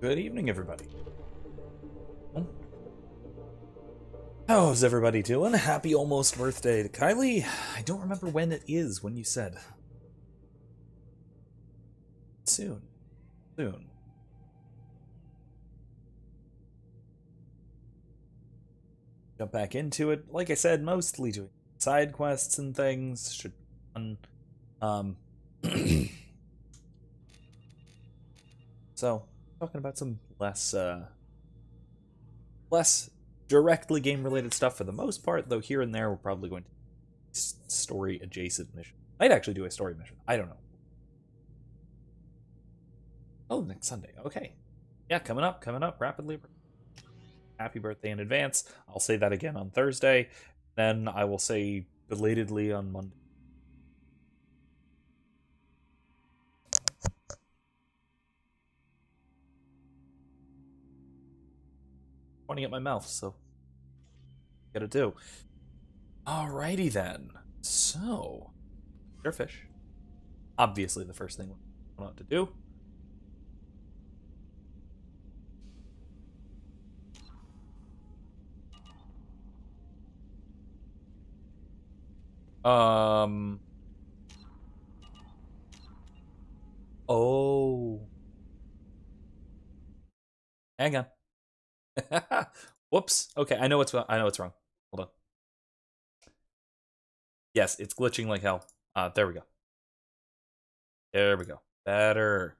Good evening, everybody. How's everybody doing? Happy almost birthday to Kylie. I don't remember when it is, when you said. Soon. Soon. Jump back into it. Like I said, mostly doing side quests and things. Should be fun. So, talking about some less directly game-related stuff for the most part, though here and there we're probably going to story-adjacent mission. I'd actually do a story mission. I don't know. Oh, next Sunday. Okay. Yeah, coming up rapidly. Happy birthday in advance. I'll say that again on Thursday. Then I will say belatedly on Monday. Pointing at my mouth, so gotta do. Alrighty then. So, fish. Obviously, the first thing we want to do. Oh. Hang on. Whoops. Okay, I know what's wrong. Hold on. Yes, it's glitching like hell. There we go. There we go. Better.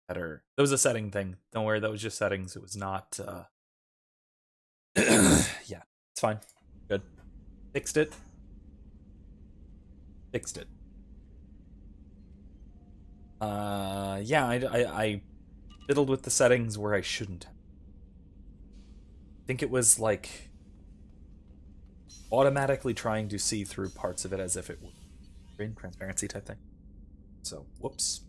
That was a setting thing. Don't worry, that was just settings. It was not yeah, it's fine. Good. Fixed it. Yeah, I fiddled with the settings where I shouldn't. I think it was like automatically trying to see through parts of it as if it were screen transparency type thing. So, whoops.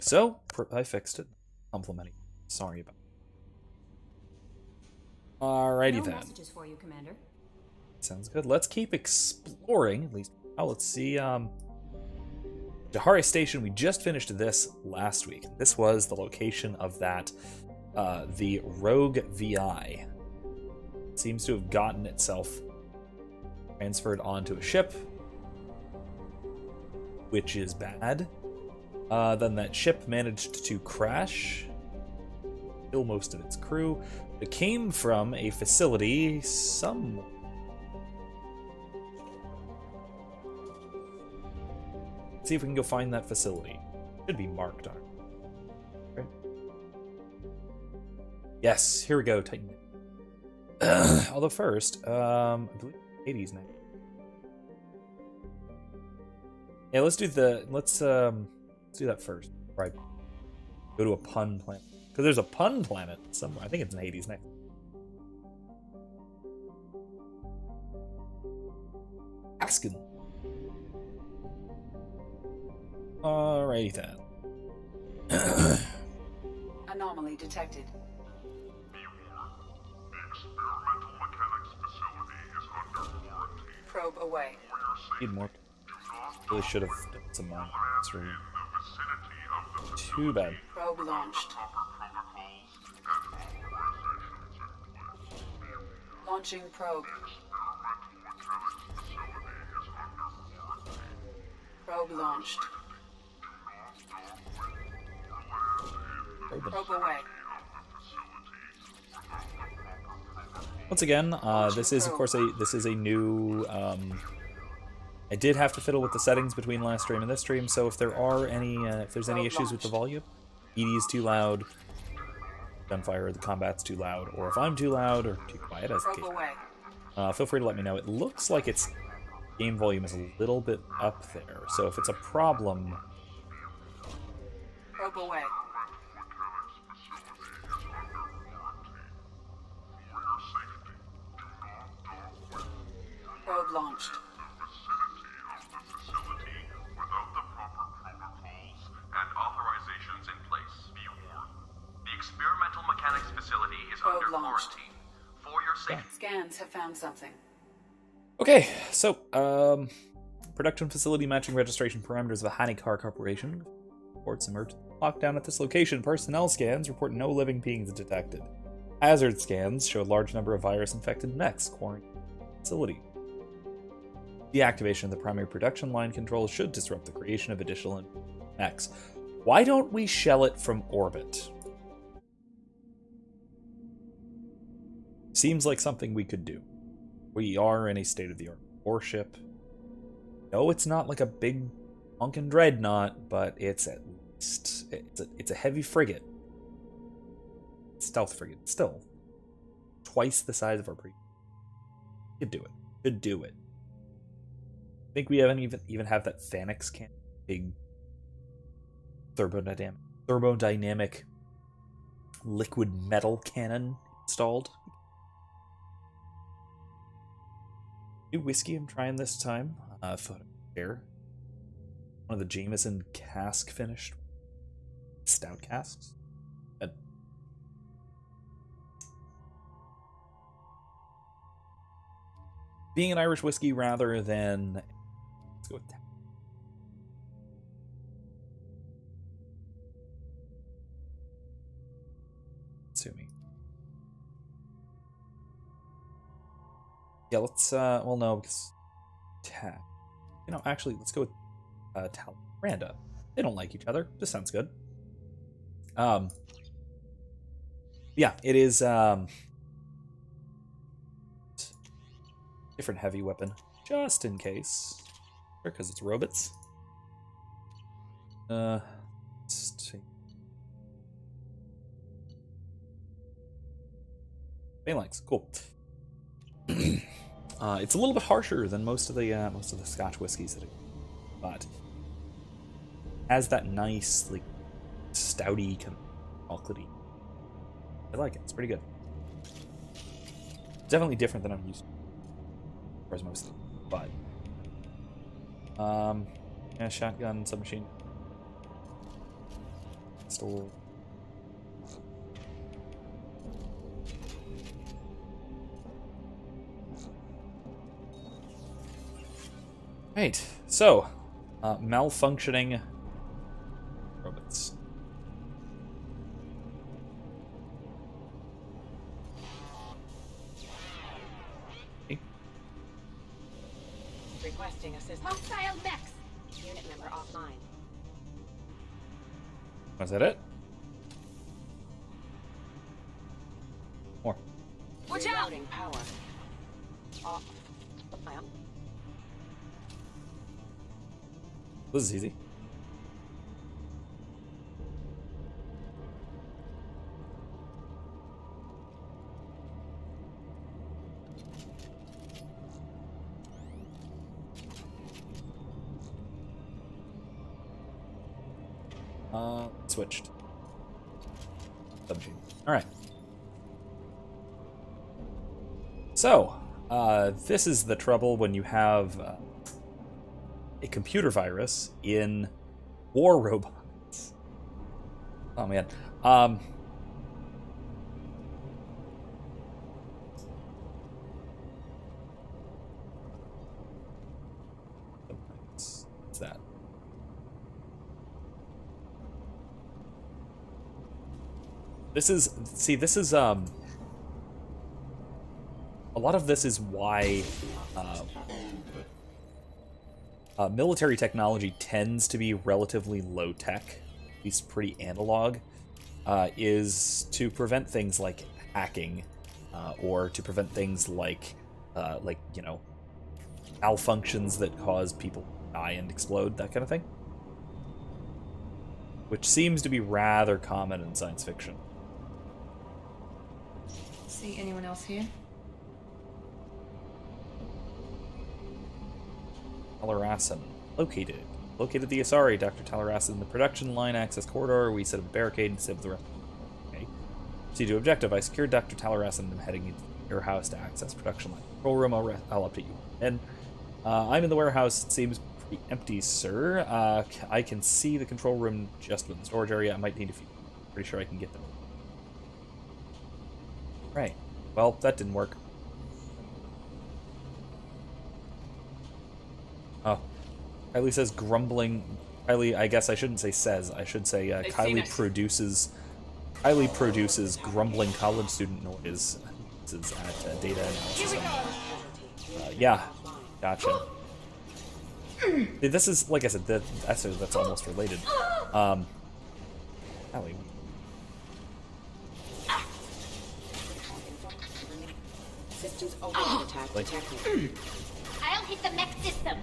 So, I fixed it. Complimenting. Sorry about it. Alrighty then. Messages for you, Commander. Sounds good. Let's keep exploring, at least. Oh, let's see. Jahari Station, we just finished this last week. This was the location of that, the Rogue VI. It seems to have gotten itself transferred onto a ship, which is bad. Then that ship managed to crash, kill most of its crew. It came from a facility some... Let's see if we can go find that facility. Should be marked on. Right? Yes, here we go, Titan. Although first, I believe Hades now. Yeah, let's do that first. Right. Go to a pun planet. Because there's a pun planet somewhere. I think it's in Hades next. Askin. Alrighty then. Anomaly detected. The experimental mechanics facility is under quarantine. Probe away. Need more. Really should have done some more. It's really too bad. Probe launched. Launching probe. Probe launched. Probe away. Once again, this is of course a new. I did have to fiddle with the settings between last stream and this stream, so if there are any, if there's any issues with the volume, ED is too loud, gunfire, the combat's too loud, or if I'm too loud or too quiet, as the case, feel free to let me know. It looks like its game volume is a little bit up there, so if it's a problem. Probe away. Probe launched. Experimental mechanics facility is under quarantine. For your safety. Scans have found something. Okay, so, production facility matching registration parameters of the Hanikar Corporation. reports emerged. Lockdown at this location. Personnel scans report no living beings detected. Hazard scans show a large number of virus-infected mechs quarantined in the facility. Deactivation of the primary production line controls should disrupt the creation of additional mechs. Why don't we shell it from orbit? Seems like something we could do. We are in a state-of-the-art warship. No, it's not like a big honkin' dreadnought, but it's at least it's a heavy frigate. Stealth frigate. Still. Twice the size of our previous. Could do it. Could do it. I think we haven't even have that Thanix cannon. Big thermodynamic liquid metal cannon installed. New whiskey I'm trying this time. Photo here. One of the Jameson cask finished stout casks. Being an Irish whiskey rather than, let's go with that. Sue me. Yeah, let's well no, because actually let's go with Talranda. They don't like each other. This sounds good. Yeah, it is different heavy weapon, just in case, because it's robots. Let's see. Phalanx, cool. It's a little bit harsher than most of the Scotch whiskies that it, but has that nice, like, stouty kind of chocolatey. I like it. It's pretty good. Definitely different than I'm used to. Whereas most of them, but yeah, shotgun, submachine. Still. Right, so malfunctioning robots. Requesting assistance. Hostile mechs! Unit member offline. Was that it? More. Watch out! Rerouting power. Off. This is easy. Switched. Submachine. Alright. So, this is the trouble when you have a computer virus in war robots. Oh man. What's that? This is a lot of this is why military technology tends to be relatively low tech, at least pretty analog, is to prevent things like hacking, or to prevent things like malfunctions that cause people to die and explode, that kind of thing, which seems to be rather common in science fiction. See anyone else here? Talarasan. Located the Asari. Dr. Talarasan, the production line access corridor. We set up a barricade and save the rest. Okay. See to objective. I secured Dr. Talarasan and I'm heading into your house to access production line. Control room, I'll update you. And I'm in the warehouse. It seems pretty empty, sir. I can see the control room just within the storage area. I might need a few. Pretty sure I can get them. Right. Well, that didn't work. Oh. Kylie says grumbling Kylie, I guess I shouldn't say says. I should say Kylie produces grumbling college student noise. This is at data analysis. Yeah, gotcha. This is, like I said, that's almost related. Kylie. Systems overload attack detected. I'll hit the mech systems.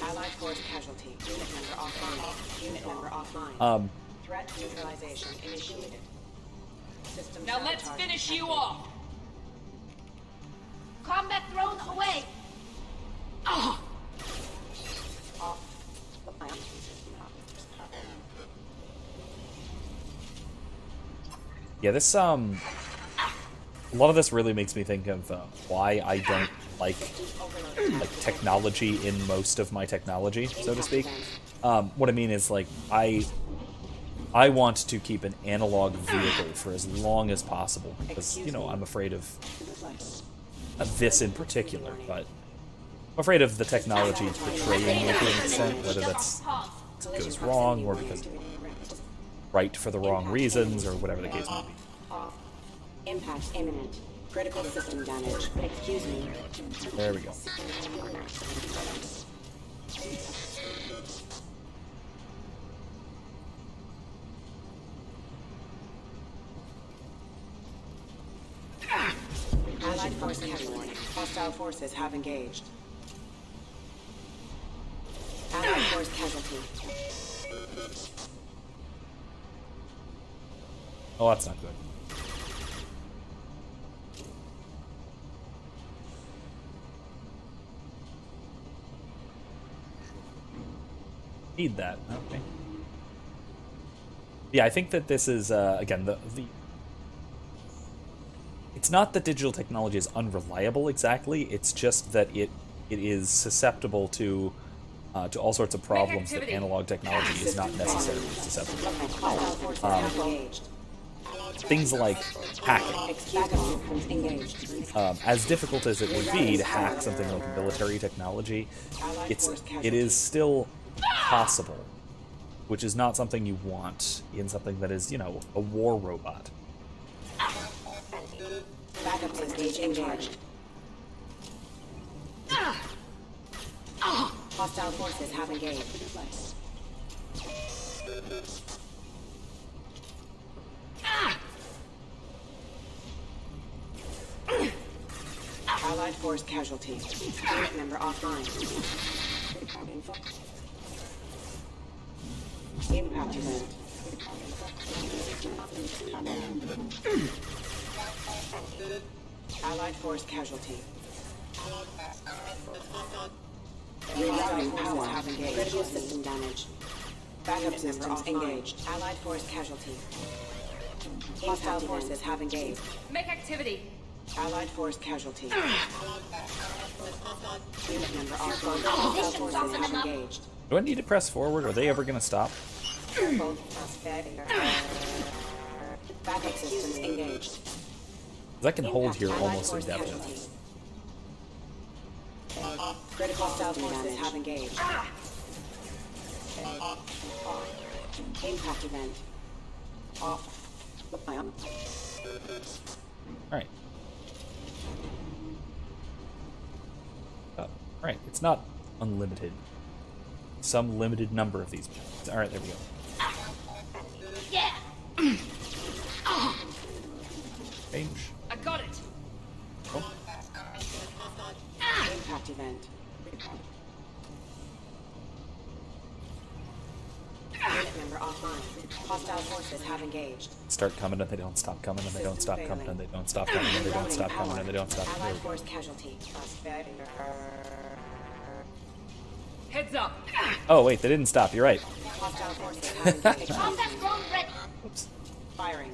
Allied force casualty. Unit member offline. Unit member offline. Threat neutralization initiated. System Now let's sabotage finish detected. you off. Combat drone away. Off. Yeah, this a lot of this really makes me think of why I don't like technology in most of my technology, so to speak. What I mean is, like, I want to keep an analog vehicle for as long as possible because, you know, I'm afraid of this in particular, but I'm afraid of the technology betraying me to an extent, whether that's goes wrong or because it's right for the wrong reasons or whatever the case may be. Impact imminent. Critical system damage. Excuse me. There we go. Allied force casualty. Hostile forces have engaged. Allied force casualty. Oh, that's not good. Need that. Okay. Yeah, I think that this is again the. It's not that digital technology is unreliable exactly. It's just that it is susceptible to all sorts of problems that analog technology is not necessarily susceptible to. Hostile forces have engaged. Things like hacking. Backup systems engaged. As difficult as it would be to hack something like military technology, it is still possible, which is not something you want in something that is, you know, a war robot. Backup systems engaged. Hostile forces have engaged. Allied force casualty. Unit member offline. Impact event. Allied force casualty. Rerouting power have engaged. Critical system damage. Backup systems engaged. Allied force casualty. Hostile forces have engaged. Make activity. Allied force casualty. Unit member offline. Hostile forces have engaged. Do I need to press forward? Are they ever going to stop? Backup systems engaged. 'Cause I can hold here almost indefinitely. Critical stealth forces have engaged. Impact event. Alright. Alright, it's not unlimited. Some limited number of these. Alright, there we go. Yeah. Change. I got it. Oh, Impact event. Unit member offline. Hostile forces have engaged. start coming and they don't stop coming and they don't stop coming and they don't stop coming and they don't stop coming and they don't stop coming. Allied force casualty. Heads up. Oh wait, they didn't stop. You're right. Hostile forces have engaged. Combat drone ready. Oops. Firing.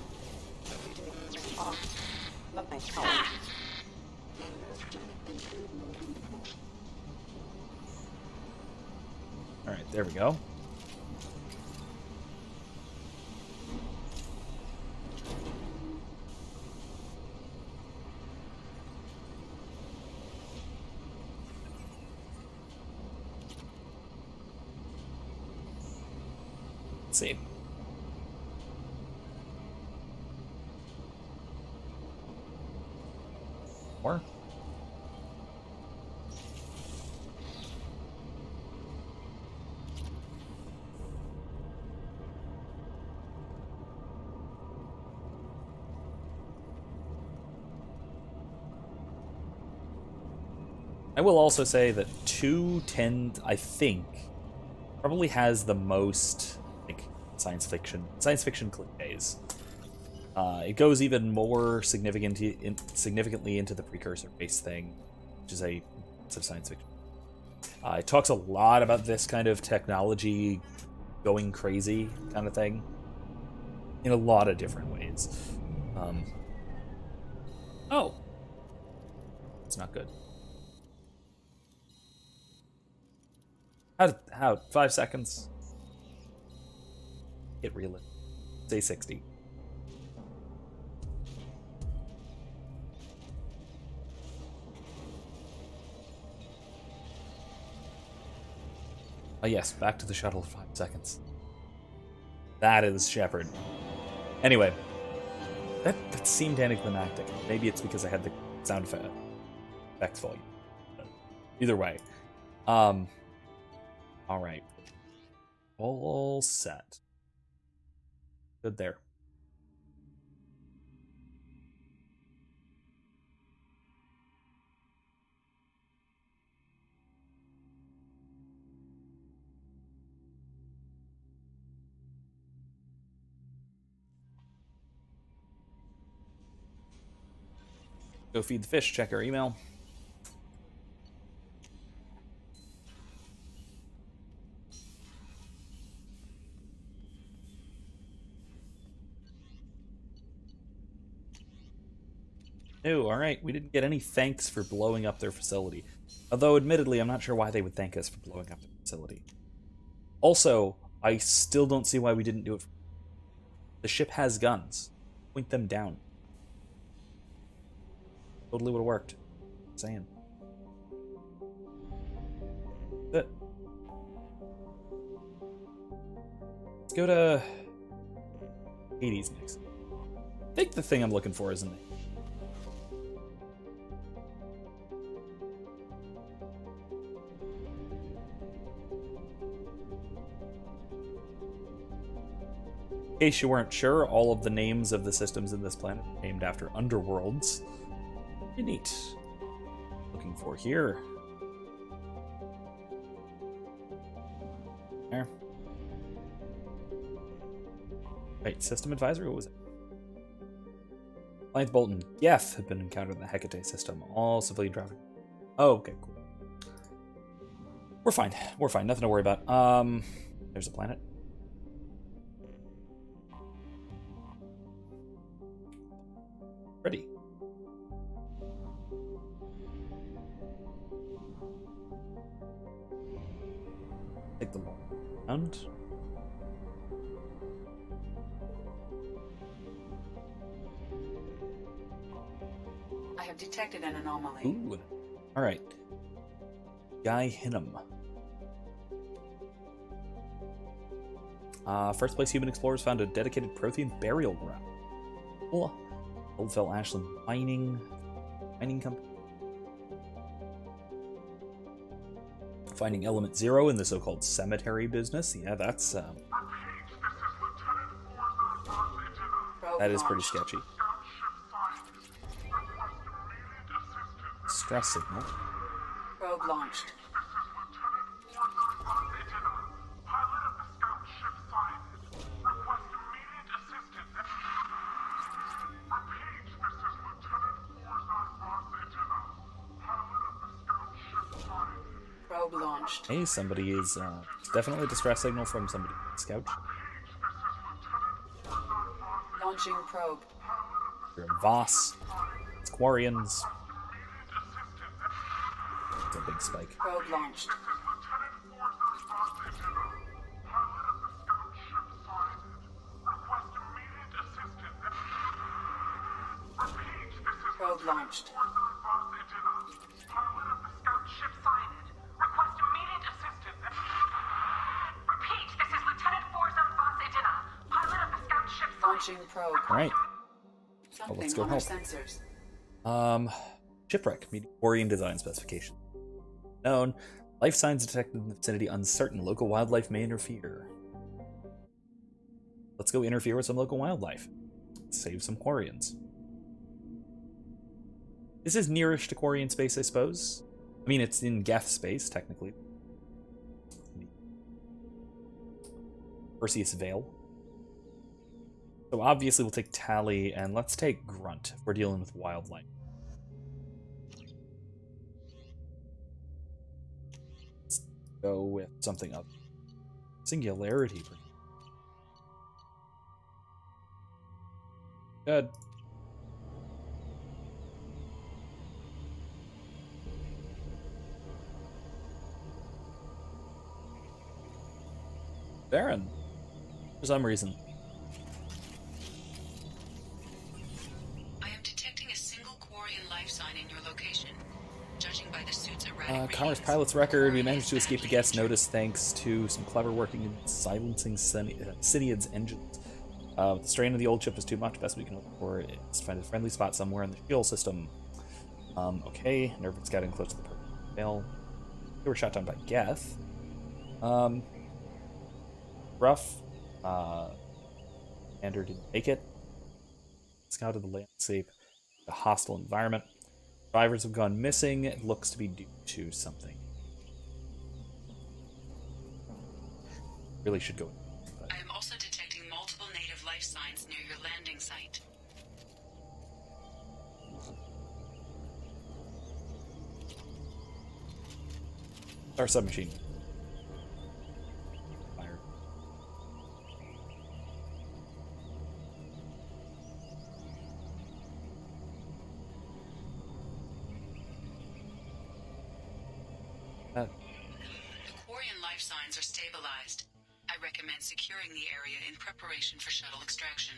All right, there we go. Let's see. More? I will also say that 210, I think, probably has the most like science fiction cliches. It goes even more significantly into the precursor base thing, which is a massive science fiction. It talks a lot about this kind of technology going crazy kind of thing in a lot of different ways. Oh, it's not good. How? 5 seconds. Hit reload. Say 60. Oh yes, back to the shuttle. 5 seconds. That is Shepard. Anyway, that seemed anticlimactic. Maybe it's because I had the sound effects volume. Either way, all right, all set. Good there. Go feed the fish, check our email. No, alright, we didn't get any thanks for blowing up their facility. Although, admittedly, I'm not sure why they would thank us for blowing up their facility. Also, I still don't see why we didn't do it. The ship has guns. Point them down. Totally would have worked. Just saying. But let's go to Hades next. I think the thing I'm looking for is in there. In case you weren't sure, all of the names of the systems in this planet are named after underworlds. Pretty neat. Looking for here. There. Right, system advisor, what was it? Alliance Bolton, Geth have been encountered in the Hecate system. All civilian traffic. Oh, okay, cool. We're fine. We're fine. Nothing to worry about. There's a planet. Ready. Take the long round. I have detected an anomaly. Ooh. All right. Guy Hinnom. First place human explorers found a dedicated Prothean burial ground. Cool. Oldfell Ashland mining company. Finding element 0 in the so-called cemetery business. Yeah, that's that is pretty sketchy. Stress signal. Probe launched. Probe launched. Hey, somebody is definitely a distress signal from somebody. Scout. Launching probe. You're in Voss. It's Quarians. It's a big spike. Probe launched. Probe launched. Launching probe. All right. Something let's go on our help. sensors. Shipwreck, meeting Quarian design specification. Known. Life signs detected in the vicinity uncertain. Local wildlife may interfere. Let's go interfere with some local wildlife. Save some Quarians. This is nearish to Quarian space, I suppose. I mean, it's in Geth space, technically. Perseus Vale. So obviously we'll take Tally, and let's take Grunt if we're dealing with wildlife. Let's go with something up. Singularity. Good. Baron. For some reason. I am detecting a single Quarian life sign in your location. Judging by the suit's erratic Commerce pilot's record. We managed to escape the guest notice thanks to some clever working in silencing Syniad's engines. The strain of the old ship is too much. Best we can hope for is to find a friendly spot somewhere in the fuel system. Okay. Nervous scouting close to the fail. They were shot down by Geth. Rough. Commander didn't make it. Scouted the landscape. A hostile environment. Survivors have gone missing. It looks to be due to something. Really should go. I am also detecting multiple native life signs near your landing site. Our submachine. Fired. The Quarian life signs are stabilized. I recommend securing the area in preparation for shuttle extraction.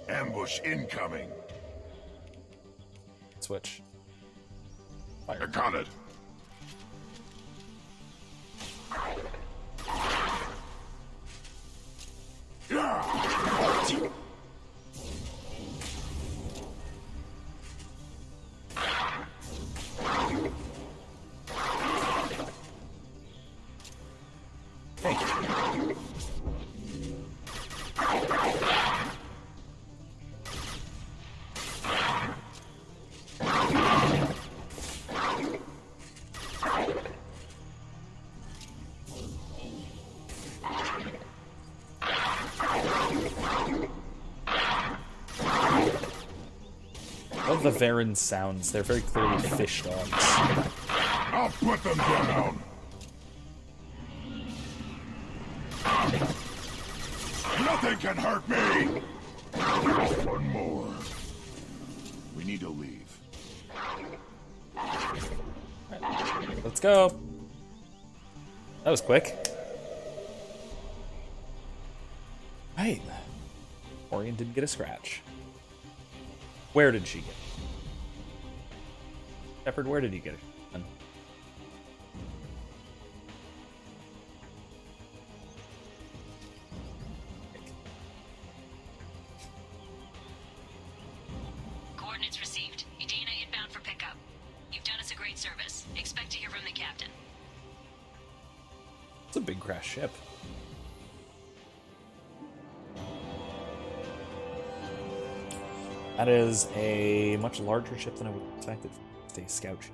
Ambush incoming. Switch. I Fire. got it. I love the Varen sounds. They're very clearly fish dogs. I'll put them down. Nothing can hurt me. One more. We need to leave. Let's go. That was quick. Right. Orion didn't get a scratch. Where did she get it? Shepard, where did you get it? Coordinates received. Edina inbound for pickup. You've done us a great service. Expect to hear from the captain. It's a big crash ship. That is a much larger ship than I would have expected. It's a scout ship.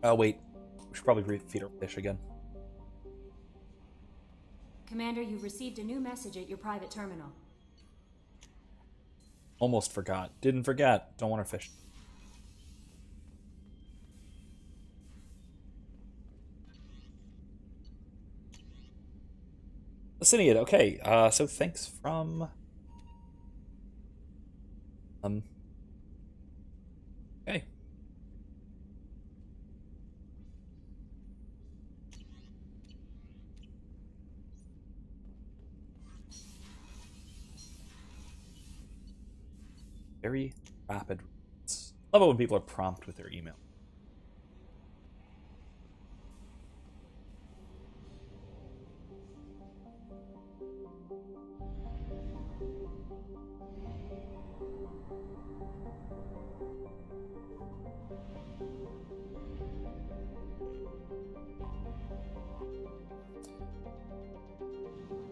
Oh, wait. We should probably feed our fish again. Commander, you've received a new message at your private terminal. Almost forgot. Didn't forget. Don't want our fish. Syniad, okay. So thanks from Okay. Very rapid. Love it when people are prompt with their email.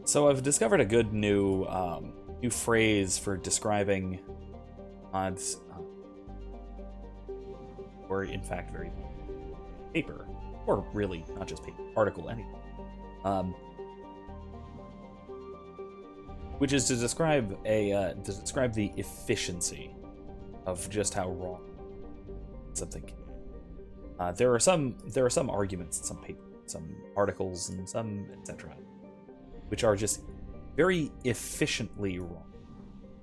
So I've discovered a good new phrase for describing odds, or in fact very paper, or really not just paper, article, anything, which is to describe the efficiency of just how wrong something can be. There are some arguments in some paper, some articles, and some etc., which are just very efficiently wrong.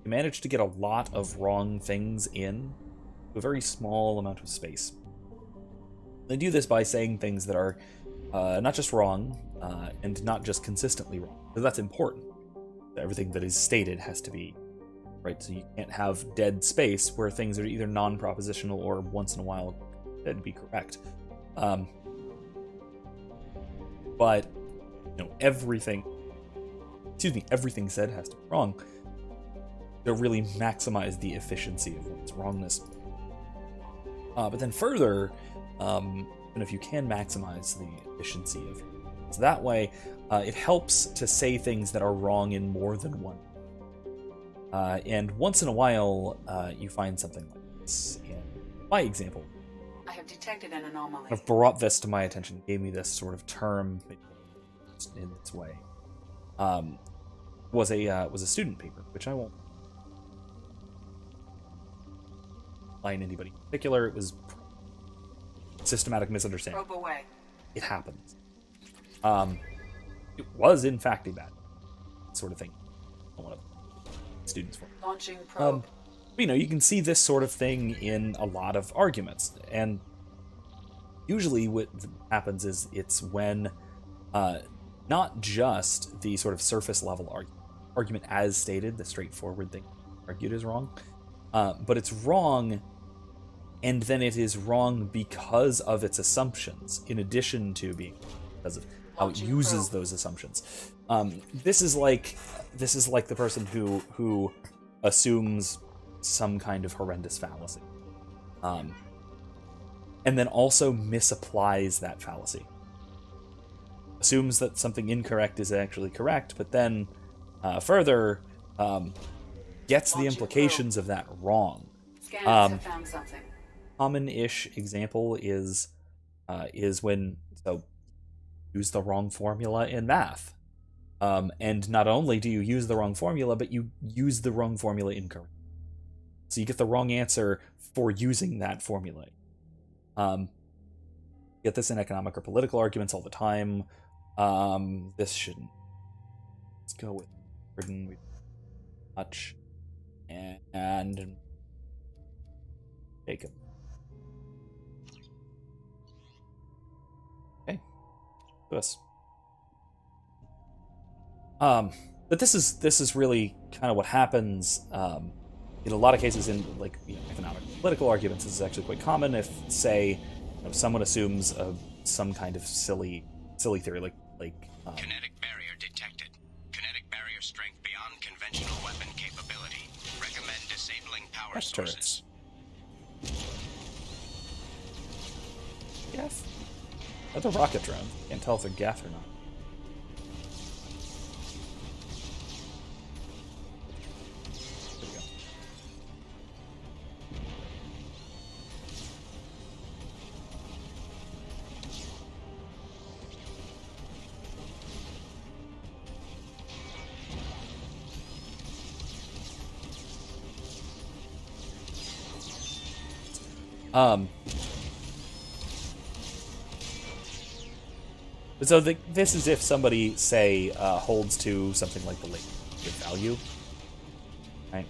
You manage to get a lot of wrong things in a very small amount of space. They do this by saying things that are not just wrong, and not just consistently wrong, because that's important. Everything that is stated has to be right, so you can't have dead space where things are either non-propositional or once in a while that'd be correct. But everything said has to be wrong to really maximize the efficiency of one's wrongness. But then further, and if you can maximize the efficiency of it, that way, it helps to say things that are wrong in more than one. And once in a while, you find something like this. In my example, I have detected an anomaly. I've brought this to my attention, gave me this sort of term in its way. Was a student paper, which I won't line anybody in particular. It was systematic misunderstanding. Probe away. It happens. It was in fact a bad sort of thing. I don't want to students for. Launching probe. You can see this sort of thing in a lot of arguments, and usually what happens is it's when not just the sort of surface level argument as stated, the straightforward thing argued is wrong, but it's wrong, and then it is wrong because of its assumptions, in addition to being because of how it uses those assumptions. This is like the person who assumes some kind of horrendous fallacy, and then also misapplies that fallacy. Assumes that something incorrect is actually correct, but then further gets the implications of that wrong. Scans have found something. Common-ish example is when use the wrong formula in math, and not only do you use the wrong formula, but you use the wrong formula incorrectly. So you get the wrong answer for using that formula. Get this in economic or political arguments all the time. This shouldn't. Let's go with Britain. Much and Jacob. Okay, this. But this is really kind of what happens. In a lot of cases, in economic and political arguments, this is actually quite common. If, say, someone assumes some kind of silly theory, like kinetic barrier detected. Kinetic barrier strength beyond conventional weapon capability. Recommend disabling power sources. Gaff? That's a rocket drone. Can't tell if they're Gaff or not. So this is if somebody, say, holds to something like the latent value, right?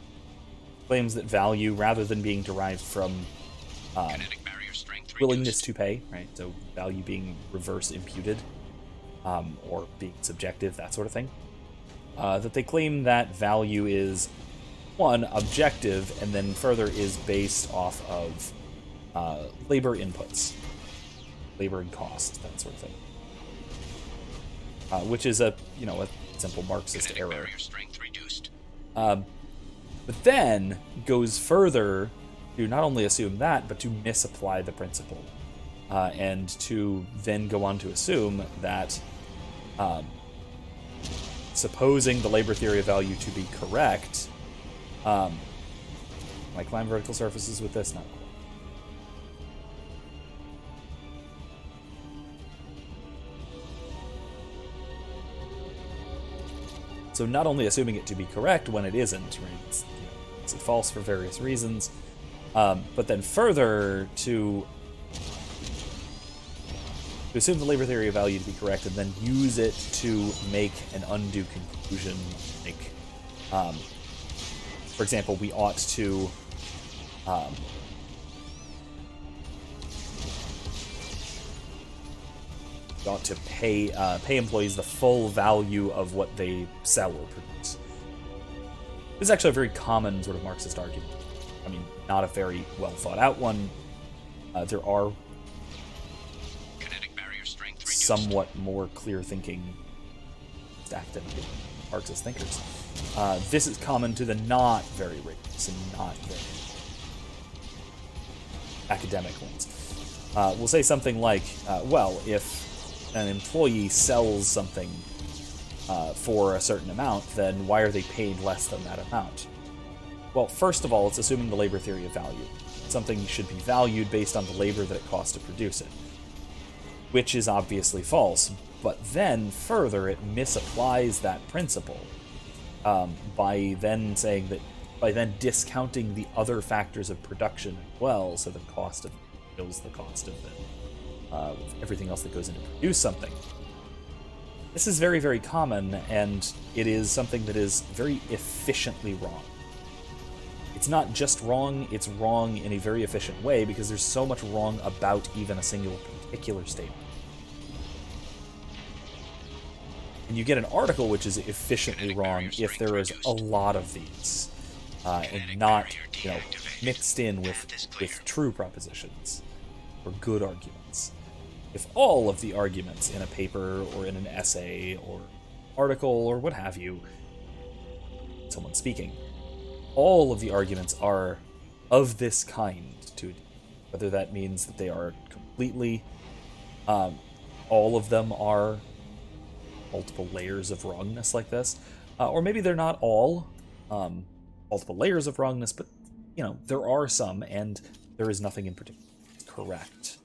claims that value, rather than being derived from Kinetic barrier strength willingness to pay, right? So value being reverse imputed, or being subjective, that sort of thing. That they claim that value is, one, objective, and then further is based off of labor inputs, labor and cost, that sort of thing. Which is a simple Marxist Kinetic error. barrier strength reduced. But then goes further to not only assume that, but to misapply the principle. And to then go on to assume that supposing the labor theory of value to be correct, can I climb vertical surfaces with this? Not quite. So not only assuming it to be correct when it isn't, right? It's false for various reasons, but then further to assume the labor theory of value to be correct and then use it to make an undue conclusion, like, for example, we ought to pay employees the full value of what they sell or produce. This is actually a very common sort of Marxist argument. I mean, not a very well thought out one. There are Kinetic barrier strength reduced. somewhat more clear thinking academic Marxist thinkers. This is common to the not very rigorous and not very academic ones. We'll say something like, well, if an employee sells something for a certain amount, then why are they paid less than that amount? Well, first of all, it's assuming the labor theory of value. Something should be valued based on the labor that it costs to produce it, which is obviously false. But then, further, it misapplies that principle by then discounting the other factors of production as well, so the cost of materials, the cost of everything else that goes into produce something. This is very, very common, and it is something that is very efficiently wrong. It's not just wrong, it's wrong in a very efficient way, because there's so much wrong about even a single particular statement. And you get an article which is efficiently wrong if there is a lot of these, and not, mixed in with true propositions or good arguments. If all of the arguments in a paper or in an essay or article or what have you, someone speaking, all of the arguments are of this kind, whether that means that they are completely, all of them are multiple layers of wrongness like this, or maybe they're not all multiple layers of wrongness, but there are some, and there is nothing in particular correct.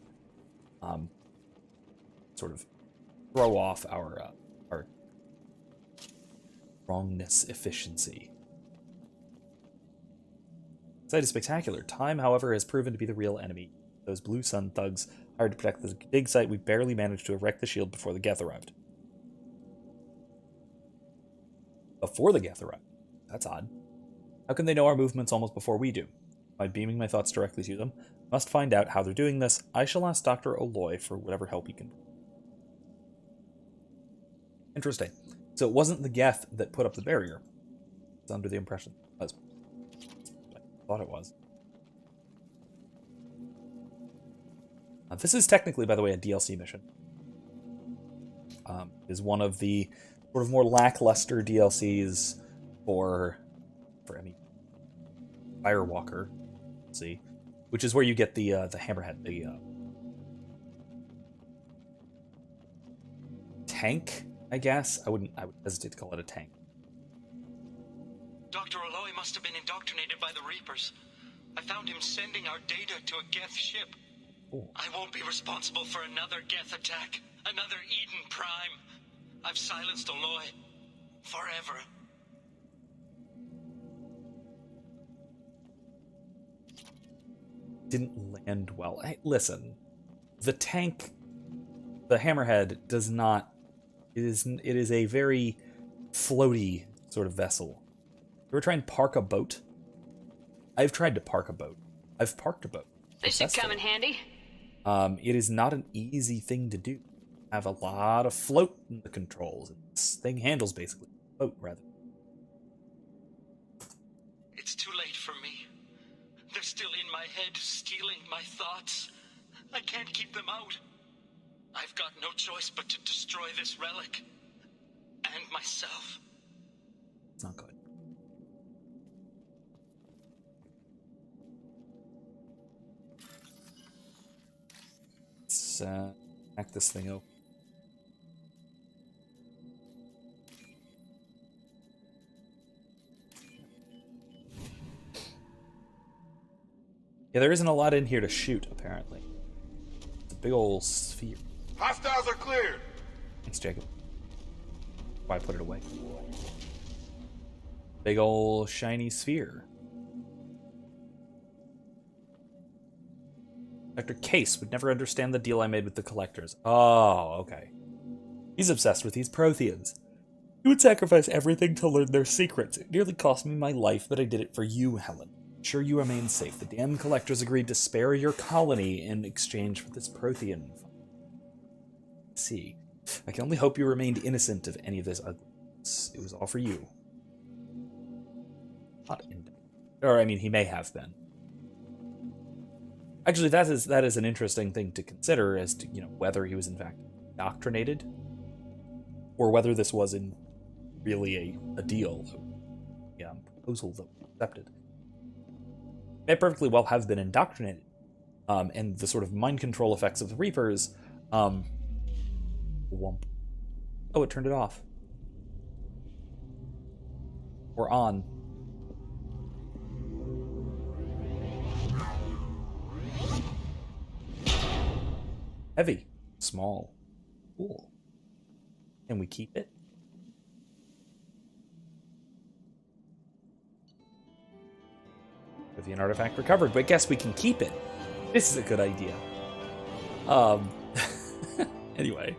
Sort of throw off our wrongness efficiency. Site is spectacular. Time, however, has proven to be the real enemy. Those Blue Sun thugs hired to protect the dig site, we barely managed to erect the shield before the Geth arrived. Before the Geth arrived? That's odd. How can they know our movements almost before we do? By beaming my thoughts directly to them. Must find out how they're doing this. I shall ask Dr. Oloy for whatever help he can. Interesting. So it wasn't the Geth that put up the barrier. It's under the impression it was. I thought it was. This is technically, by the way, a DLC mission. Is one of the sort of more lackluster DLCs for Firewalker, see, which is where you get the hammerhead, the tank, I guess. I would hesitate to call it a tank. Dr. Oloy must have been indoctrinated by the Reapers. I found him sending our data to a Geth ship. Ooh. I won't be responsible for another Geth attack, another Eden Prime. I've silenced Oloy forever. Didn't land well. Hey, listen, the tank, the hammerhead, does not. It is a very floaty sort of vessel. You ever try and park a boat? I've tried to park a boat. I've parked a boat. This should come in handy. It is not an easy thing to do. Have a lot of float in the controls. This thing handles basically a boat, rather. It's too late for me. They're still in my head, stealing my thoughts. I can't keep them out. I've got no choice but to destroy this relic. And myself. It's not good. Let's hack this thing open. Yeah, there isn't a lot in here to shoot, apparently. It's a big old sphere. Hostiles are cleared. Thanks, Jacob. Why put it away? Big old shiny sphere. Dr. Case would never understand the deal I made with the collectors. Oh, okay. He's obsessed with these Protheans. He would sacrifice everything to learn their secrets. It nearly cost me my life, but I did it for you, Helen. Sure you remain safe. The damn collectors agreed to spare your colony in exchange for this Prothean. See. I can only hope you remained innocent of any of this ugliness. It was all for you. Not or, I mean, he may have been. Actually, that is an interesting thing to consider as to, whether he was in fact indoctrinated or whether this was really a deal, a proposal that was accepted. May perfectly well have been indoctrinated, and the sort of mind control effects of the Reapers, womp. Oh, it turned it off. We're on. Heavy. Small. Cool. Can we keep it? With an artifact recovered, but guess we can keep it. This is a good idea. Anyway.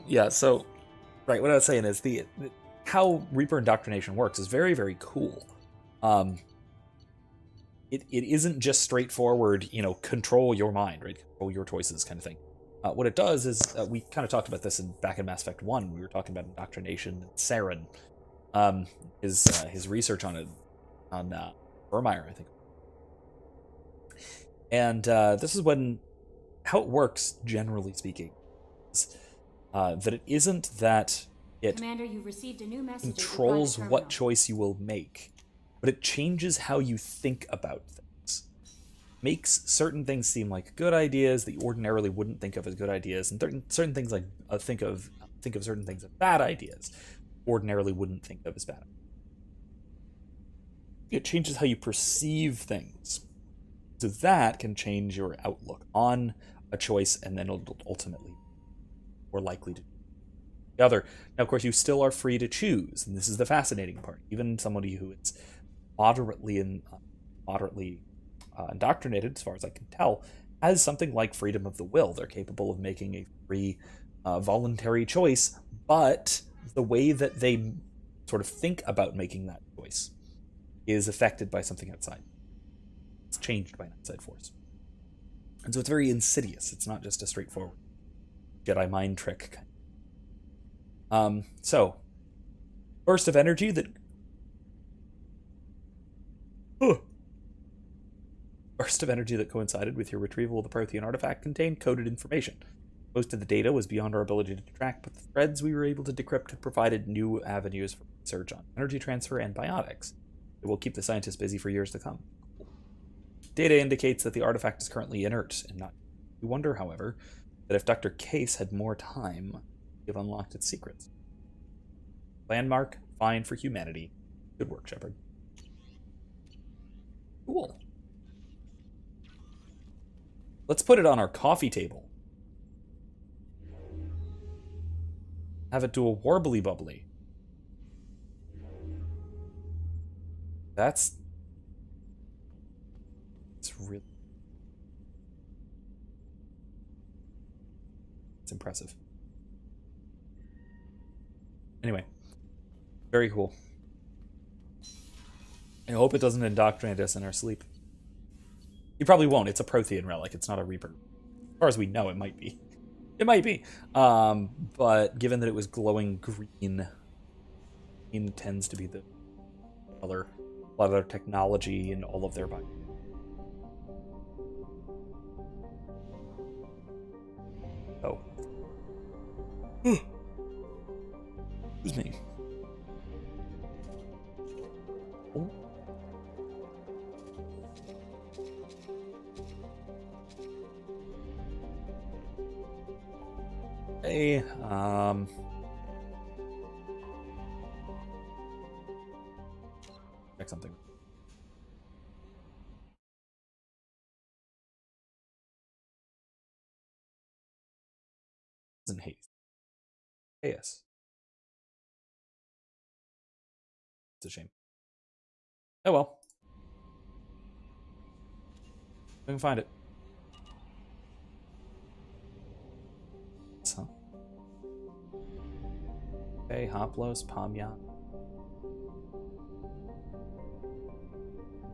Yeah, so, right, what I was saying is how Reaper indoctrination works is very, very cool. It isn't just straightforward, control your mind, right? Control your choices kind of thing. What it does is, we kind of talked about this back in Mass Effect 1. We were talking about indoctrination and Saren. His research on it, on Vermeer, I think. And this is how it works, generally speaking, is that it isn't that it Commander, you received a new message controls what choice you will make, but it changes how you think about things. Makes certain things seem like good ideas that you ordinarily wouldn't think of as good ideas, and certain things like think of certain things as bad ideas ordinarily wouldn't think of as bad. It changes how you perceive things. So that can change your outlook on a choice, and then it'll ultimately more likely to the other. Now, of course, you still are free to choose, and this is the fascinating part. Even somebody who is moderately indoctrinated, as far as I can tell, has something like freedom of the will. They're capable of making a free, voluntary choice, but the way that they sort of think about making that choice is affected by something outside. It's changed by an outside force. And so it's very insidious. It's not just a straightforward Jedi mind trick. So, burst of energy that... Burst of energy that coincided with your retrieval of the Prothean artifact contained coded information. Most of the data was beyond our ability to track, but the threads we were able to decrypt have provided new avenues for research on energy transfer and biotics. It will keep the scientists busy for years to come. Data indicates that the artifact is currently inert and not. We wonder, however, that if Dr. Case had more time, he'd have unlocked its secrets. Landmark, fine for humanity. Good work, Shepard. Cool. Let's put it on our coffee table. Have it do a warbly bubbly. It's really... It's impressive. Anyway. Very cool. I hope it doesn't indoctrinate us in our sleep. He probably won't. It's a Prothean relic. It's not a Reaper. As far as we know, it might be. It might be. But given that it was glowing green, green tends to be the color. A lot of their technology and all of their body. Oh. Excuse me. Oh. Hey, check something. Isn't haste. Yes. It's a shame. Oh well. We can find it. So. Okay, Hoplos, Pamyan.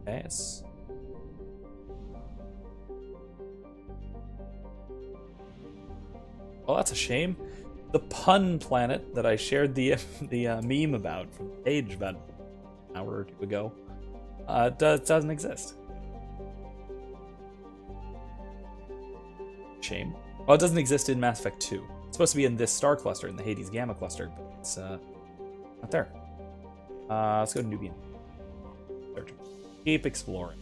Yes. Well, that's a shame. The pun planet that I shared the meme about from the page about an hour or two ago doesn't exist. Shame. Well, it doesn't exist in Mass Effect 2. It's supposed to be in this star cluster, in the Hades Gamma cluster, but it's not there. Let's go to Nubian. Search. Keep exploring.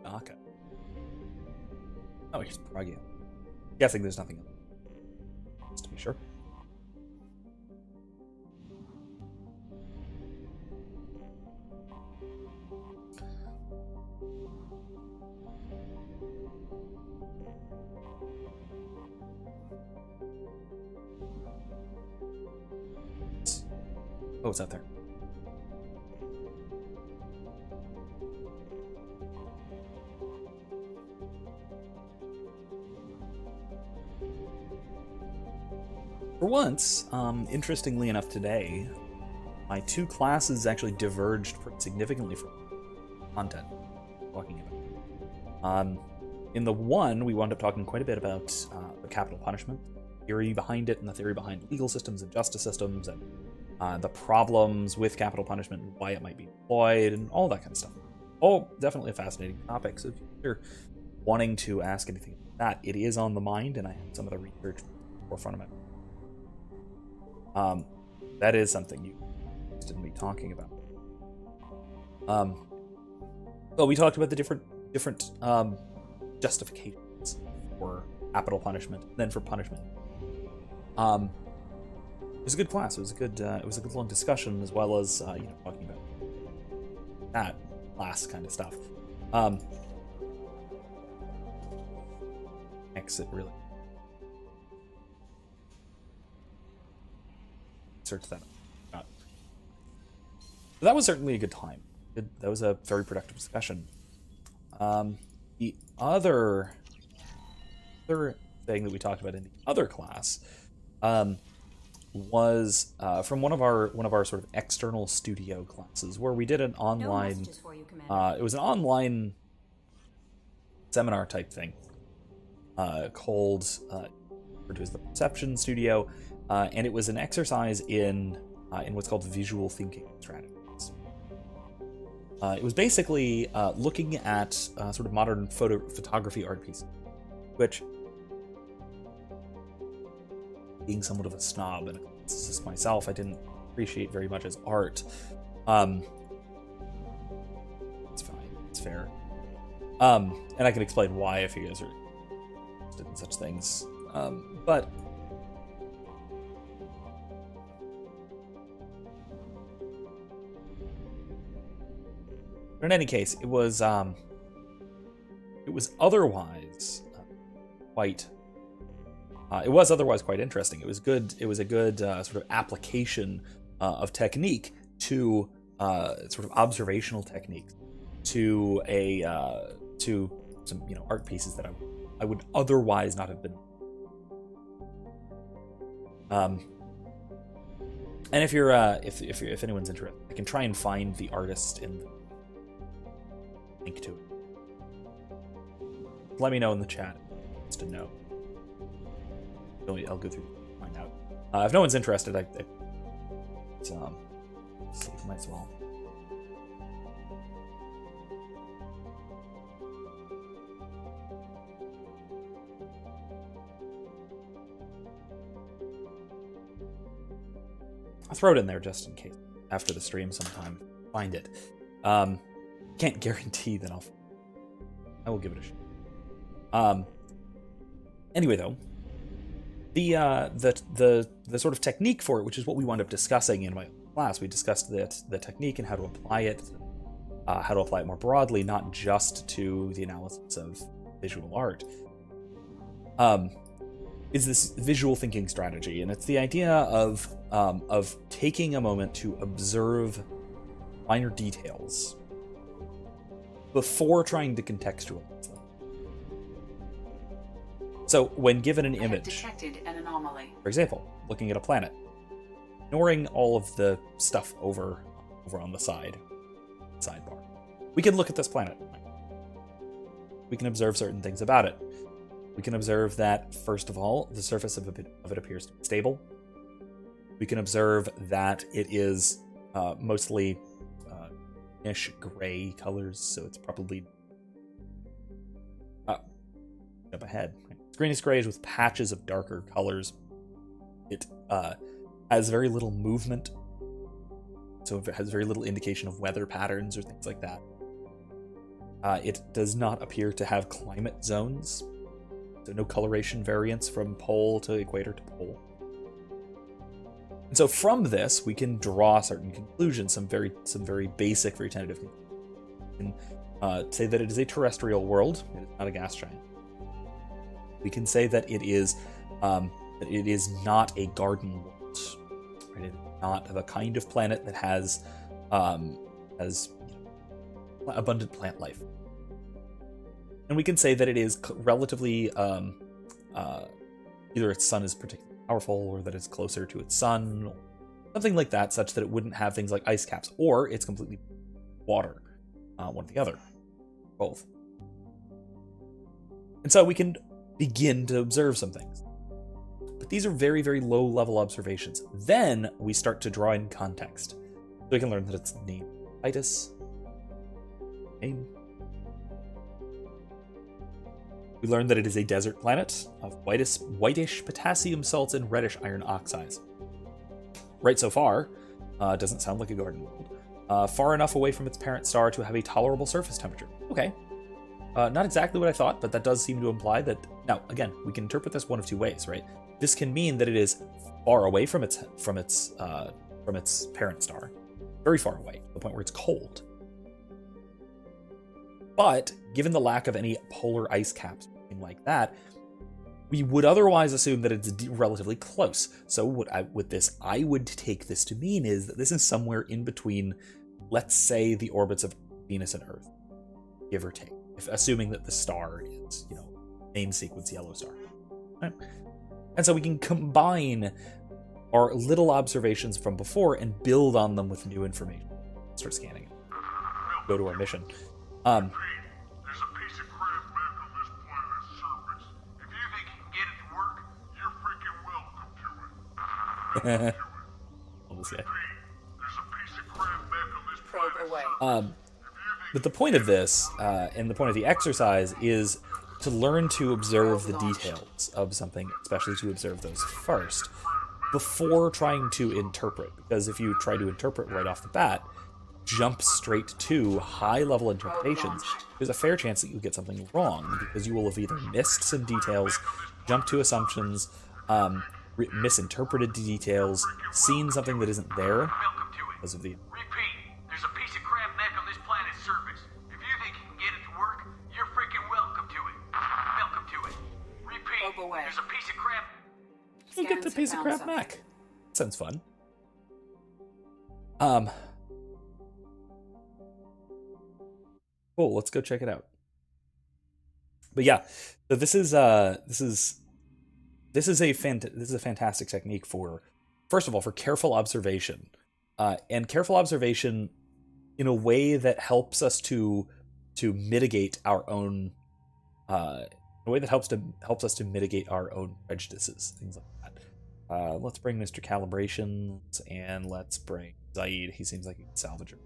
Naka. Oh, here's Pragia. Guessing there's nothing else. Just to be sure. Oh, it's out there. For once, interestingly enough today, my two classes actually diverged pretty significantly from content I'm talking about. In the one, we wound up talking quite a bit about the capital punishment, theory behind it, and the theory behind legal systems and justice systems, and the problems with capital punishment and why it might be employed, and all that kind of stuff. Oh, definitely a fascinating topic. So if you're wanting to ask anything like that, it is on the mind, and I have some of the research forefront of it. That is something you interested in me talking about. Well, we talked about the different justifications for capital punishment, and then for punishment. It was a good class. It was a good long discussion, as well as talking about that class kind of stuff. Exit really. Search that up. But that was certainly a good time. That was a very productive discussion. The other thing that we talked about in the other class was from one of our sort of external studio classes, where we did an online. It was an online seminar type thing called referred to as the Perception Studio, and it was an exercise in what's called visual thinking strategies. It was basically looking at sort of modern photography art pieces, which, being somewhat of a snob and a classicist myself, I didn't appreciate very much as art. It's fine, it's fair. And I can explain why if you guys are interested in such things. But in any case, it was otherwise quite. It was otherwise quite interesting. It was good. It was a good sort of application of technique to sort of observational techniques to some art pieces that I would otherwise not have been. And if you're if anyone's interested, I can try and find the artist and link to it. Let me know in the chat. Just to know. I'll go through and find out. If no one's interested, let's see, might as well. I'll throw it in there just in case after the stream sometime. Find it. Can't guarantee that I will give it a shot. Anyway, though, the sort of technique for it, which is what we wound up discussing in my class, we discussed the technique and how to apply it more broadly, not just to the analysis of visual art. Is this visual thinking strategy, and it's the idea of taking a moment to observe minor details before trying to contextualize them. So, when given an image, detected an anomaly. For example, looking at a planet, ignoring all of the stuff over on the sidebar, we can look at this planet. We can observe certain things about it. We can observe that, first of all, the surface of it appears to be stable. We can observe that it is mostly ish gray colors, so it's probably up ahead. Greenish grays with patches of darker colors. It has very little movement, so it has very little indication of weather patterns or things like that. It does not appear to have climate zones. So no coloration variance from pole to equator to pole. And so from this, we can draw certain conclusions, some very basic, very tentative conclusions. We can say that it is a terrestrial world. It is not a gas giant. We can say that it is not a garden world. Right? It is not the kind of planet that has abundant plant life. And we can say that it is relatively, either its sun is particularly powerful, or that it's closer to its sun, or something like that, such that it wouldn't have things like ice caps, or it's completely water, one or the other, both. And so we can begin to observe some things. But these are very, very low-level observations. Then we start to draw in context. So we can learn that it's named Titus. Name. We learn that it is a desert planet of whitish potassium salts and reddish iron oxides. Right so far, doesn't sound like a garden world. Far enough away from its parent star to have a tolerable surface temperature. Okay. Not exactly what I thought, but that does seem to imply that... Now, again, we can interpret this one of two ways, right? This can mean that it is far away from its parent star. Very far away, to the point where it's cold. But, given the lack of any polar ice caps, something like that, we would otherwise assume that it's relatively close. So with this, I would take this to mean is that this is somewhere in between, let's say, the orbits of Venus and Earth, give or take. Assuming that the star is, main sequence yellow star. Right? And so we can combine our little observations from before and build on them with new information. Start scanning it. Go to our mission. There's a piece of crap back on this planet's surface. If you think you can get it to work, you're freaking welcome to it. What was that? There's a piece of crap back on this planet's surface. But the point of this, and the point of the exercise, is to learn to observe the details of something, especially to observe those first, before trying to interpret. Because if you try to interpret right off the bat, jump straight to high-level interpretations, there's a fair chance that you'll get something wrong, because you will have either missed some details, jumped to assumptions, misinterpreted details, seen something that isn't there because of the... There's a piece of crap back on this planet's surface. If you think you can get it to work, you're freaking welcome to it. Welcome to it. Repeat. There's a piece of crap. You get the piece of crap back. Sounds fun. Cool. Let's go check it out. But yeah, so this is a fantastic technique for first of all, for careful observation, and careful observation in a way that helps us to mitigate our own, in a way that helps us to mitigate our own prejudices, things like that. Let's bring Mr. Calibrations, and let's bring Zaid. He seems like a good salvager.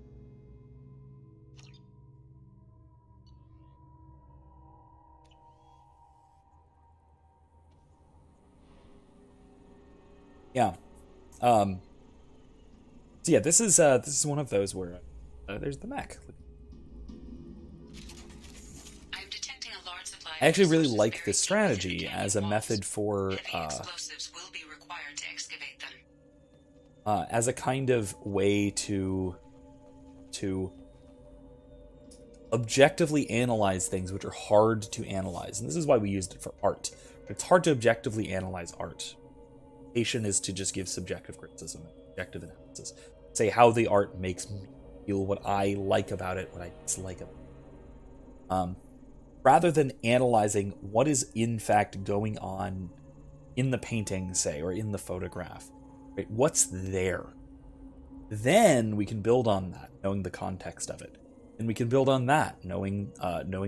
Yeah. So yeah, this is one of those where there's the mech. I'm detecting a large supply. I actually really like this strategy as a method for explosives will be required to excavate them. as a kind of way to objectively analyze things which are hard to analyze, and this is why we used it for art. It's hard to objectively analyze art. Is to just give subjective criticism, objective analysis, say how the art makes me feel, what I like about it, what I dislike about it, rather than analyzing what is in fact going on in the painting, say, or in the photograph. Right? What's there? Then we can build on that, knowing the context of it, and we can build on that, knowing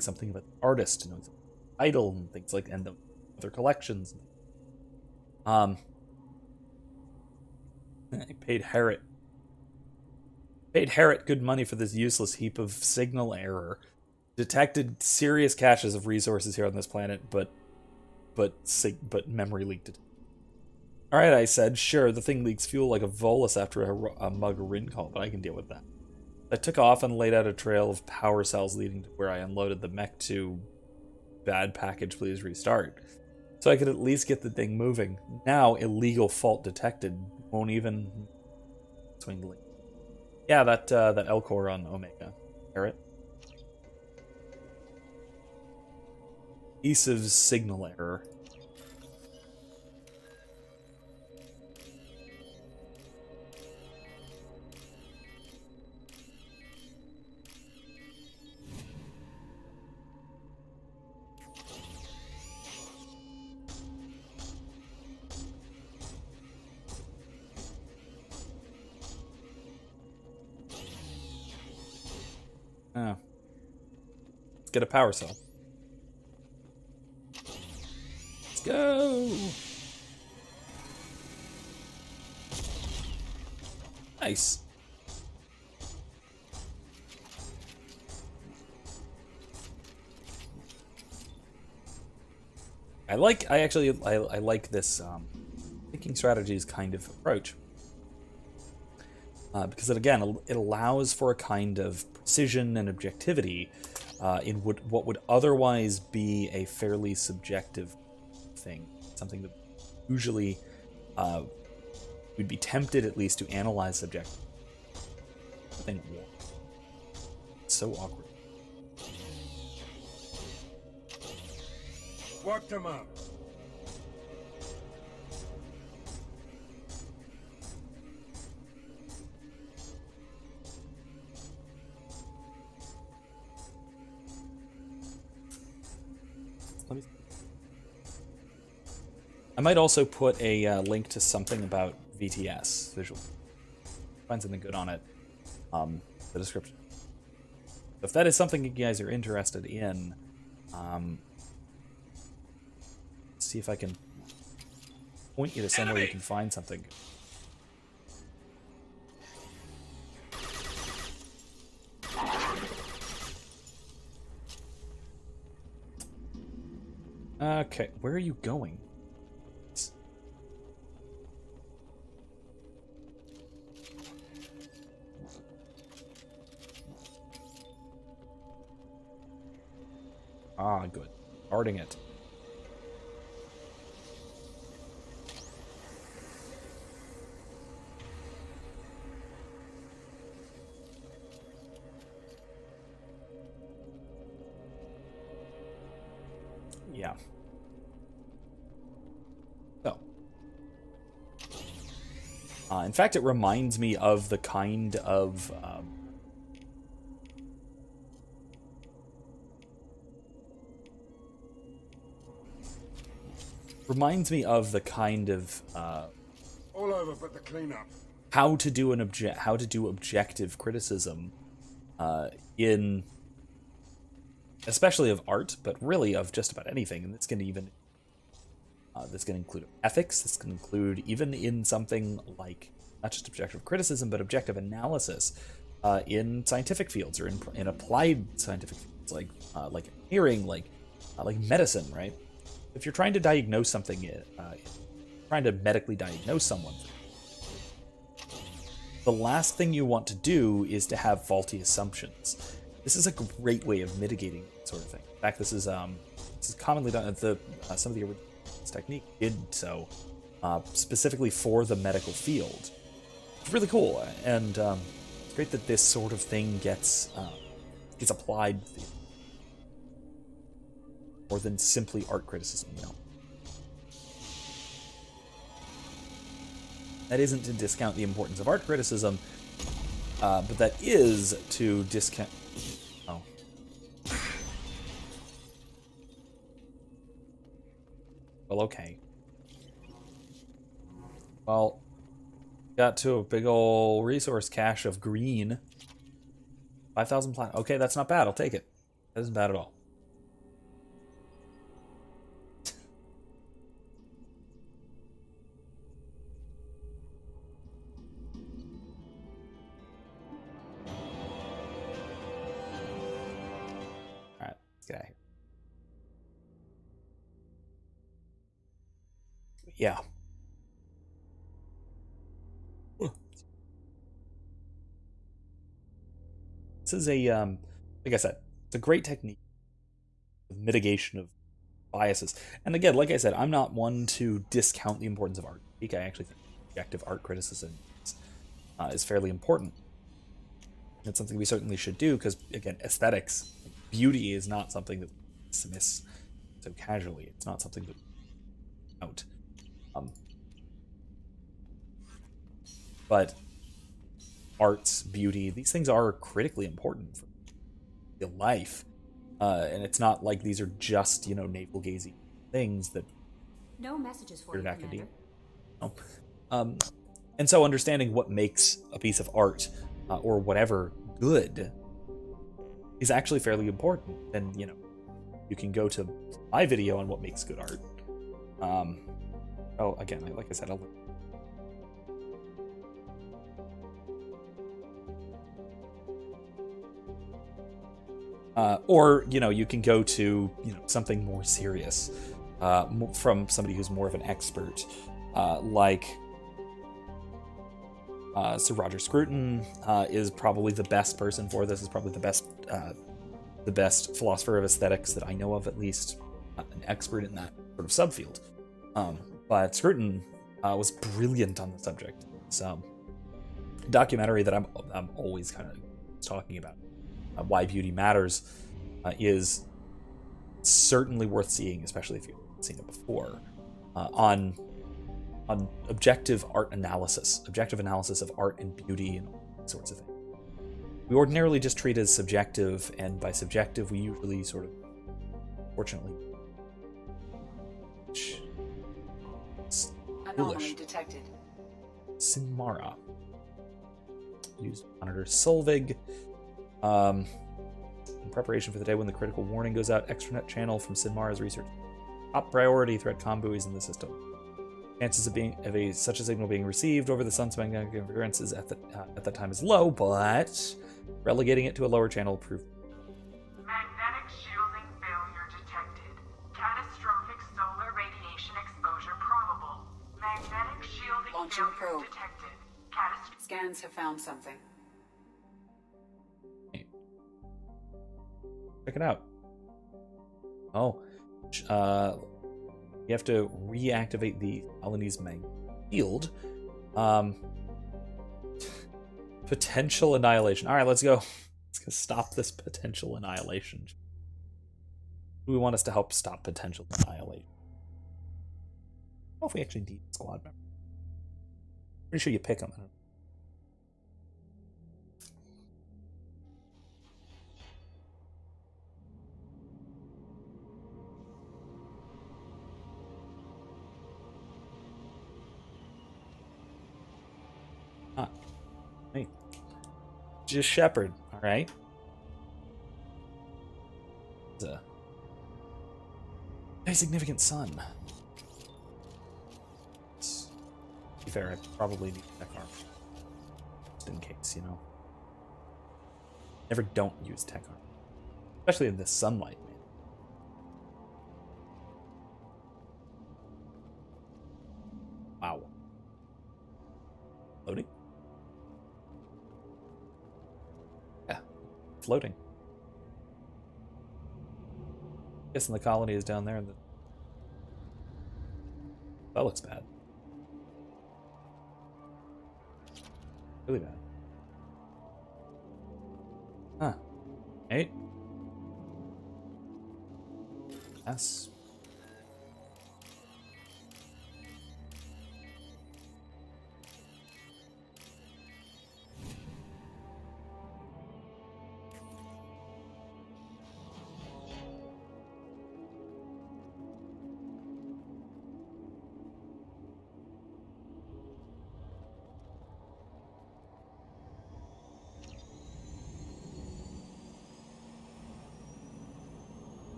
something about the artist, knowing something about the title, and things like, and the other collections. I paid Harriet good money for this useless heap of signal error. Detected serious caches of resources here on this planet, but memory leaked it. Alright, I said, sure, the thing leaks fuel like a Volus after a mug rin call, but I can deal with that. I took off and laid out a trail of power cells leading to where I unloaded the mech to bad package, please restart. So I could at least get the thing moving. Now, illegal fault detected. Won't even swing the link. Yeah, that L-core on Omega. Parrot. Isiv's signal error. Oh. Let's get a power cell. Let's go! Nice. I like this thinking strategies kind of approach. Because it allows for a kind of precision and objectivity in what would otherwise be a fairly subjective thing. Something that usually we'd be tempted at least to analyze subjectively. It's so awkward. Work them up. I might also put a link to something about VTS visual. Find something good on it. The description. If that is something you guys are interested in, see if I can point you to somewhere you can find something. Okay, where are you going? Ah, good. Guarding it. Yeah. So. In fact, it reminds me of the kind of... over but the cleanup. how to do objective criticism in especially of art, but really of just about anything. And this can include ethics. This can include even in something like not just objective criticism, but objective analysis in scientific fields or in applied scientific fields, like engineering, like medicine, right? If you're trying to diagnose something, trying to medically diagnose someone, the last thing you want to do is to have faulty assumptions. This is a great way of mitigating that sort of thing. In fact, this is commonly done. Some of the original technique did so specifically for the medical field. It's really cool, and it's great that this sort of thing gets applied more than simply art criticism. You know, that isn't to discount the importance of art criticism, but that is to discount. Oh. Well, okay. Well, got to a big ol' resource cache of green. 5,000 platinum. Okay, that's not bad. I'll take it. That isn't bad at all. Alright, let's get out of here. Yeah. This is a, like I said, it's a great technique of mitigation of biases. And again, like I said, I'm not one to discount the importance of art. I actually think objective art criticism is fairly important. It's something we certainly should do because, again, aesthetics, beauty is not something that we dismiss so casually. It's not something that we out. But arts, beauty, these things are critically important for real life. And it's not like these are just, navel-gazing things that no messages for you, Commander. No. And so understanding what makes a piece of art or whatever good is actually fairly important. And, you can go to my video on what makes good art. Again, like I said, or you can go to something more serious from somebody who's more of an expert, like Sir Roger Scruton is probably the best person for this. Is probably the best philosopher of aesthetics that I know of, at least an expert in that sort of subfield. But Scruton was brilliant on the subject. It's a documentary that I'm always kind of talking about. Why Beauty Matters is certainly worth seeing, especially if you've seen it before, on objective art analysis, objective analysis of art and beauty and all sorts of things. We ordinarily just treat it as subjective, and by subjective we usually sort of, fortunately, Anomaly detected. Sinmara. Use monitor Solvig. In preparation for the day when the critical warning goes out, extranet channel from Sinmara's research. Top priority threat comm buoys in the system. Chances of such a signal being received over the sun's magnetic interference is at that time is low, but relegating it to a lower channel proved. Magnetic shielding failure detected. Catastrophic solar radiation exposure probable. Magnetic shielding Launching failure probe. detected. Scans have found something. Check it out. Oh, you have to reactivate the colony's magnetic field. Potential annihilation. All right, let's go. Let's go stop this potential annihilation. Do we want us to help stop potential annihilation? I don't know if we actually need a squad member. Pretty sure you pick them. Just shepherd. All right. It's a very significant sun. To be fair, I probably need tech armor. Just in case, you know. Never don't use tech armor. Especially in this sunlight, man. Wow. Floating? Yeah. Floating. Guessing the colony is down there. And that looks bad. Really bad. Huh. Hey. Yes.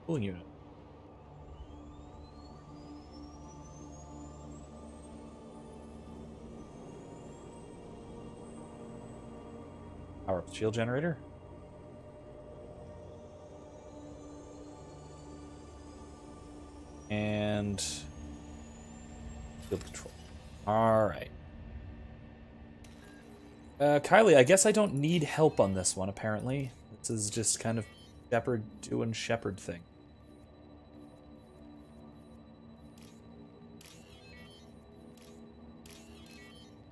Cooling unit. Power up the shield generator. And field control. All right. Kylie, I guess I don't need help on this one, apparently. This is just kind of Shepard doing Shepard thing.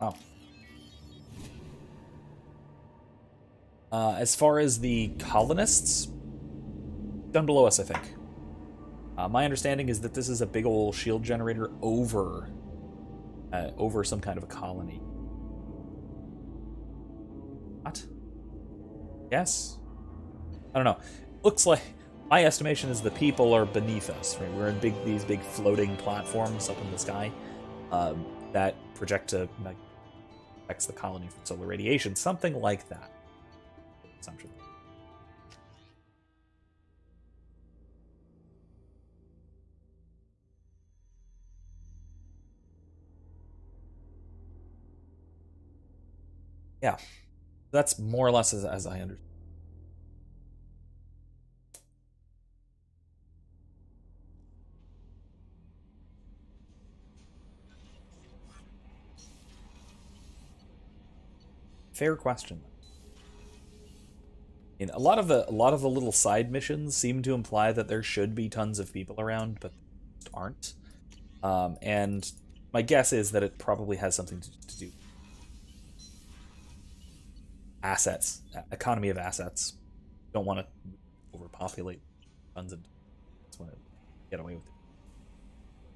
Oh. As far as the colonists, down below us, I think. My understanding is that this is a big old shield generator over some kind of a colony. What? Yes? I don't know. Looks like my estimation is the people are beneath us. Right? We're in these big floating platforms up in the sky that project to affects the colony from solar radiation, something like that. Assumption. Yeah, that's more or less as I understand. Fair question. I mean, a lot of the little side missions seem to imply that there should be tons of people around, but there aren't. And my guess is that it probably has something to do. Assets, economy of assets. Don't want to overpopulate tons of. Just want to get away with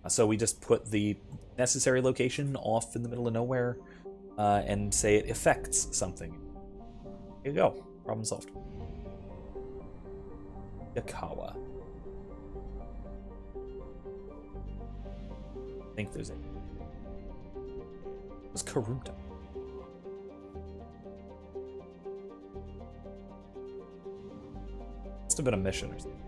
it. So we just put the necessary location off in the middle of nowhere, and say it affects something. Here you go. Problem solved. Yakawa. I think there's a. It's Karunta. Must have been a mission or something.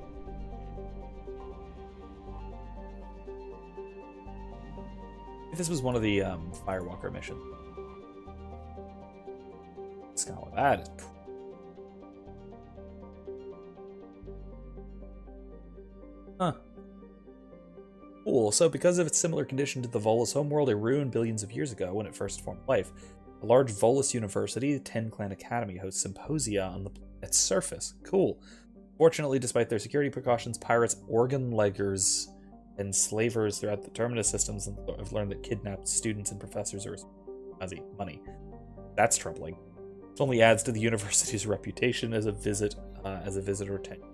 If this was one of the Firewalker missions. Skala, that is. Huh. Cool. So, because of its similar condition to the Volus homeworld, it ruined billions of years ago when it first formed life. A large Volus university, the Ten Clan Academy, hosts symposia on the planet's surface. Cool. Fortunately, despite their security precautions, pirates, organ leggers, and slavers throughout the Terminus systems have learned that kidnapped students and professors are money. That's troubling. It only adds to the university's reputation as a visitor tenure.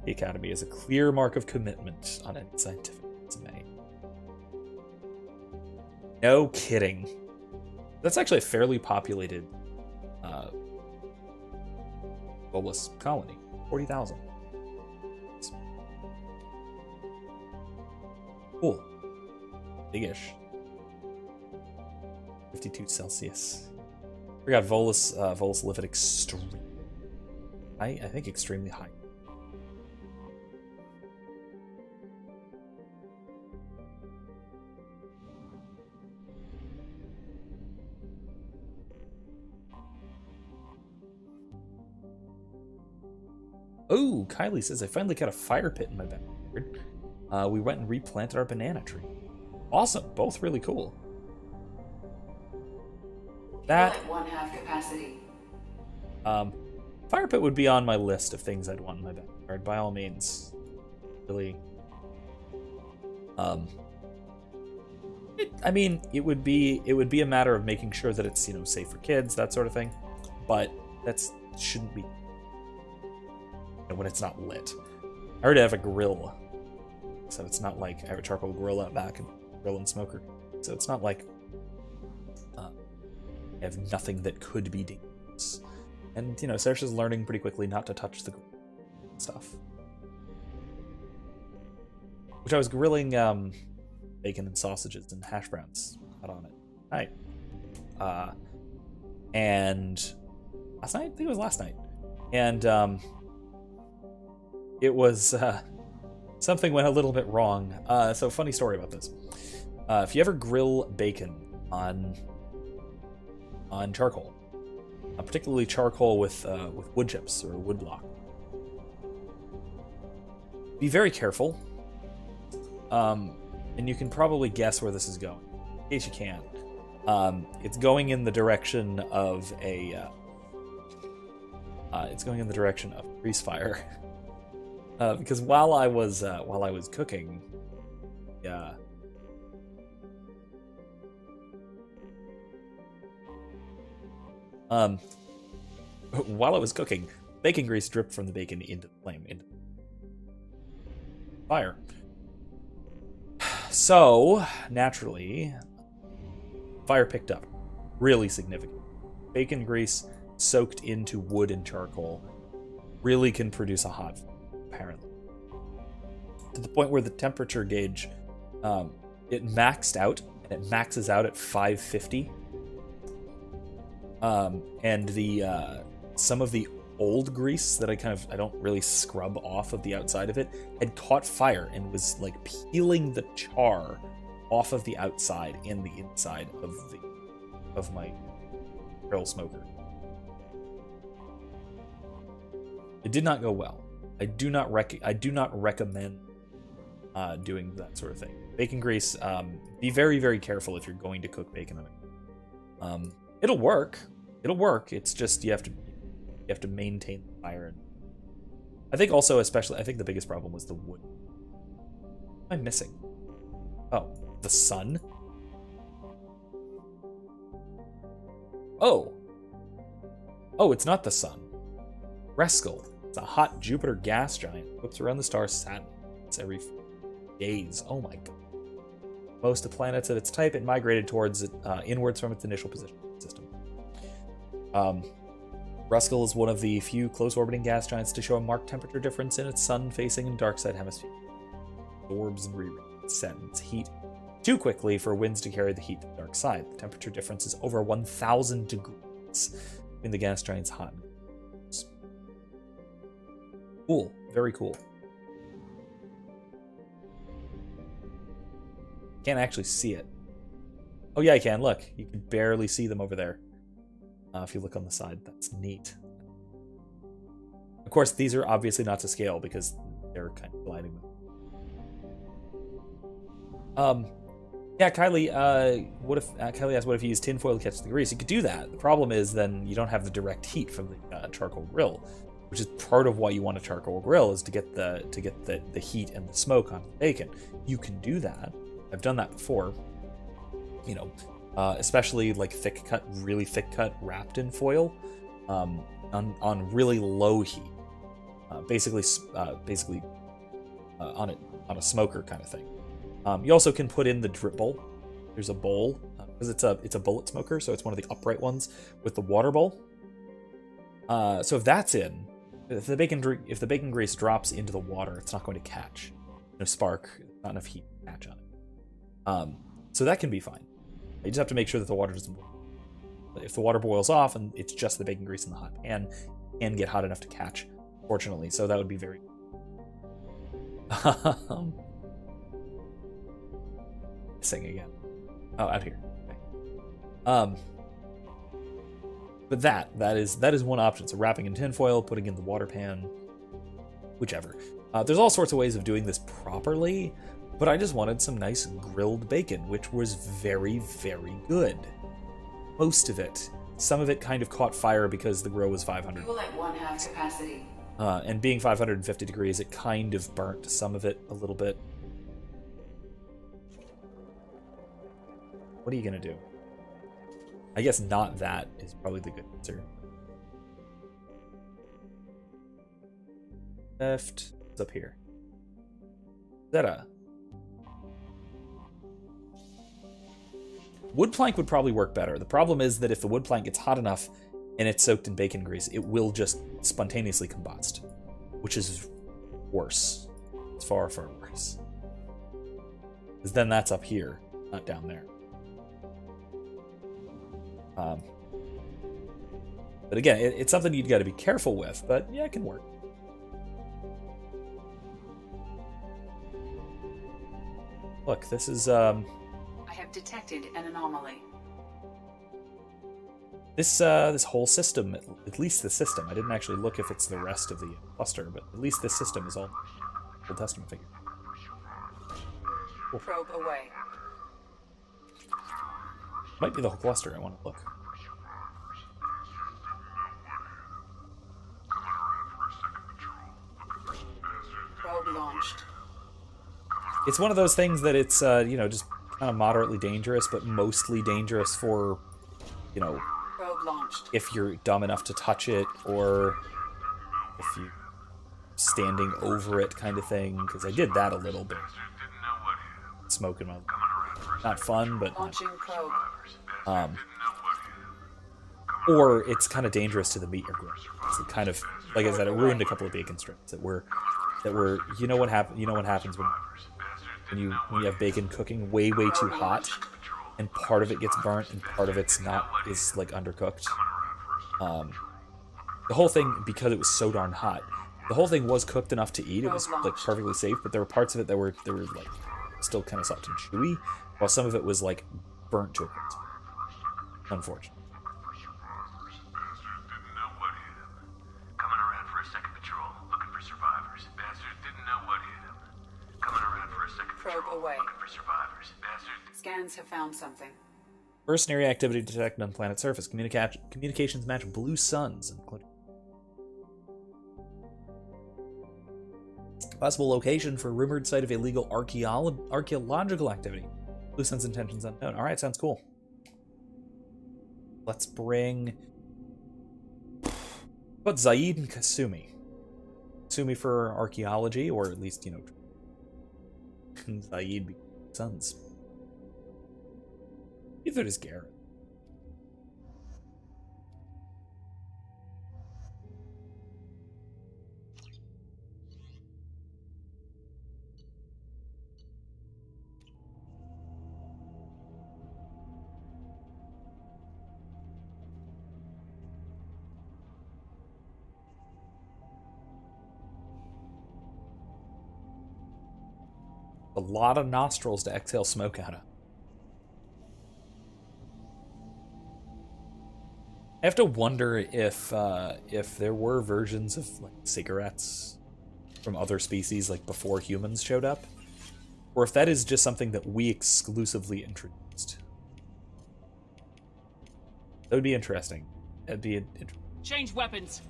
The Academy is a clear mark of commitment on any scientific resume. No kidding. That's actually a fairly populated Volus colony. 40,000. Cool. Big-ish. 52 Celsius. Forgot Volus live at extreme. I think extremely high. Oh, Kylie says, I finally got a fire pit in my backyard. We went and replanted our banana tree. Awesome. Both really cool. That... At 1/2 capacity. Fire pit would be on my list of things I'd want in my backyard, by all means. Really... it would be a matter of making sure that it's, safe for kids, that sort of thing. But shouldn't be when it's not lit. I already have a grill, so it's not like I have a charcoal grill out back and grill and smoker, so it's not like I have nothing that could be dangerous. And Saoirse's learning pretty quickly not to touch the stuff. Which I was grilling bacon and sausages and hash browns out on it. Night. And last night? I think it was last night. And it was something went a little bit wrong. So funny story about this. If you ever grill bacon on charcoal, particularly charcoal with wood chips or wood block, be very careful. And you can probably guess where this is going, in case you can. It's going in the direction of a. It's going in the direction of grease fire. Because while I was cooking, while I was cooking, bacon grease dripped from the bacon into the flame, into fire. So naturally, fire picked up, really significant. Bacon grease soaked into wood and charcoal really can produce a hot fire. Apparently, to the point where the temperature gauge it maxed out, and it maxes out at 550. And the some of the old grease that I don't really scrub off of the outside of it had caught fire and was like peeling the char off of the outside and the inside of my grill smoker. It did not go well. I do not recommend doing that sort of thing. Bacon grease, be very, very careful if you're going to cook bacon on it. It'll work. It's just you have to maintain the fire. I think also, I think the biggest problem was the wood. What am I missing? Oh, the sun? Oh, it's not the sun. Reskel. It's a hot Jupiter gas giant. Whips around the star Saturn. It's every days. Oh my god. Most of planets of its type, it migrated towards inwards from its initial position in the system. Reskel is one of the few close-orbiting gas giants to show a marked temperature difference in its sun-facing and dark-side hemisphere. Absorbs and re-sends heat too quickly for winds to carry the heat to the dark side. The temperature difference is over 1,000 degrees between the gas giant's hot and cool. Very cool. Can't actually see it. Oh yeah, I can. Look, you can barely see them over there. If you look on the side, that's neat. Of course, these are obviously not to scale because they're kind of gliding. Yeah, Kylie. Kylie asked, what if you use tinfoil to catch the grease? You could do that. The problem is then you don't have the direct heat from the charcoal grill, which is part of why you want a charcoal grill, is to get the heat and the smoke on the bacon. You can do that. I've done that before. Especially like really thick cut, wrapped in foil, on really low heat. Basically on a smoker kind of thing. You also can put in the drip bowl. There's a bowl because it's a bullet smoker, so it's one of the upright ones with the water bowl. So if that's in, if the bacon grease drops into the water, it's not going to catch. No spark, not enough heat to catch on it. So that can be fine. You just have to make sure that the water doesn't boil. If the water boils off and it's just the bacon grease in the hot pan, it can get hot enough to catch, fortunately. So that would be very... Sing again. Oh, out here. Okay. But that is one option. So wrapping in tinfoil, putting in the water pan, whichever. There's all sorts of ways of doing this properly, but I just wanted some nice grilled bacon, which was very, very good. Most of it. Some of it kind of caught fire because the grill was 500. Fuel at 1/2 capacity. And being 550 degrees, it kind of burnt some of it a little bit. What are you going to do? I guess not that is probably the good answer. Left. What's up here? Zeta. Wood plank would probably work better. The problem is that if the wood plank gets hot enough and it's soaked in bacon grease, it will just spontaneously combust, which is worse. It's far, far worse. Because then that's up here, not down there. But again, it's something you've got to be careful with, but yeah, it can work. Look, this is... I have detected an anomaly. This whole system, at least the system, I didn't actually look if it's the rest of the cluster, but at least this system is all Old Testament figure. Cool. Probe away. Might be the whole cluster, I want to look. Probe launched. It's one of those things that it's, you know, just kind of moderately dangerous, but mostly dangerous for, you know, Probe launched. if you're dumb enough to touch it, or if you're standing over it kind of thing, because I did that a little bit. Smoking my... Not fun, but... Launching probe. Or it's kind of dangerous to the meat you're grilling. It's kind of, like I said, it ruined a couple of bacon strips that were, you know what happens when you have bacon cooking way too hot, and part of it gets burnt and part of it's not, is like undercooked. The whole thing, because it was so darn hot, the whole thing was cooked enough to eat. It was like perfectly safe, but there were parts of it that were like still kind of soft and chewy, while some of it was like burnt to a crisp. Unfortunately. Probe away. Scans have found something. Mercenary activity detected on planet surface. Communications match blue suns. Possible location for rumored site of illegal archaeological activity. Blue suns intentions unknown. Alright, sounds cool. Let's bring... What about Zaid and Kasumi? Kasumi for archaeology, or at least, you know... Zaid sons. Either is Garrett. A lot of nostrils to exhale smoke out of. I have to wonder if there were versions of like cigarettes from other species like before humans showed up, or if that is just something that we exclusively introduced. That would be interesting. That'd be Change weapons.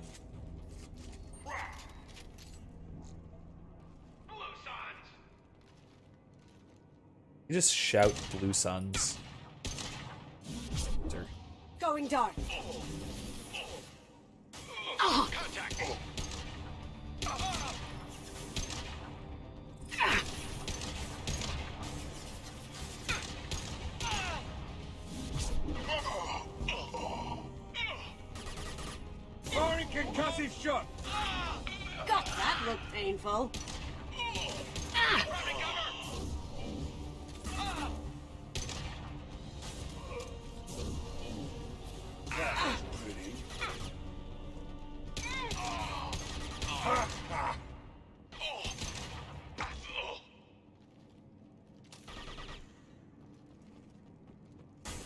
You just shout blue suns. Going dark. Contact. Firing concussive shot. God, that looked painful.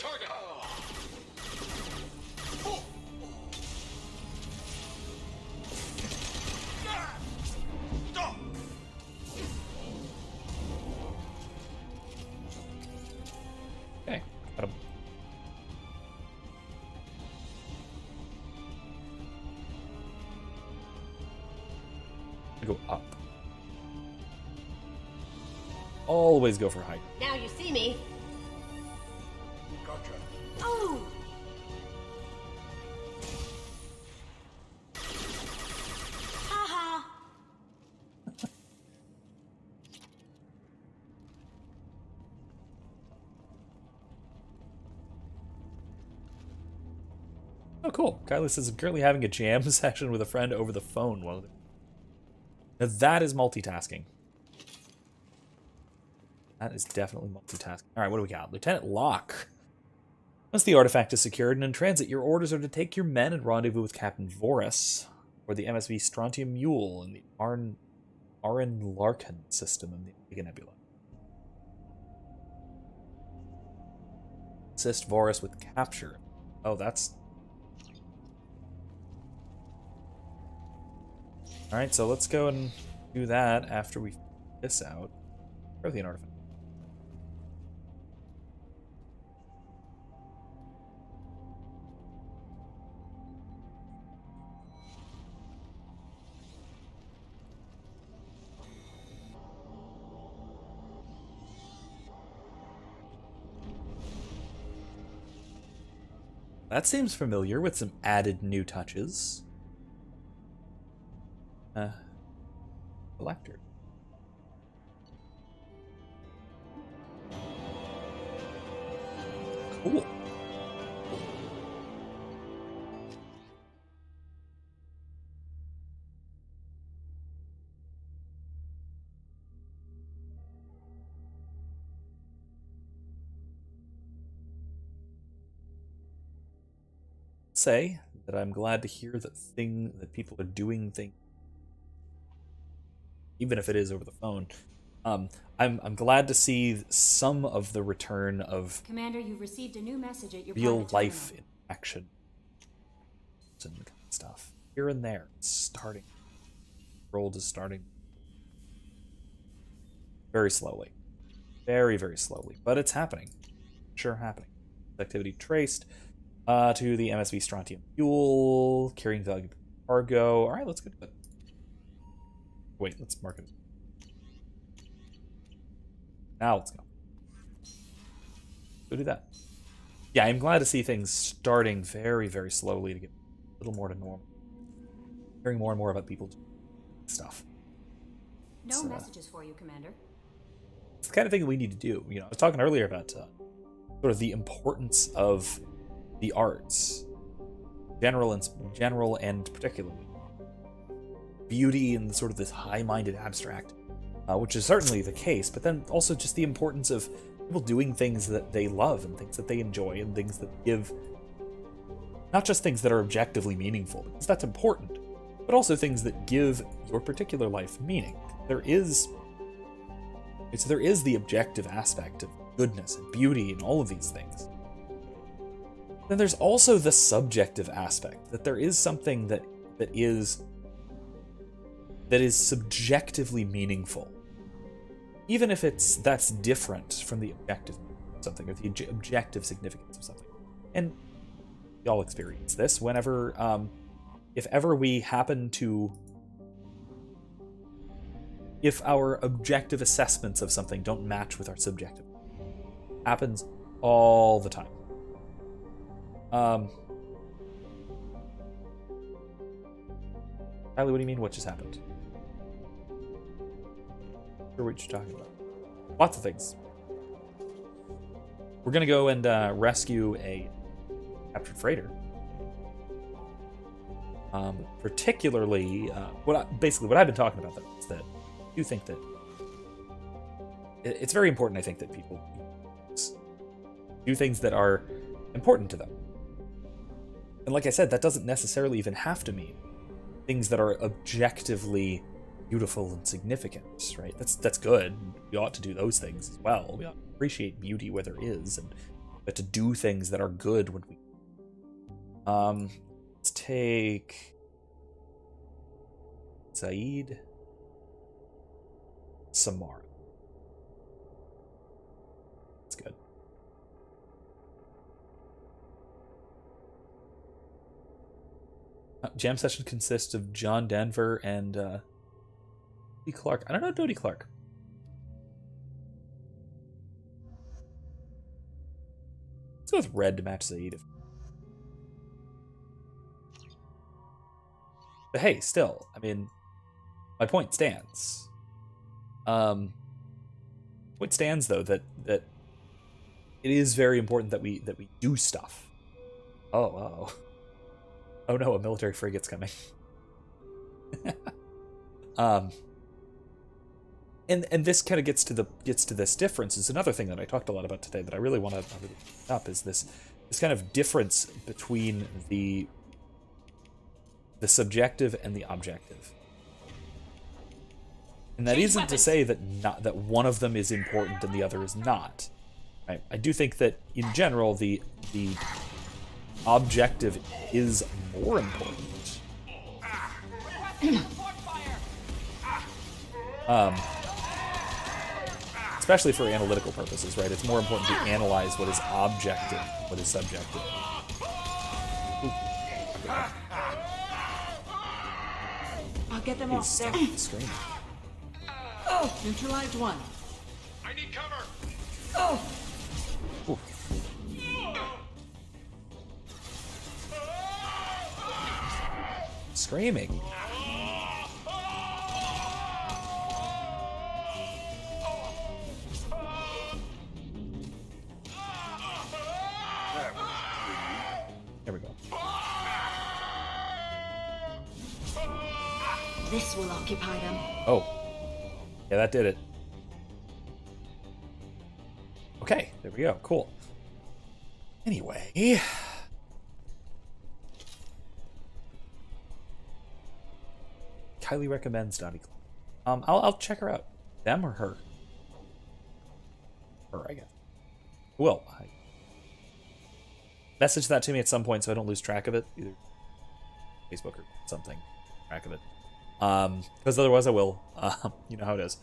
target! Okay, got him. Go up. Always go for height. Now you see me. Gotcha. Oh! Haha! Oh, cool. Kyla says, I'm currently having a jam session with a friend over the phone. Now that is multitasking. That is definitely multitasking. All right, what do we got? Lieutenant Locke. Once the artifact is secured and in transit, your orders are to take your men and rendezvous with Captain Voris, or the MSV Strontium Mule in the Arn Larkin system in the Omega Nebula. Assist Voris with capture. Oh, that's... Alright, so let's go and do that after we figure this out. Where's the artifact? That seems familiar with some added new touches. Collector. Cool. Say that I'm glad to hear that people are doing things, even if it is over the phone. I'm glad to see some of the return of Commander, you've received a new message at your real private life terminal. interaction and kind of stuff here and there. It's starting. World is starting very slowly, very slowly, but it's happening. Sure, happening. Activity traced to the MSV Strontium Fuel, carrying valuable cargo. All right, let's go. Wait, let's mark it. Now let's go. Go do that. Yeah, I'm glad to see things starting very slowly to get a little more to normal. Hearing more and more about people doing stuff. No messages for you, Commander. It's the kind of thing that we need to do. You know, I was talking earlier about sort of the importance of the arts, general and particularly beauty and sort of this high-minded abstract, which is certainly the case, but then also just the importance of people doing things that they love and things that they enjoy and things that give, not just things that are objectively meaningful, because that's important, but also things that give your particular life meaning. There is the objective aspect of goodness and beauty and all of these things. Then there's also the subjective aspect, that there is something that is subjectively meaningful, even if that's different from the objective of something or the objective significance of something. And we all experience this whenever, if our objective assessments of something don't match with our subjective. Happens all the time. Kylie, what do you mean? What just happened? Sure, what you're talking about? Lots of things. We're gonna go and rescue a captured freighter. Particularly, what I've been talking about though is that I do think that it's very important. I think that people do things that are important to them. And like I said, that doesn't necessarily even have to mean things that are objectively beautiful and significant, right? That's good. We ought to do those things as well. We ought to appreciate beauty where there is, have to do things that are good when we. Let's take Zaid, Samara. That's good. Jam session consists of John Denver and Dodie Clark. I don't know Dodie Clark. Let's go with red to match Zaid. But hey, still, I mean, my point stands. Point stands though that it is very important that we do stuff. Oh no, a military frigate's coming. And this kind of gets to this difference. Is another thing that I talked a lot about today that I really want to bring up is this kind of difference between the subjective and the objective. And that isn't to say that one of them is important and the other is not. Right? I do think that in general the objective is more important. Especially for analytical purposes, right? It's more important to analyze what is objective, what is subjective. I'll get them off there. Screaming. Oh, neutralized one. I need cover. Oh. Ooh. Screaming. There we go. This will occupy them. Oh. Yeah, that did it. Okay, there we go. Cool. Anyway. Highly recommends Dottie. I'll check her out. Them or her? Her, I guess. Will. Message that to me at some point so I don't lose track of it. Either Facebook or something. Track of it. Because otherwise I will. You know how it is.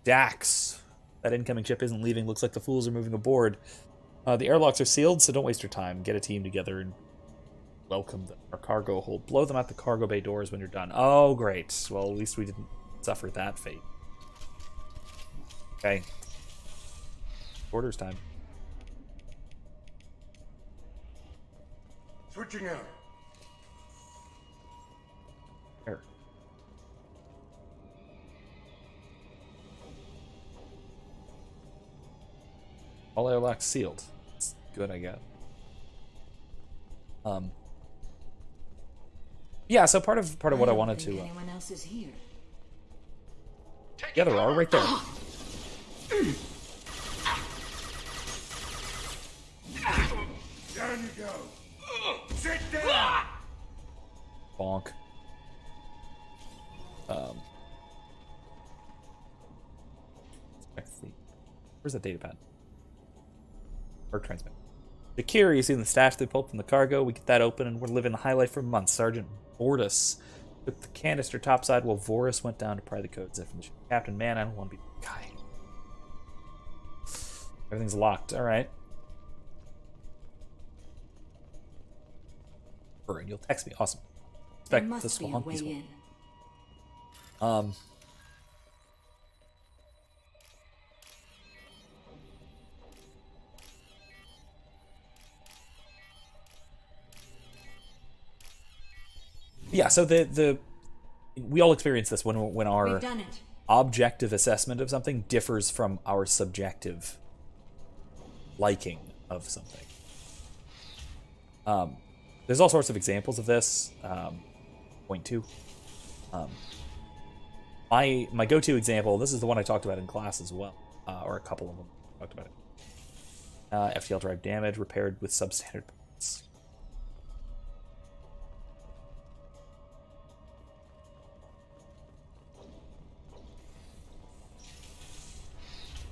Dax. That incoming ship isn't leaving. Looks like the fools are moving aboard. The airlocks are sealed, so don't waste your time. Get a team together and welcome our cargo hold. Blow them out the cargo bay doors when you're done. Oh, great. Well, at least we didn't suffer that fate. Okay. Orders time. Switching out. Here. All airlocks sealed. That's good, I guess. Yeah, so part of what I wanted to. Anyone else is here? Yeah, there are right there. Down you go. Sit down. Bonk. Let's see. Where's that data pad? Or transmit. Secure, you see the stash they pulled from the cargo. We get that open and we're living the high life for months. Sergeant Vortis took the canister topside while Vorus went down to pry the codes from the ship. Captain, man, I don't want to be the guy. Everything's locked. All right. And you'll text me. Awesome. Expect this will hunt peaceful. Yeah, so we all experience this when our objective assessment of something differs from our subjective liking of something. There's all sorts of examples of this. Point two. My go-to example, this is the one I talked about in class as well, or a couple of them talked about it. FTL drive damage repaired with substandard parts.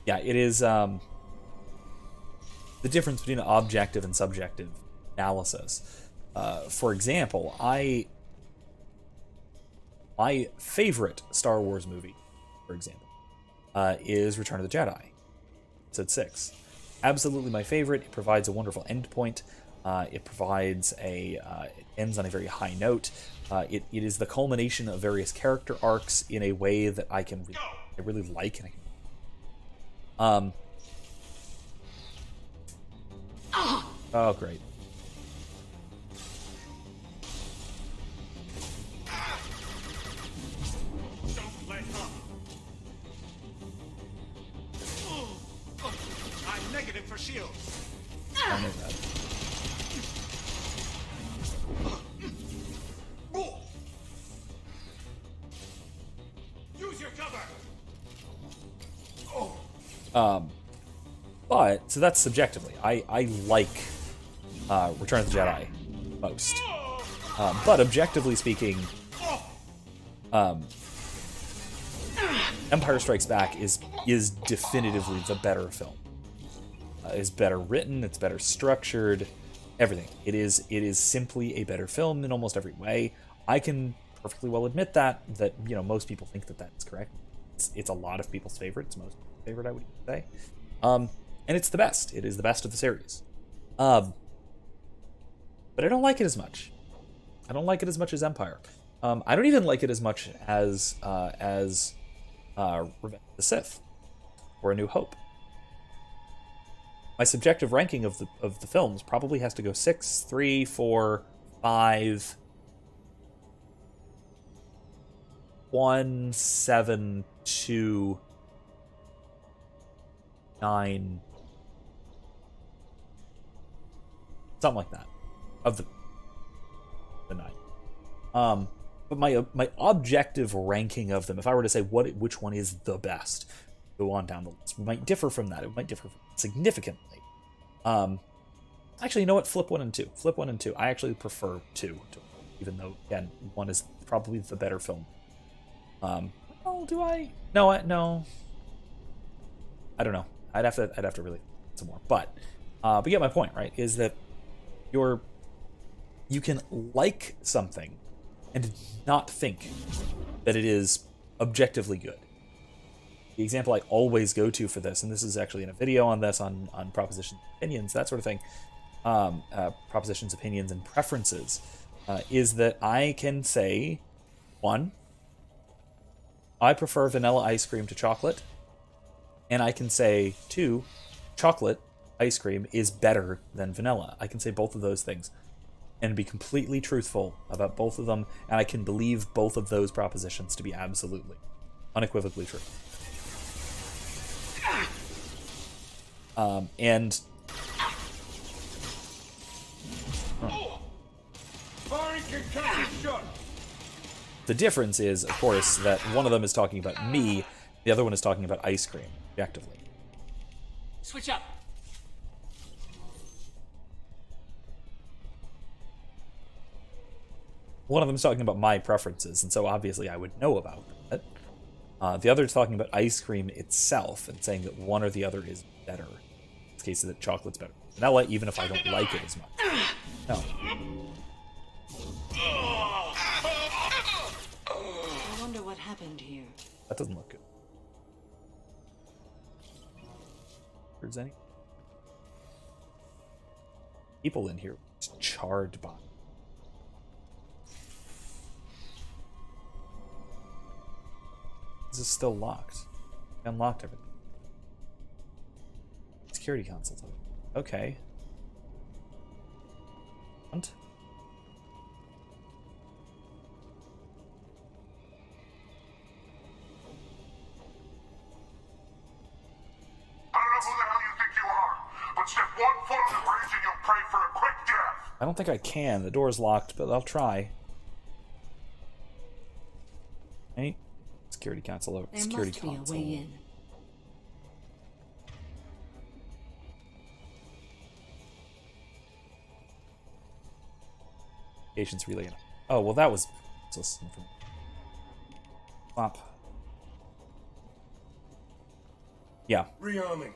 Yeah, it is. the difference between objective and subjective analysis. For example, my favorite Star Wars movie, for example, is Return of the Jedi. Episode 6. Absolutely my favorite. It provides a wonderful endpoint. It provides it ends on a very high note. It is the culmination of various character arcs in a way that I really like. And oh, great. Don't let up. I'm negative for shields. I know that. Use your cover. But so that's subjectively. I like Return of the Jedi most. But objectively speaking, Empire Strikes Back is definitively the better film. It's better written, it's better structured, everything. It is simply a better film in almost every way. I can perfectly well admit that most people think that is correct. It's a lot of people's favorite. It's most favorite, I would say. And it's the best. It is the best of the series. But I don't like it as much. I don't like it as much as Empire. I don't even like it as much as Revenge of the Sith or A New Hope. My subjective ranking of the films probably has to go 6, 3, 4, 5, 1, 7, 2, 9, something like that, of the 9. But my objective ranking of them, if I were to say which one is the best, go on down the list, might differ from that. It might differ significantly. Actually, you know what? Flip 1 and 2. Flip 1 and 2. I actually prefer 2, even though again 1 is probably the better film. Oh, do I? No, no. I don't know. I'd have to really some more. But you get my point, right? Is that you can like something and not think that it is objectively good. The example I always go to for this, and this is actually in a video on this, on propositions, opinions, that sort of thing, propositions, opinions, and preferences, is that I can say, 1, I prefer vanilla ice cream to chocolate, and I can say, 2, chocolate ice cream is better than vanilla. I can say both of those things and be completely truthful about both of them, and I can believe both of those propositions to be absolutely, unequivocally true. And the difference is, of course, that one of them is talking about me, the other one is talking about ice cream, objectively. Switch up. One of them is talking about my preferences, and so obviously I would know about it. The other is talking about ice cream itself and saying that one or the other is better. In this case, that chocolate's better than vanilla, even if I don't like it as much. No. I wonder what happened here. That doesn't look good. There's any people in here charred by. This is still locked. I unlocked everything. Security console. Okay. And? I don't know who the hell you think you are, but step 1 foot on the bridge and you'll pray for a quick death. I don't think I can. The door's locked, but I'll try. Hey. Security console over. There Security must be console. a way in. Patience relay. Oh, well, that was just Flop. Yeah. Rearming.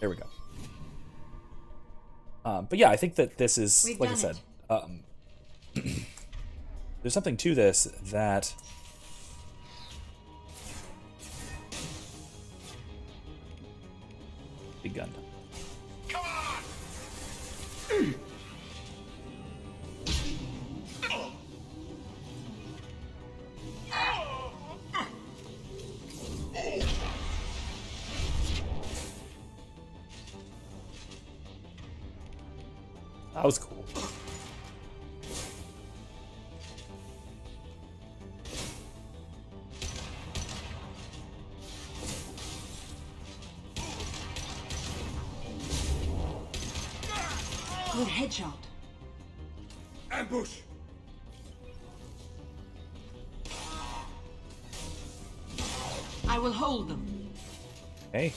There we go. But yeah, I think that this is, We've like I done said, there's something to this that big gun. Come on! That was cool. Good headshot. Ambush! I will hold them. Hey,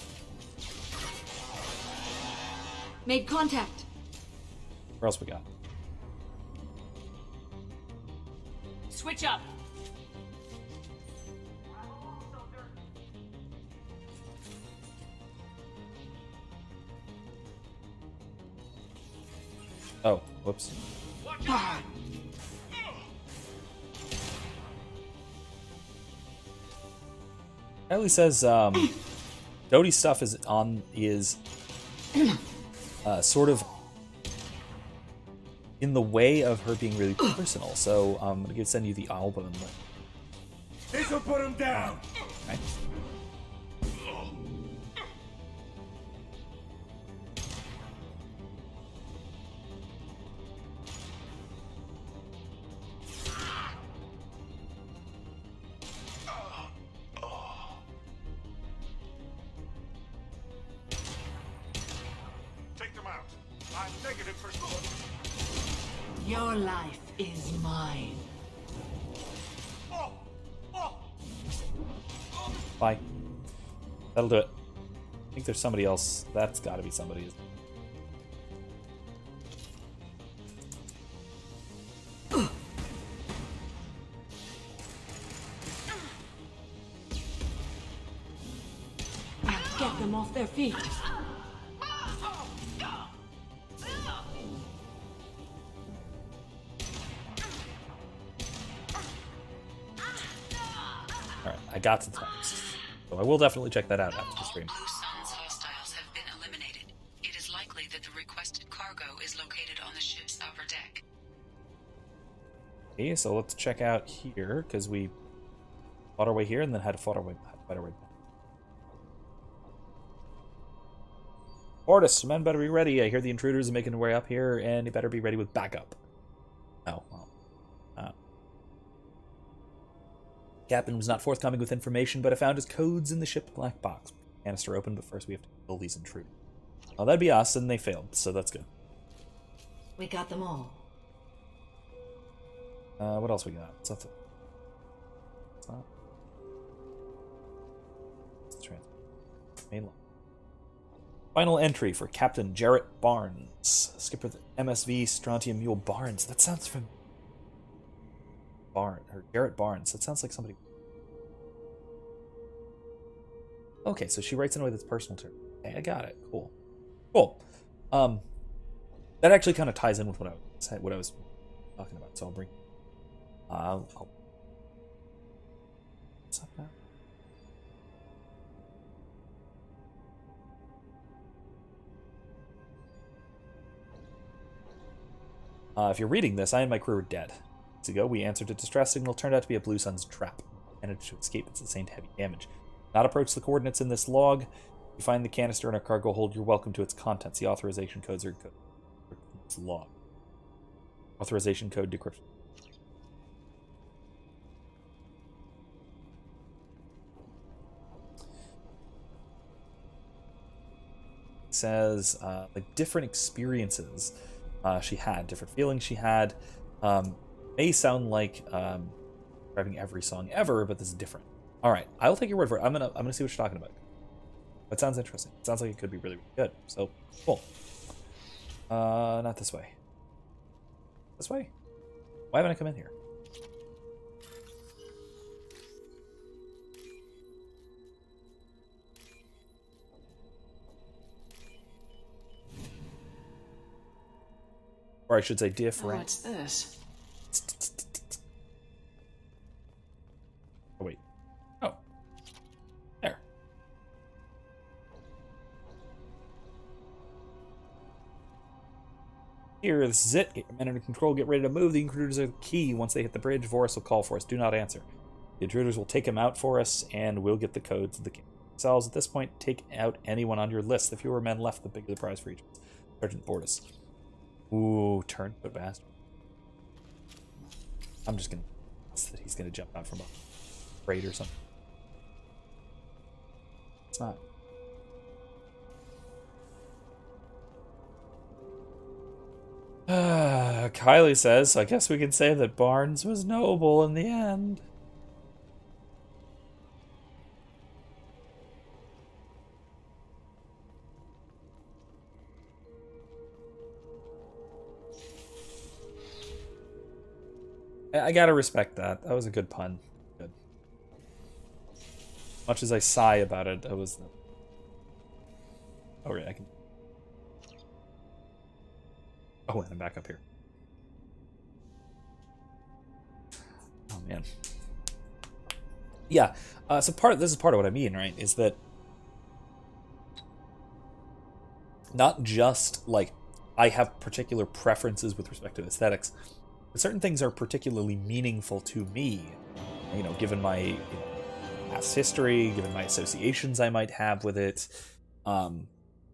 Made contact. where else we got? Switch up. Oh, whoops. Fire. Kylie says Dodie's stuff is sort of in the way of her being really personal. So I'm gonna send you the album. This'll put him down! Okay. Take them out. I'm negative for sure. Your life is mine. Bye. That'll do it. I think there's somebody else. That's got to be somebody. I'll get them off their feet. Alright, I got the text. So I will definitely check that out after the stream. Blue Sun's hostiles have been eliminated. It is likely that the requested cargo is located on the ship's upper deck. Okay, so let's check out here, because we fought our way here and then had to fight our way back. Mortis, men better be ready. I hear the intruders are making their way up here, and you better be ready with backup. Oh, well. Captain was not forthcoming with information, but I found his codes in the ship's black box. Canister open, but first we have to kill these intruders. Well, that'd be us, and they failed, so that's good. We got them all. What else we got? What's up? Main line. Final entry for Captain Jarrett Barnes, skipper of the MSV Strontium Mule Barnes. That sounds from Jarrett Barnes. That sounds like somebody. Okay, so she writes in a way that's personal to her. Okay, I got it. Cool. That actually kind of ties in with what I was talking about. So I'll bring. What's up now? If you're reading this, I and my crew are dead. Weeks ago, we answered a distress signal. Turned out to be a Blue Sun's trap. Managed to escape and sustained heavy damage. Not approach the coordinates in this log. If you find the canister in our cargo hold, you're welcome to its contents. The authorization codes are this log. Authorization code decryption. It says like different experiences she had, different feelings she had. May sound like driving every song ever, but this is different. All right, I'll take your word for it. I'm gonna see what you're talking about. That sounds interesting. It sounds like it could be really, really good. So cool. Not this way. This way? Why haven't I come in here? Or I should say Oh, different. what's this? Oh, wait. Oh. There. Here, this is it. Get your men under control. Get ready to move. The intruders are the key. Once they hit the bridge, Vorus will call for us. Do not answer. The intruders will take him out for us, and we'll get the codes of the king. Yourselves, at this point, take out anyone on your list. The fewer men left, the bigger the prize for each. Sergeant Bortus. Ooh, turn foot bastard. I'm just gonna guess that he's gonna jump out from a crate or something. It's not. Kylie says, I guess we can say that Barnes was noble in the end. I gotta respect that. That was a good pun. Good. Much as I sigh about it, I was... Oh, right, I can... Oh, and I'm back up here. Oh, man. Yeah, so this is part of what I mean, right? Is that not just, like, I have particular preferences with respect to aesthetics, but certain things are particularly meaningful to me, you know, given my past history, given my associations I might have with it,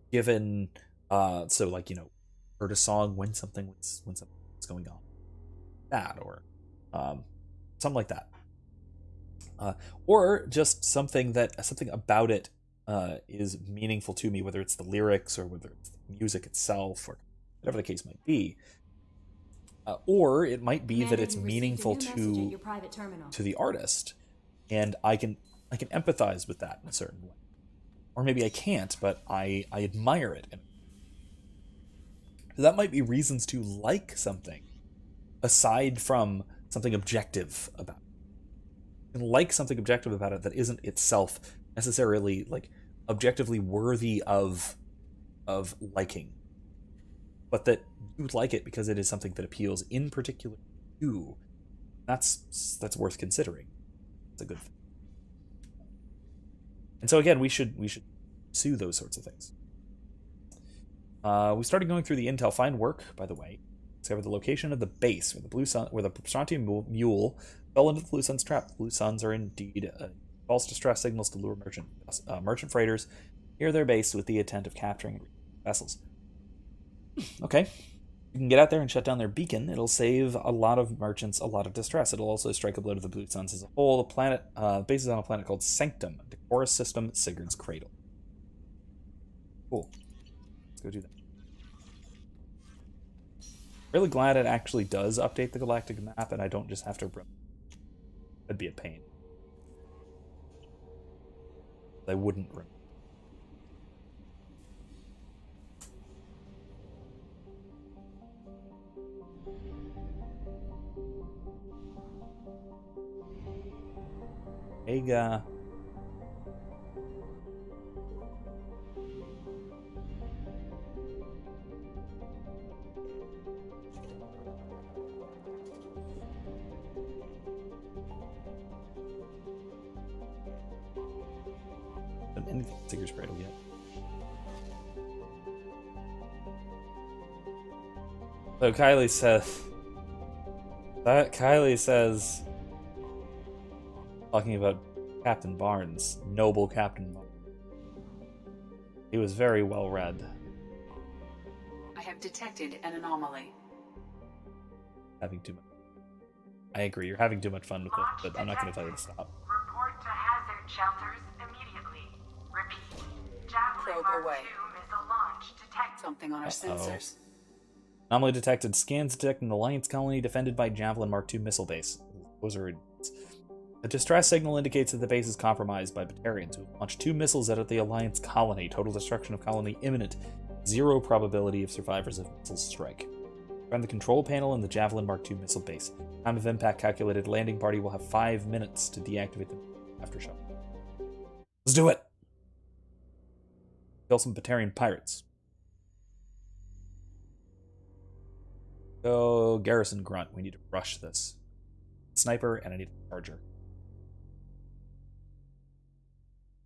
given, so, like, you know, heard a song when something was going on, that, or something like that, or just something about it is meaningful to me, whether it's the lyrics or whether it's the music itself or whatever the case might be, or it might be that it's meaningful to the artist, and I can empathize with that in a certain way, or maybe I can't, but I admire it. That might be reasons to like something, aside from something objective about it. And like something objective about it that isn't itself necessarily, like, objectively worthy of liking, but that you like it because it is something that appeals in particular to you. That's worth considering. It's a good thing. And so again, we should pursue those sorts of things. We started going through the intel. Fine work, by the way. Discovered the location of the base where the Strontium mule fell into the Blue Sun's trap. The Blue Suns are indeed false distress signals to lure merchant freighters near their base with the intent of capturing vessels. Okay, you can get out there and shut down their beacon. It'll save a lot of merchants a lot of distress. It'll also strike a blow to the Blue Suns as a whole. The base is on a planet called Sanctum, a Decorus system, Sigurd's Cradle. Cool. Let's go do that. Really glad it actually does update the galactic map, and I don't just have to run. That'd be a pain. I wouldn't run. Ega. Anything Sigurd's Cradle yet. So Kylie says, talking about Captain Barnes, noble Captain Barnes. He was very well read. I have detected an anomaly. Having too much. I agree, you're having too much fun with it, but I'm not going to tell you to stop. Report to hazard shelters immediately. Repeat. Javelin Mark II missile launch detected. Something on our sensors. Anomaly detected. Scans detect an Alliance colony defended by Javelin Mark II missile base. Those are... A distress signal indicates that the base is compromised by Batarians who have launched 2 missiles out of the Alliance colony. Total destruction of colony imminent. 0 probability of survivors if missiles strike. Find the control panel in the Javelin Mark II missile base. Time of impact calculated. Landing party will have 5 minutes to deactivate the aftershock. Let's do it! Kill some Batarian pirates. Go Garrison Grunt. We need to rush this. Sniper, and I need a charger.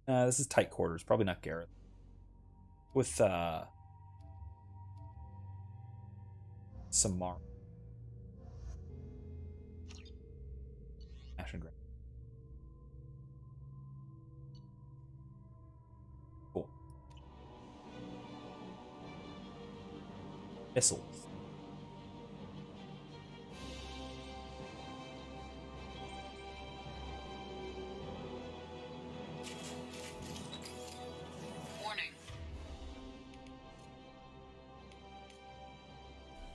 This is tight quarters. Probably not Garrett. With Samar. Action Grant. Cool. Missiles. Warning.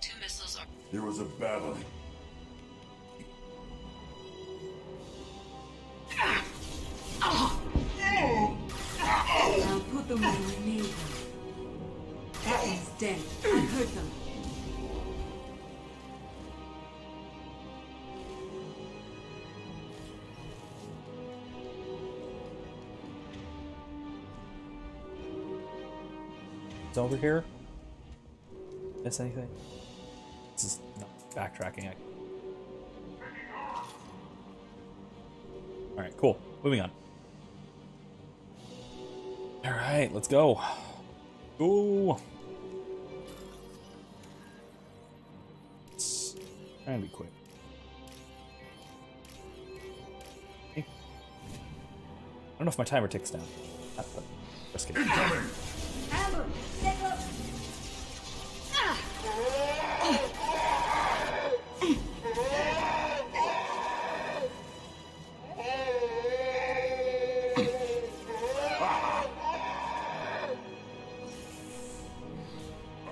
2 missiles are... There was a battle. I'll put them where we need them. That one's dead. I heard them. It's over here. Miss anything? This is not backtracking. Alright, cool. Moving on. Alright, let's go. Go! Let's try and be quick. Okay. I don't know if my timer ticks down. But risk it. Amber, stay close.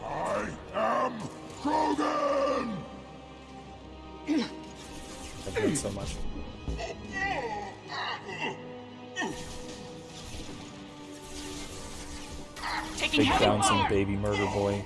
I am Krogan! I've done so much. Taking Take heavy down some fire. baby murder boy.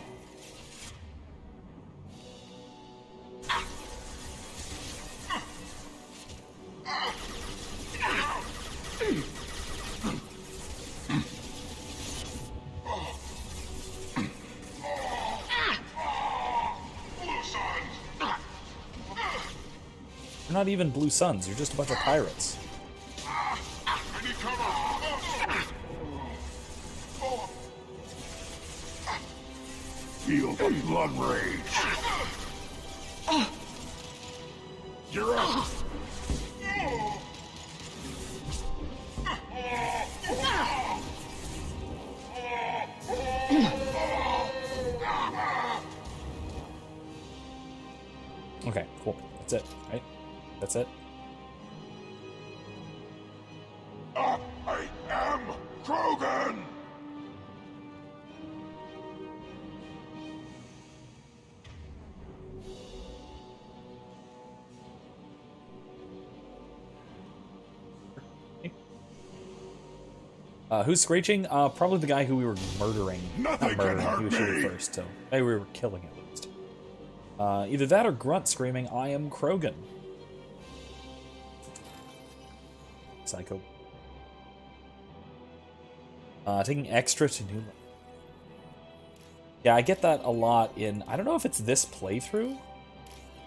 You're not even Blue Suns, you're just a bunch of pirates. I need cover! Feel the blood rage! You're up! Okay, cool. That's it, right? That's it. I am Krogan! Who's screeching? Probably the guy who we were murdering. Nothing Not murdering, can hurt he was shooting me. first, so maybe we were killing at least. Either that or Grunt screaming, I am Krogan. Psycho. Taking extra to new. Yeah, I get that a lot in... I don't know if it's this playthrough,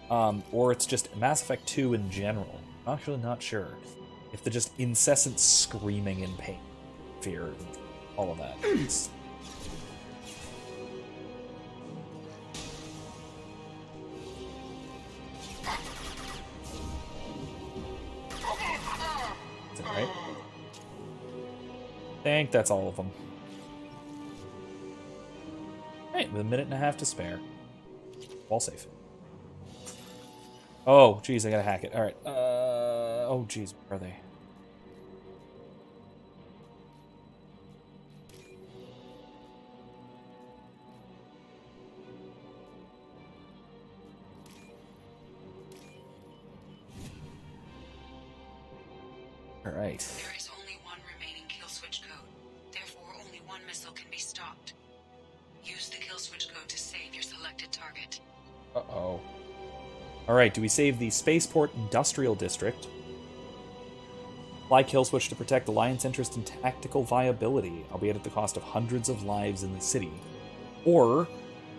or it's just Mass Effect 2 in general. I'm actually not sure. If the just incessant screaming in pain, fear, and all of that. It's... Is that right? I think that's all of them. Alright, with a minute and a half to spare. All safe. Oh, geez, I gotta hack it. Alright, oh, geez, where are they? Alright. There is only one remaining kill switch code. Therefore, only one missile can be stopped. Use the kill switch code to save your selected target. Uh-oh. Alright, do we save the Spaceport Industrial District? Apply kill switch to protect Alliance interest and tactical viability, albeit at the cost of hundreds of lives in the city. Or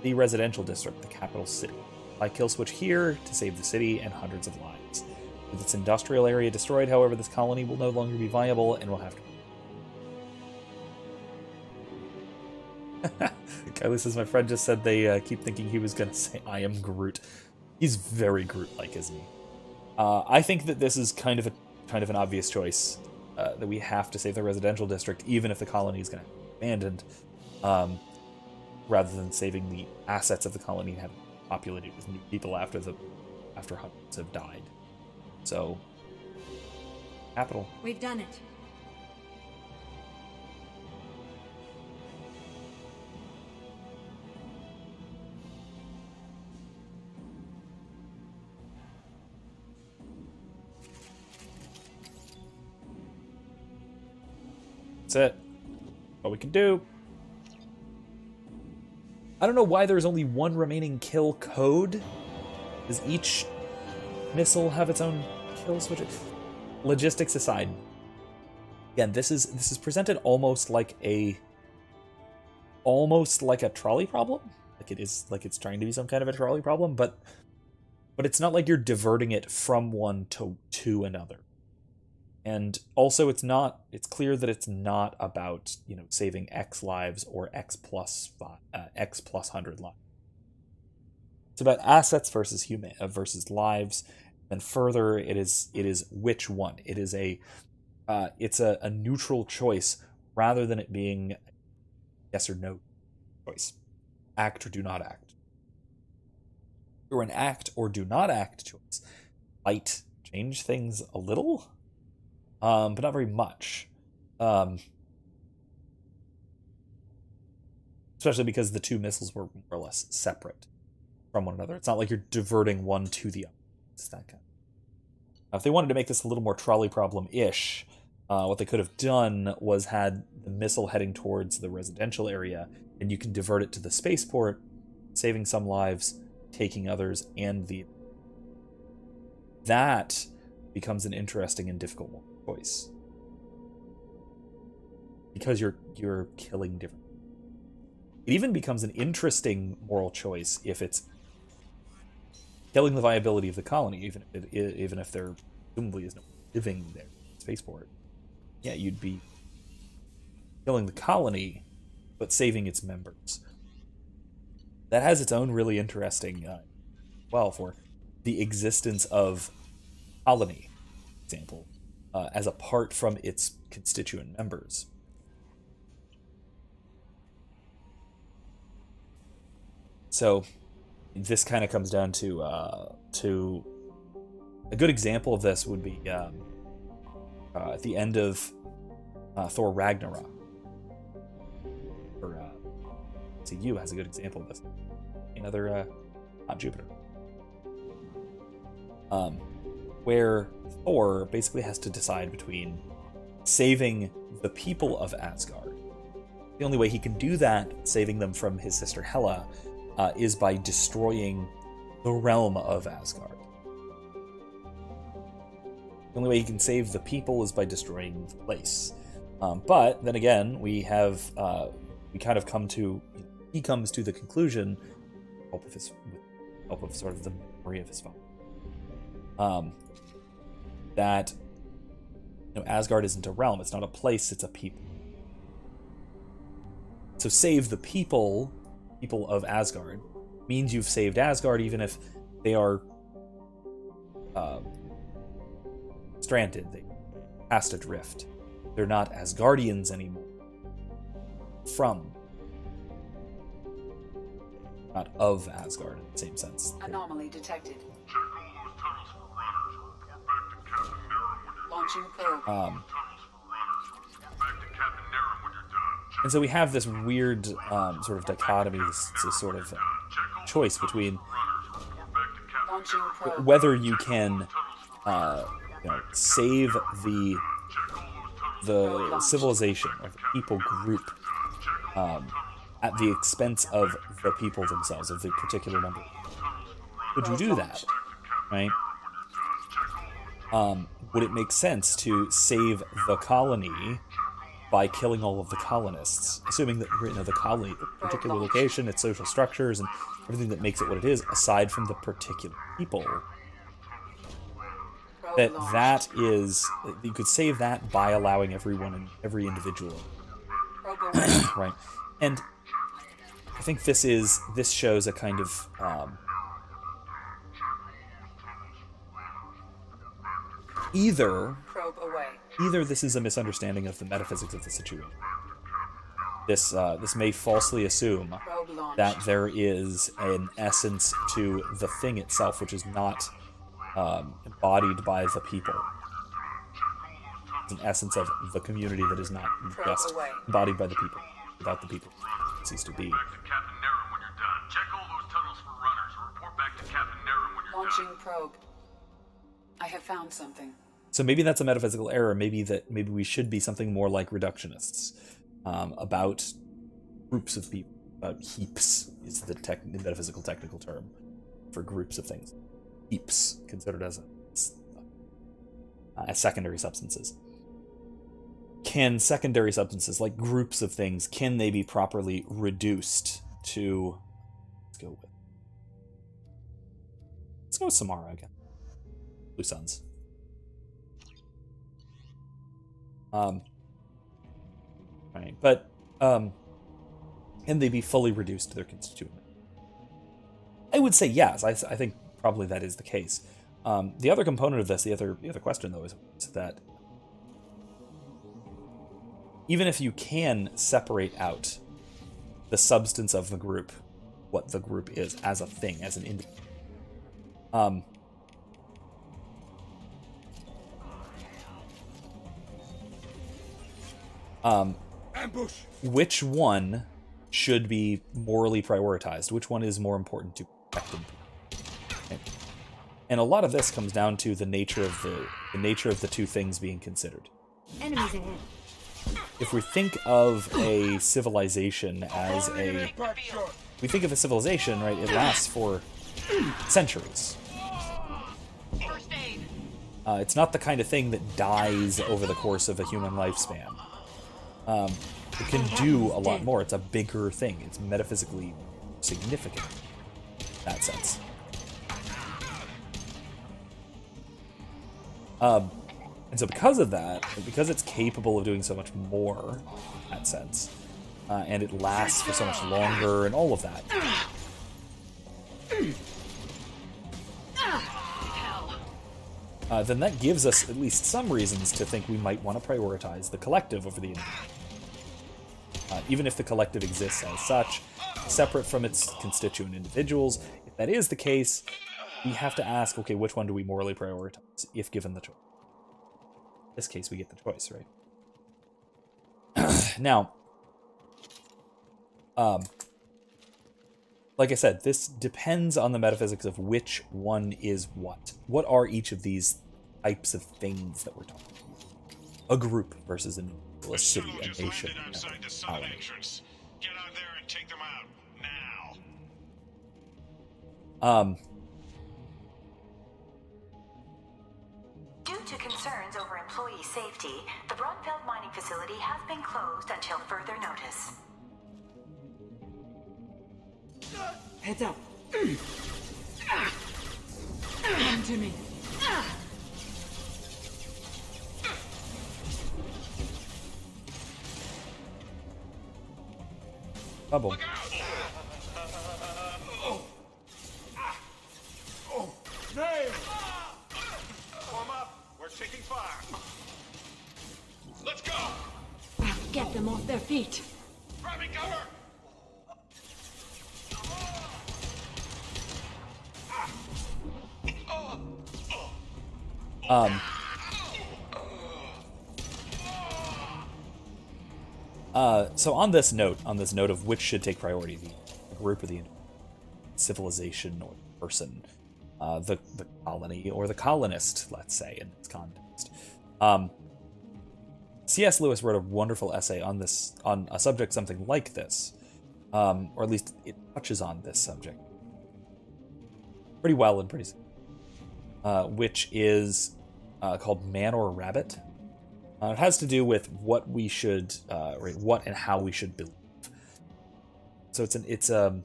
the Residential District, the capital city. Apply kill switch here to save the city and hundreds of lives. With its industrial area destroyed, however, this colony will no longer be viable and will have to... Kylie says, my friend just said they keep thinking he was going to say, I am Groot. He's very Groot-like, isn't he? I think that this is kind of an obvious choice, that we have to save the residential district, even if the colony is going to be abandoned, rather than saving the assets of the colony and having it populated with new people after hundreds have died. So, capital. We've done it. That's it. What we can do. I don't know why there's only one remaining kill code. Does each missile have its own kill switch? Logistics aside, again, this is presented almost like a trolley problem. Like it's trying to be some kind of a trolley problem, but it's not like you're diverting it from one to another. And also, it's clear that it's not about, saving X lives or X plus 100 lives. It's about assets versus lives, and further, it is which one. It is it's a neutral choice rather than it being a yes or no choice. Act or do not act. Or an act or do not act choice might change things a little. But not very much. Especially because the two missiles were more or less separate from one another. It's not like you're diverting one to the other. It's that kind. Now, if they wanted to make this a little more trolley problem-ish, what they could have done was had the missile heading towards the residential area, and you can divert it to the spaceport, saving some lives, taking others, and that becomes an interesting and difficult one. Choice, because you're killing different. It even becomes an interesting moral choice if it's killing the viability of the colony, even if there presumably is no living there, spaceport. Yeah, you'd be killing the colony, but saving its members. That has its own really interesting, for the existence of colony, for example. As apart from its constituent members. So this kind of comes down to a good example of this would be at the end of Thor Ragnarok. Or CU has a good example of this. Another not Jupiter. Where Thor basically has to decide between saving the people of Asgard. The only way he can do that, saving them from his sister Hela, is by destroying the realm of Asgard. The only way he can save the people is by destroying the place. But then again, we comes to the conclusion, with help of sort of the memory of his father. That Asgard isn't a realm, it's not a place, it's a people. So save the people of Asgard means you've saved Asgard, even if they are stranded, they passed adrift. They're not Asgardians anymore. Not of Asgard in the same sense. Anomaly detected. Launching probe. And so we have this weird sort of dichotomy, this sort of choice between whether you can save the civilization or the people group at the expense of the people themselves, of the particular number. Would you do that? Right? Would it make sense to save the colony by killing all of the colonists, assuming that the colony, the particular location, its social structures, and everything that makes it what it is, aside from the particular people, that is, you could save that by allowing everyone and every individual, right? And I think this shows a kind of either this is a misunderstanding of the metaphysics of the situation. This may falsely assume that there is an essence to the thing itself, which is not embodied by the people. It's an essence of the community that is not just embodied by the people. Without the people, it ceases to be. Back to Captain Naren when you're done. Check all those tunnels for runners, and report back to Captain Naren when you're Launching probe. I have found something. So maybe that's a metaphysical error. Maybe we should be something more like reductionists, about groups of people. About heaps is the metaphysical technical term for groups of things. Heaps considered as secondary substances. Can secondary substances, like groups of things, can they be properly reduced to? Let's go with Samara again. Blue Suns. Right, but can they be fully reduced to their constituent? I would say yes. I think probably that is the case. The other component of this, the other question though, is that even if you can separate out the substance of the group, what the group is as a thing, as an individual, ambush. Which one should be morally prioritized? Which one is more important to protecting people? Okay. And a lot of this comes down to the nature of the two things being considered. Enemies ahead. If we think of a civilization as right? It lasts for centuries. It's not the kind of thing that dies over the course of a human lifespan. It can do a lot more. It's a bigger thing. It's metaphysically significant in that sense. And so because of that, because it's capable of doing so much more in that sense, and it lasts for so much longer and all of that, then that gives us at least some reasons to think we might want to prioritize the collective over the individual. Even if the collective exists as such, separate from its constituent individuals. If that is the case, we have to ask, okay, which one do we morally prioritize if given the choice? In this case, we get the choice, right? Now, like I said, this depends on the metaphysics of which one is what. What are each of these types of things that we're talking about? A group versus an individual, a city, a nation, a colony. Get out there and take them out now. Due to concerns over employee safety, the Braunfeld mining facility has been closed until further notice. Heads up. Come to me. Bubble. Nail! Form up. We're taking fire. Let's go. Get them off their feet. Grabbing cover. So on this note of which should take priority, the group or the civilization or the person, the colony or the colonist, let's say, in this context. C.S. Lewis wrote a wonderful essay on this, on a subject something like this, or at least it touches on this subject pretty well and pretty, which is called Man or Rabbit. It has to do with what we should, what and how we should believe. So it's an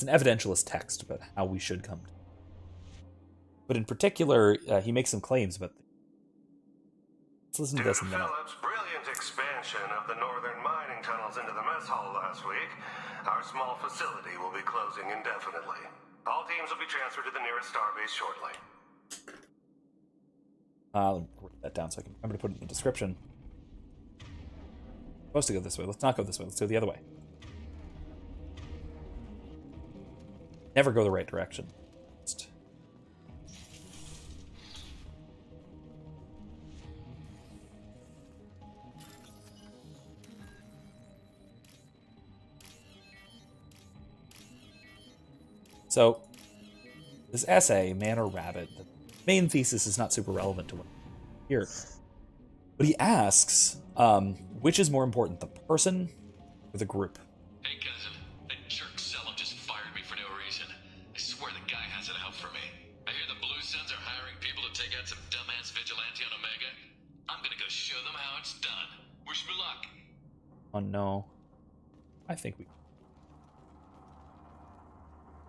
evidentialist text about how we should come to. But in particular, he makes some claims about. Let's listen to this in a minute. Phillips' brilliant expansion of the northern mining tunnels into the mess hall last week, our small facility will be closing indefinitely. All teams will be transferred to the nearest starbase shortly. Let me write that down so I can remember to put it in the description. Supposed to go this way. Let's not go this way. Let's go the other way. Never go the right direction. So, this essay, Man or Rabbit, the main thesis is not super relevant to what here. But he asks, which is more important, the person or the group? Hey, cousin. That jerk Selim just fired me for no reason. I swear the guy has it out for me. I hear the Blue Suns are hiring people to take out some dumbass vigilante on Omega. I'm gonna go show them how it's done. Wish me luck. Oh, no. I think we...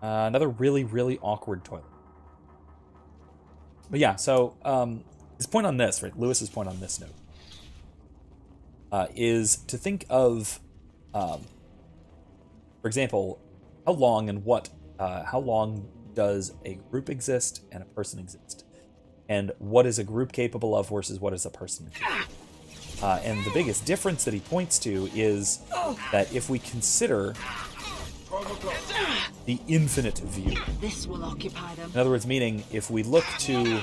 another really, really awkward toilet. But yeah, so his point on this, right? Lewis's point on this note is to think of, for example, how long and what, how long does a group exist and a person exist, and what is a group capable of versus what is a person capable of. And the biggest difference that he points to is that if we consider the infinite view. This will occupy them. In other words, meaning if we look to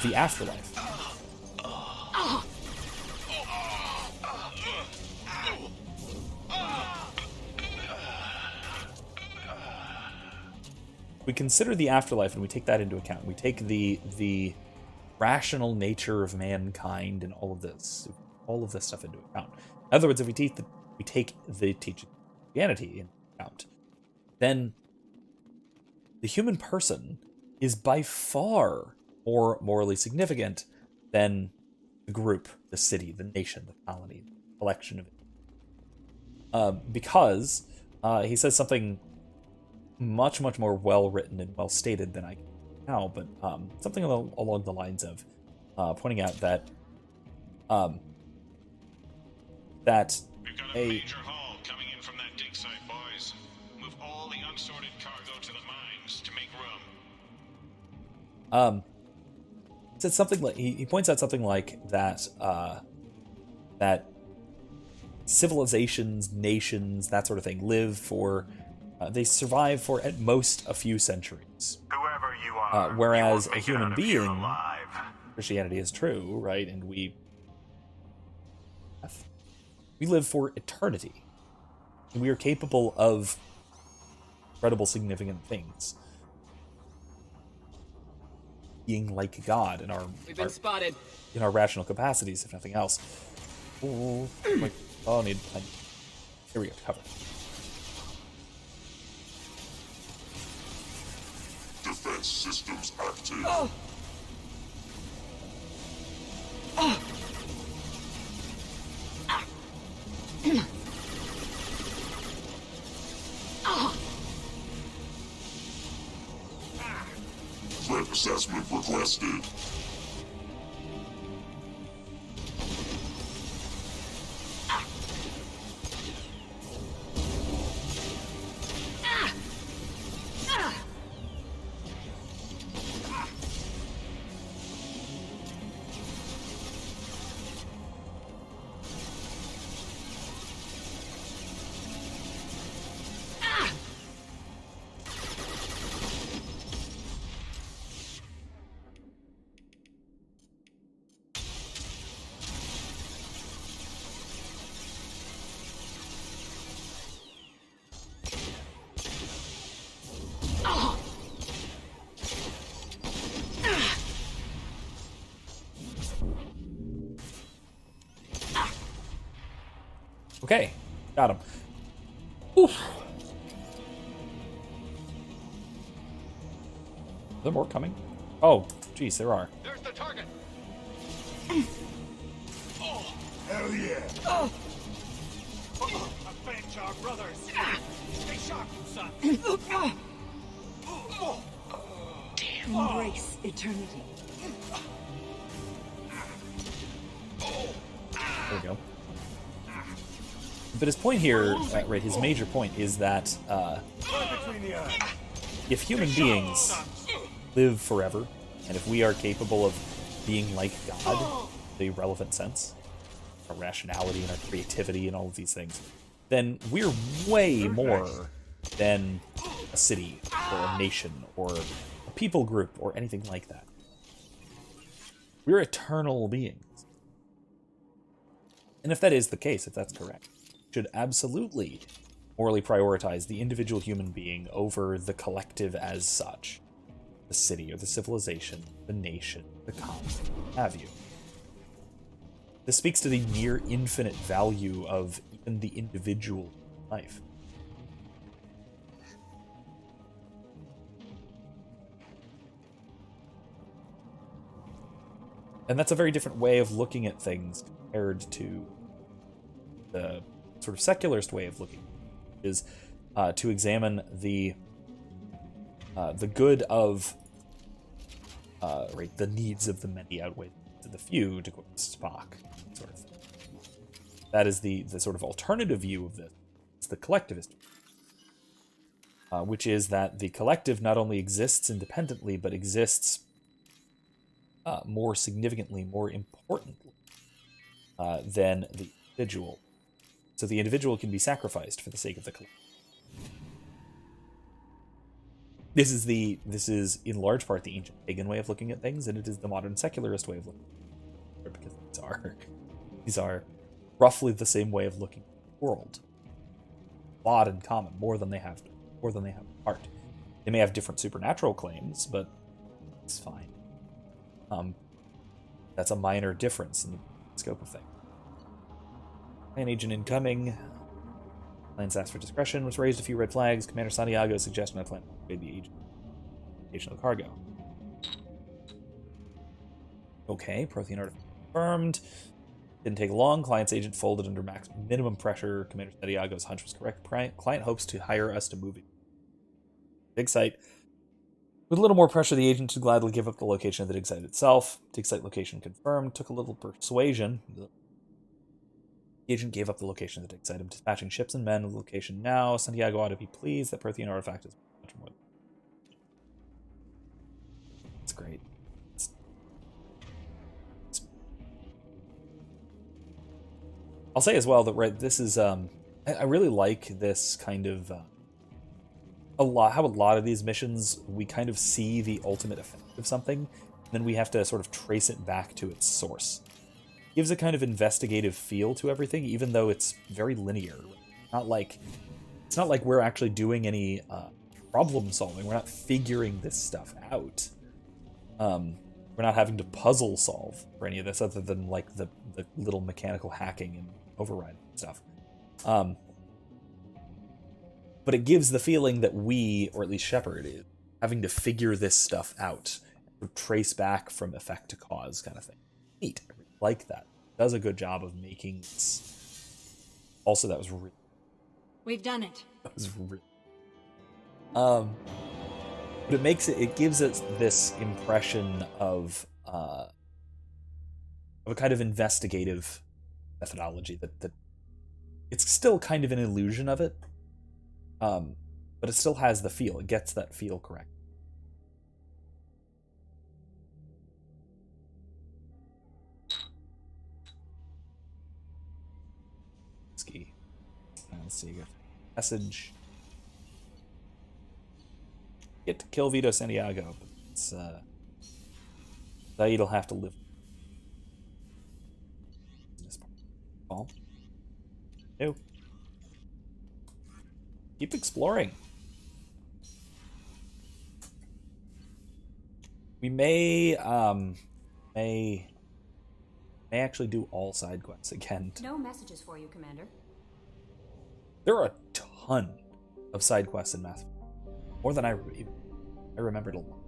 the afterlife. We consider the afterlife and we take that into account. We take the rational nature of mankind and all of this stuff into account. In other words, if we take the teaching of Christianity into account, then the human person is by far more morally significant than the group, the city, the nation, the colony, the collection of it. Because he says something much, much more well-written and well-stated than I can now, but something along the lines of pointing out that We've got a major haul coming in from that dig site, boys. Move all the unsorted cargo to the mines to make room. Said something like he points out something like that that civilizations, nations, that sort of thing live for they survive for at most a few centuries. Whoever you are, whereas you a human being, alive. Christianity is true, right? And we live for eternity. We are capable of incredible, significant things. Being like God in our spotted. In our rational capacities, if nothing else. Oh, I need. Here we go. Cover. Defense systems active. Oh. Oh. Threat assessment requested. Okay, got him. Oof. Are there more coming? Oh, geez, there are. There's the target. Hell yeah! Avenge our brothers! Stay sharp, son! Embrace eternity. There we go. But his point here, right, his major point is that if human beings live forever, and if we are capable of being like God, the relevant sense, our rationality and our creativity and all of these things, then we're way more than a city or a nation or a people group or anything like that. We're eternal beings. And if that is the case, if that's correct, we should absolutely morally prioritize the individual human being over the collective as such. The city or the civilization, the nation, the continent, what have you. This speaks to the near infinite value of even the individual life. And that's a very different way of looking at things compared to the sort of secularist way of looking at it, is to examine the good of right, the needs of the many outweigh the few, to quote Spock, sort of thing. That is the sort of alternative view of this. It's the collectivist, which is that the collective not only exists independently, but exists more significantly, more importantly, than the individual. So the individual can be sacrificed for the sake of the collective. This is in large part the ancient pagan way of looking at things, and it is the modern secularist way of looking at it, because these are roughly the same way of looking at the world. A lot in common, more than they have apart. They may have different supernatural claims, but it's fine. That's a minor difference in the scope of things. Clan agent incoming. Plans asked for discretion, was raised a few red flags. Commander Santiago's suggestion I plan to invade the agent of the cargo. Okay, Prothean artifact confirmed. Didn't take long. Client's agent folded under minimum pressure. Commander Santiago's hunch was correct. Client hopes to hire us to move it. Dig site. With a little more pressure, the agent would gladly give up the location of the dig site itself. Dig site location confirmed. Took a little persuasion. The agent gave up the location of the dig site. I'm dispatching ships and men to the location now. Santiago ought to be pleased that Prothean artifact is much more. It's great. I'll say as well that, right, this is I really like this kind of how a lot of these missions, we kind of see the ultimate effect of something, and then we have to sort of trace it back to its source. It gives a kind of investigative feel to everything, even though it's very linear. It's not like we're actually doing any problem solving. We're not figuring this stuff out. We're not having to puzzle solve for any of this, other than like the little mechanical hacking and override stuff. But it gives the feeling that we, or at least Shepard, is having to figure this stuff out, trace back from effect to cause, kind of thing. Neat. I really like that. It does a good job of making this. Also, that was really. We've done it. That was really. But it gives us this impression of a kind of investigative methodology that it's still kind of an illusion of it. But it still has the feel. It gets that feel correct. Let's see. Message. Get to kill Vito Santiago, but it's Saeed'll have to live. Oh. No. Keep exploring. We may actually do all side quests again. No messages for you, Commander. There are a ton of side quests in Mass Effect. More than I remembered a lot.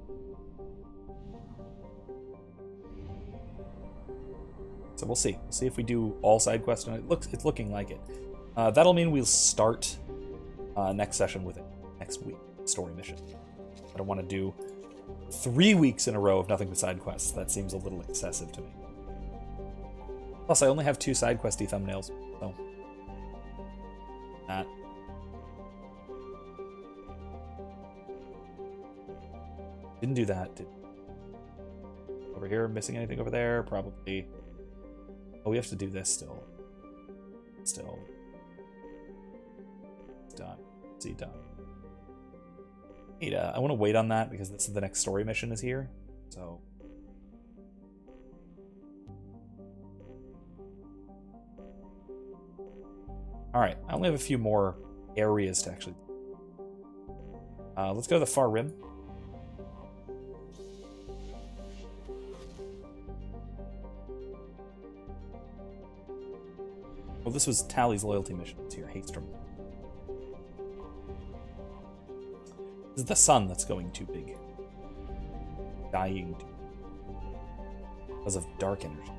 So we'll see. We'll see if we do all side quests, and it's looking like it. That'll mean we'll start next session with it next week. Story mission. I don't want to do 3 weeks in a row of nothing but side quests. That seems a little excessive to me. Plus, I only have 2 side questy thumbnails, so that. Didn't do that. Over here, missing anything over there? Probably. Oh, we have to do this still. Still. Done. See, done. Wait, I want to wait on that because this is the next story mission is here. So. Alright, I only have a few more areas to actually. Let's go to the far rim. Well, this was Tally's loyalty mission. It's here, Haystrom. This is the sun that's going too big. Dying because of dark energy.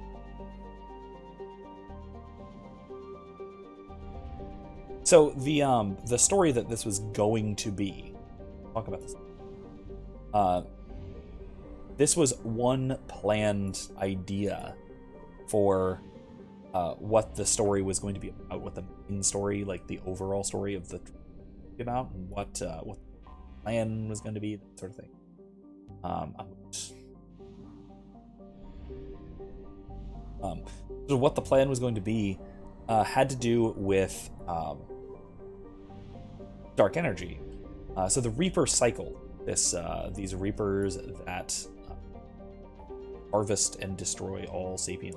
So the story that this was going to be, talk about this. This was one planned idea for what the story was going to be about, what the main story, like the overall story of the about, and what the plan was going to be, that sort of thing. So what the plan was going to be had to do with dark energy. So the Reaper cycle, these Reapers that harvest and destroy all sapient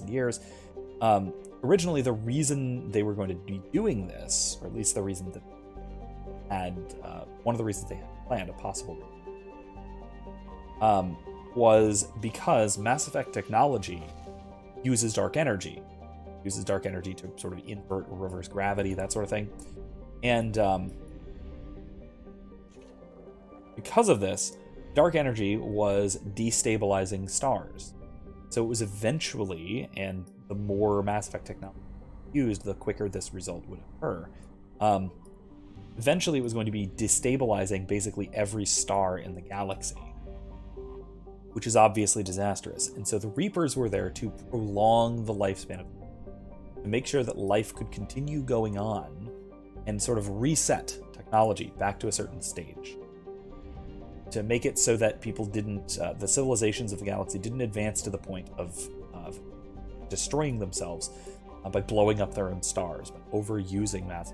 years. Originally, the reason they were going to be doing this, or at least the reason that had one of the reasons they had planned a possible was because Mass Effect technology uses dark energy. Uses dark energy to sort of invert or reverse gravity, that sort of thing. And because of this, dark energy was destabilizing stars. So it was eventually, and the more Mass Effect technology used, the quicker this result would occur. Eventually, it was going to be destabilizing basically every star in the galaxy, which is obviously disastrous. And so the Reapers were there to prolong the lifespan of, to make sure that life could continue going on and sort of reset technology back to a certain stage. To make it so that people didn't, the civilizations of the galaxy didn't advance to the point of destroying themselves by blowing up their own stars, by overusing mass.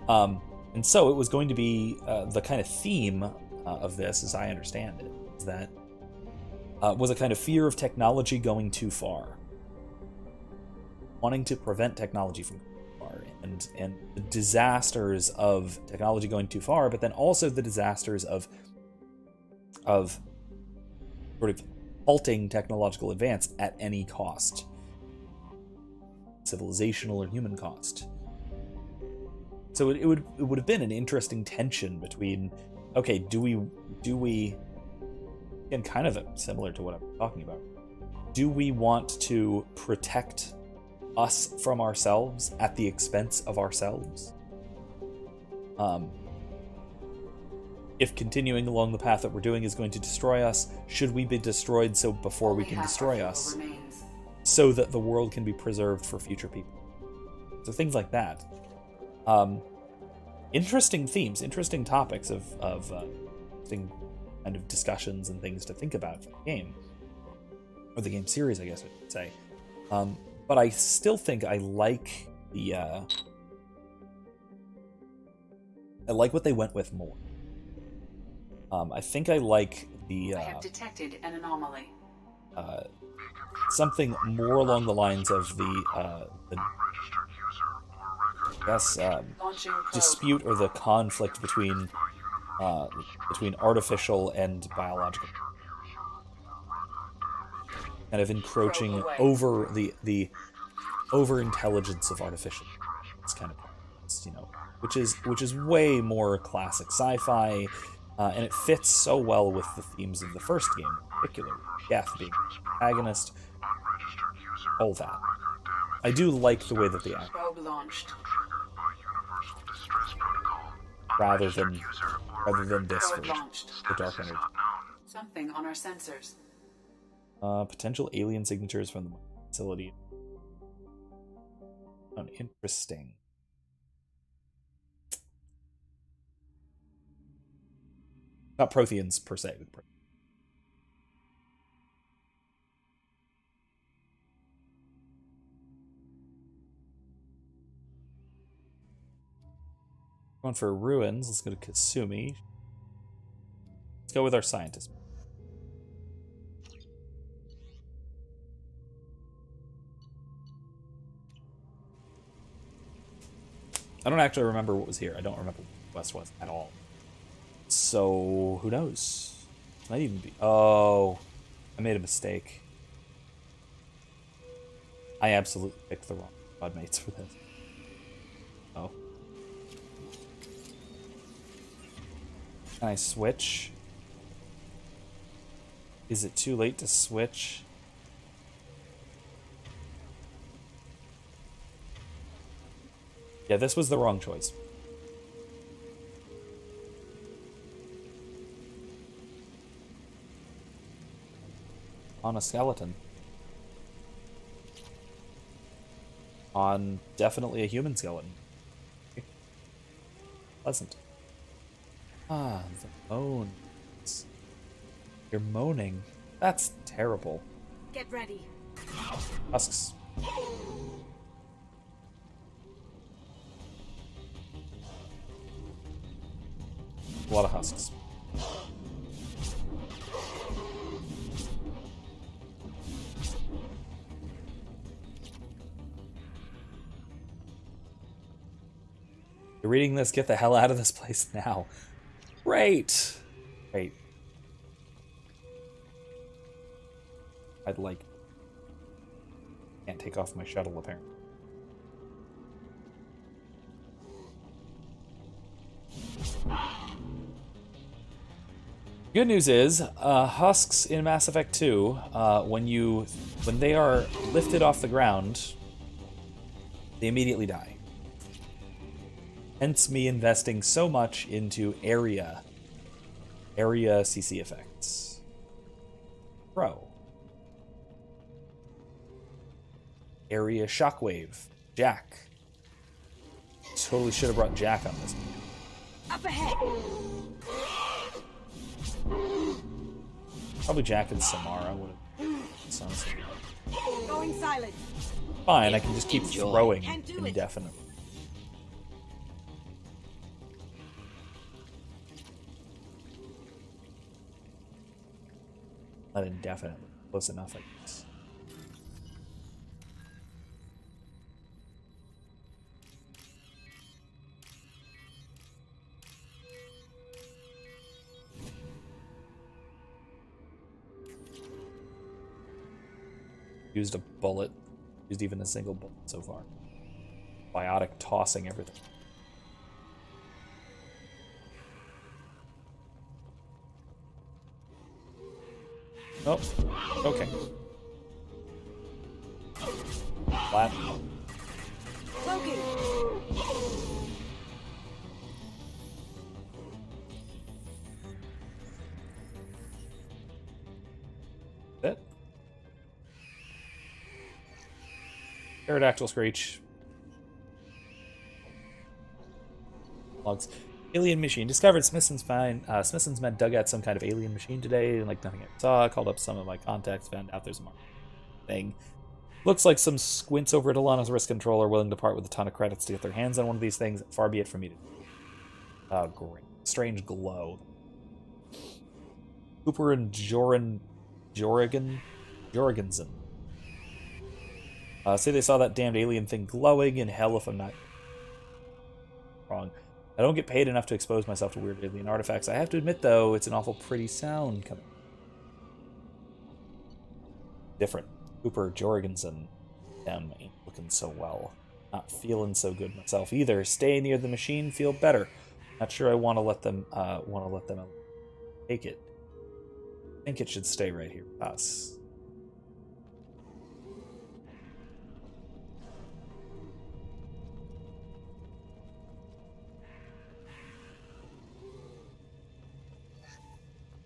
And so it was going to be the kind of theme of this, as I understand it, is that was a kind of fear of technology going too far, wanting to prevent technology from going too far, and the disasters of technology going too far, but then also the disasters of sort of halting technological advance at any cost, civilizational or human cost. So it would have been an interesting tension between, okay, do we, and kind of similar to what I'm talking about, do we want to protect us from ourselves at the expense of ourselves? If continuing along the path that we're doing is going to destroy us, should we be destroyed so before we can destroy us, so that the world can be preserved for future people? So things like that. Interesting themes, interesting topics of interesting kind of discussions and things to think about for the game, or the game series, I guess I should say. But I still think I like the I like what they went with more. I think I like the I have detected an anomaly. Something more along the lines of the dispute or the conflict between artificial and biological, kind of encroaching over the over intelligence of artificial. It's kind of, which is way more classic sci-fi, And it fits so well with the themes of the first game, in particular. Geth being protagonist, all that. I do like the way that they act. Probe launched. Rather than this version, the Dark Energy. Something on our sensors. Potential alien signatures from the facility. Interesting. Not Protheans per se. Going for ruins. Let's go to Kasumi. Let's go with our scientist. I don't actually remember what was here. I don't remember what West was at all. So, who knows? It might even be... Oh, I made a mistake. I absolutely picked the wrong squad mates for this. Oh. Can I switch? Is it too late to switch? Yeah, this was the wrong choice. On a skeleton. On definitely a human skeleton. Pleasant. Ah, the moans. You're moaning. That's terrible. Get ready. Husks. A lot of husks. You're reading this, get the hell out of this place now. Great. Great. I'd like... Can't take off my shuttle, apparently. Good news is, husks in Mass Effect 2, when they are lifted off the ground, they immediately die. Hence me investing so much into area CC effects. Pro. Area shockwave. Jack. Totally should have brought Jack on this. Up ahead. Probably Jack and Samara would have. Sounds Going silent. fine. I can just keep throwing indefinitely. Not indefinitely. Close enough, I guess. Used a bullet. Used even a single bullet so far. Biotic tossing everything. Oh, okay. Flat. Logan. That. Pterodactyl screech. Logs. Alien machine discovered. Smithson's men dug out some kind of alien machine today, like nothing I saw. Called up some of my contacts, found out there's a thing. Looks like some squints over at Alana's risk control are willing to part with a ton of credits to get their hands on one of these things. Far be it from me to. Oh, great. Strange glow. Cooper and Jorgensen. Say they saw that damned alien thing glowing in hell if I'm not wrong. I don't get paid enough to expose myself to weird alien artifacts. I have to admit, though, it's an awful pretty sound coming. Different. Cooper Jorgensen. Them ain't looking so well. Not feeling so good myself either. Stay near the machine, feel better. Not sure I want to let them out. take it. I think it should stay right here with us.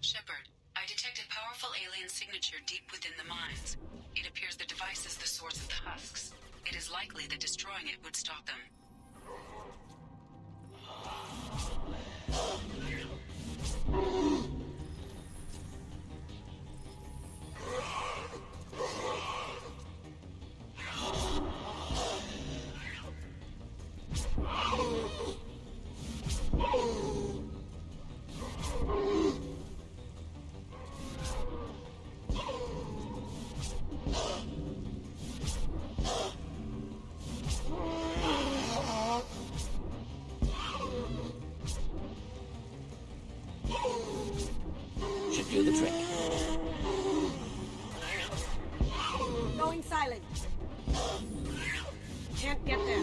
Shepard, I detected powerful alien signature deep within the mines. It appears the device is the source of the husks. It is likely that destroying it would stop them. Should do the trick. Going silent. Can't get there.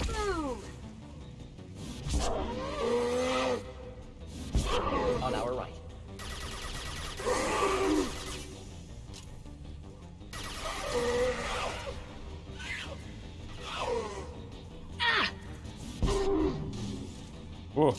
Boom! On our right. Whoa.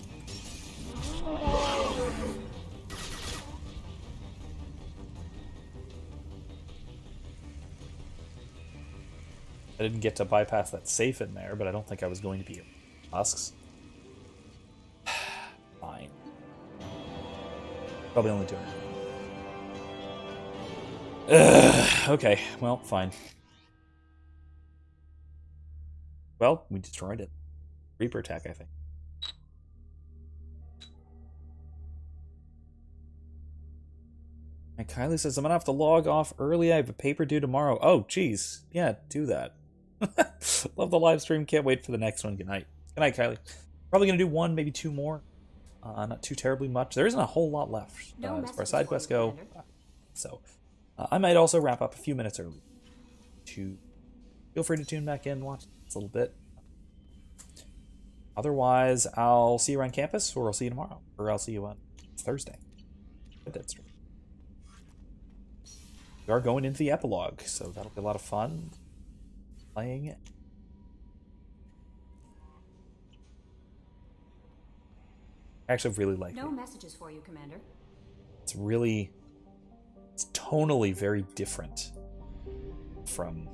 I didn't get to bypass that safe in there, but I don't think I was going to be husks. Fine. Probably only doing it. Okay, well, fine. Well, we destroyed it. Reaper attack, I think. And Kylie says, I'm gonna have to log off early. I have a paper due tomorrow. Oh, geez. Yeah, do that. Love the live stream. Can't wait for the next one. Good night. Good night, Kylie. Probably gonna do one, maybe two more. Not too terribly much. There isn't a whole lot left as far as side quests go. So I might also wrap up a few minutes early. Feel free to tune back in, watch a little bit. Otherwise, I'll see you around campus, or I'll see you tomorrow, or I'll see you on Thursday. That's true. We are going into the epilogue, so that'll be a lot of fun playing it. I actually really like it. No messages for you, Commander. It's tonally very different from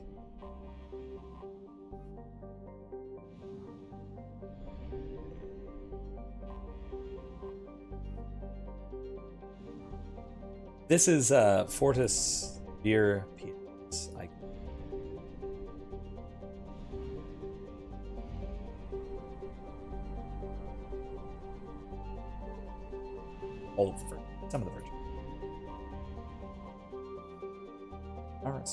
this is Fortis Beer PS. All of the version. Some of the version. Alright.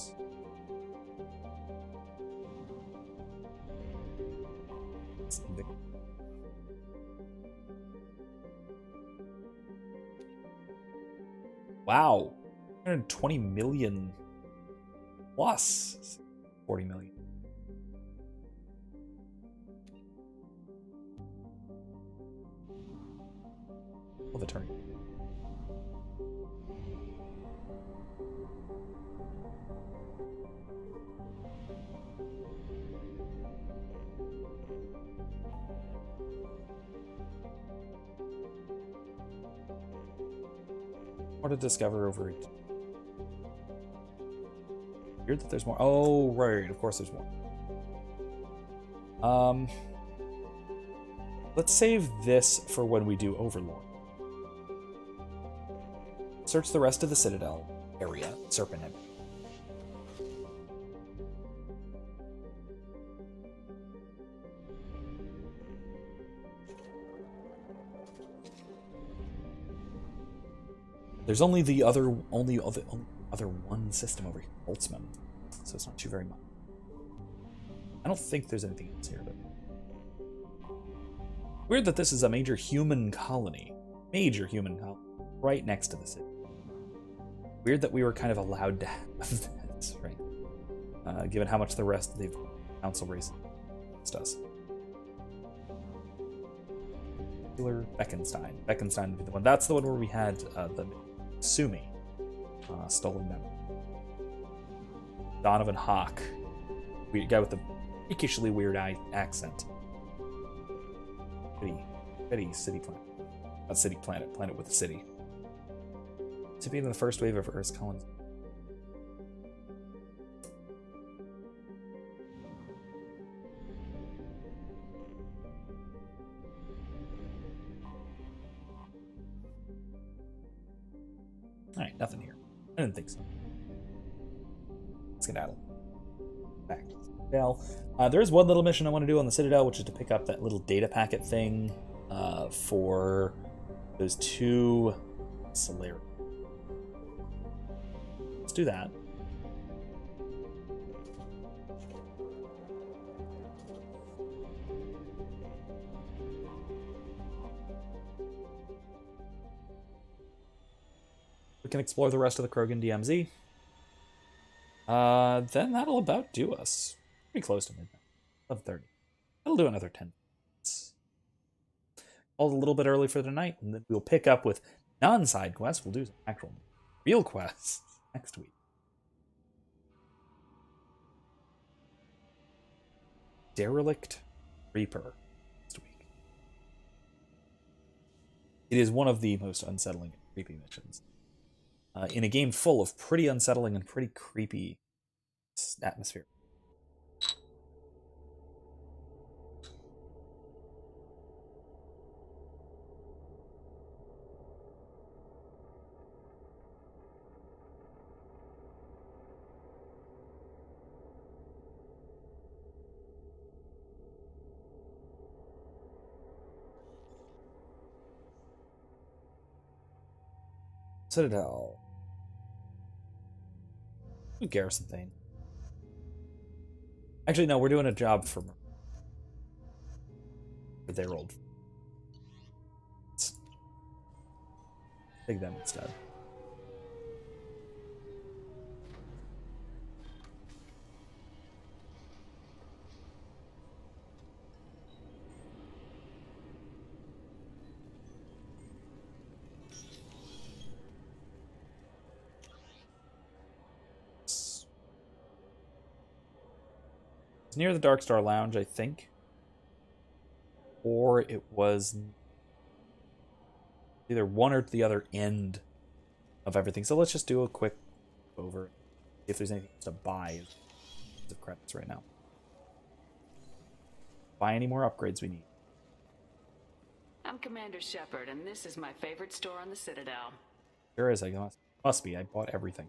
Wow. 120 million plus 40 million. Of the turn. More to discover over it. Weird that there's more. Oh, right. Of course there's more. Let's save this for when we do Overlord. Search the rest of the Citadel area, Serpent Head. There's only the other one system over here, Boltzmann, so it's not too very much. I don't think there's anything else here, but weird that this is a major human colony, right next to the city. Weird that we were kind of allowed to have this, right? given how much the rest of the council race does. Beckenstein. Beckenstein would be the one. That's the one where we had the Sumi stolen memory. Donovan Hawk, weird guy with the freakishly weird accent. Pretty city planet. Not city planet. Planet with a city. To be in the first wave of Earth's colonies. Alright, nothing here. I didn't think so. Skedaddle. Back to the Citadel. There is one little mission I want to do on the Citadel, which is to pick up that little data packet thing for those 2 Solari. Let's do that. We can explore the rest of the Krogan DMZ. Then that'll about do us. Pretty close to midnight. 11:30. That'll do another 10 minutes. All a little bit early for tonight, and then we'll pick up with non-side quests. We'll do some actual real quests next week. Derelict Reaper next week. It is one of the most unsettling and creepy missions. In a game full of pretty unsettling and pretty creepy atmosphere. Citadel. Garrison Thane. Actually, no, we're doing a job for their old. Let's take them instead. It's near the Dark Star Lounge, I think. Or it was either one or the other end of everything. So let's just do a quick over. If there's anything to buy of credits right now. Buy any more upgrades we need. I'm Commander Shepard, and this is my favorite store on the Citadel. There is, I guess. Must be. I bought everything.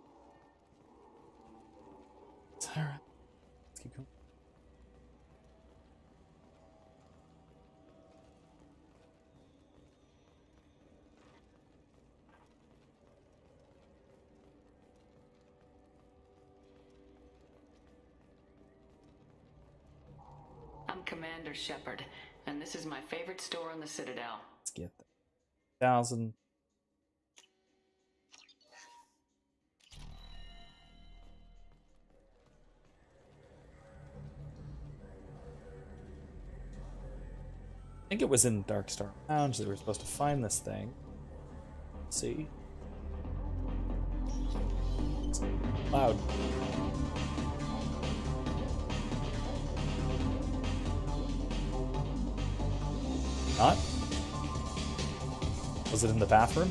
Alright. Let's keep going. I'm Commander Shepard, and this is my favorite store on the Citadel. Let's get that. 1,000. I think it was in Dark Star Lounge that we were supposed to find this thing. Let's see. It's loud. Not? Was it in the bathroom?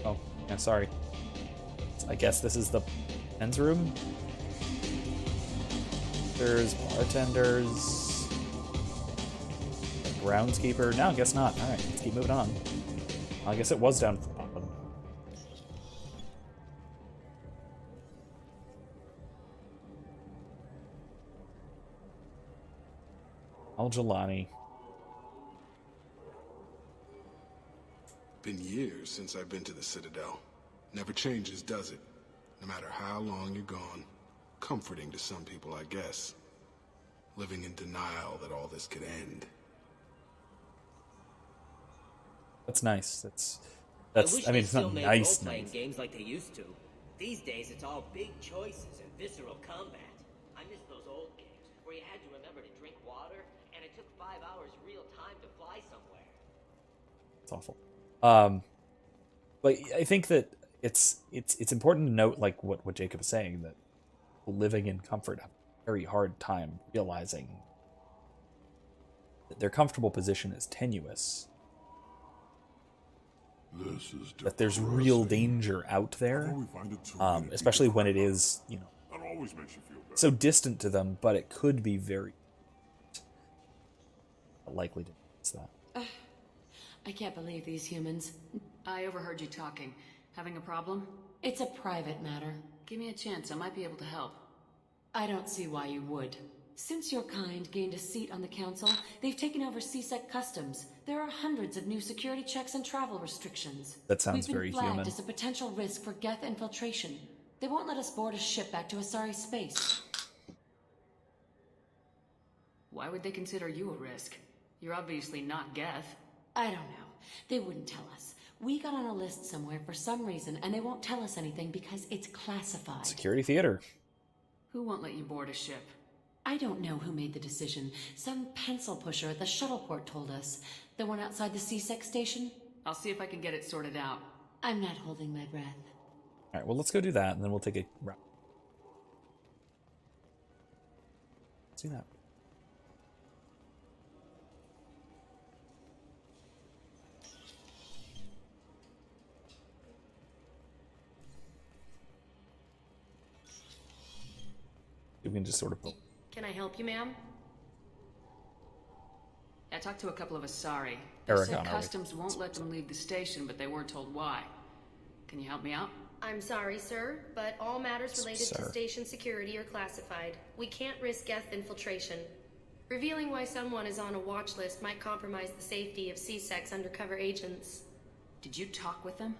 Oh, yeah, sorry. I guess this is the men's room? There's bartenders. Groundskeeper. No, I guess not. Alright, let's keep moving on. I guess it was down at the bottom. Al-Jelani. Been years since I've been to the Citadel. Never changes, does it? No matter how long you're gone. Comforting to some people, I guess. Living in denial that all this could end. That's nice. That's. I mean, it's not nice. Playing games like they used to. These days, it's all big choices and visceral combat. I miss those old games where you had to remember to drink water, and it took 5 hours real time to fly somewhere. It's awful. But I think that it's important to note, like what Jacob is saying, that living in comfort have a very hard time realizing that their comfortable position is tenuous. This is that there's real danger out there, especially when it is, you know, that always makes you feel better. so distant to them, but it could be very likely to miss that. I can't believe these humans. I overheard you talking. Having a problem? It's a private matter. Give me a chance. I might be able to help. I don't see why you would. Since your kind gained a seat on the council, they've taken over CSEC customs. There are hundreds of new security checks and travel restrictions. That sounds We've very been flagged human. as a potential risk for Geth infiltration. They won't let us board a ship back to Asari space. Why would they consider you a risk? You're obviously not Geth. I don't know. They wouldn't tell us. We got on a list somewhere for some reason, and they won't tell us anything because it's classified. Security theater. Who won't let you board a ship? I don't know who made the decision. Some pencil pusher at the shuttleport told us. The one outside the CSEC station? I'll see if I can get it sorted out. I'm not holding my breath. All right, well, let's go do that, and then we'll take a wrap. Let's do that. We can just sort of... Can I help you, ma'am? I talked to a couple of Asari. They Aragon, said are we? customs won't let them leave the station, but they weren't told why. Can you help me out? I'm sorry, sir, but all matters related to Sir. station security are classified. We can't risk Geth infiltration. Revealing why someone is on a watch list might compromise the safety of CSEC's undercover agents. Did you talk with them?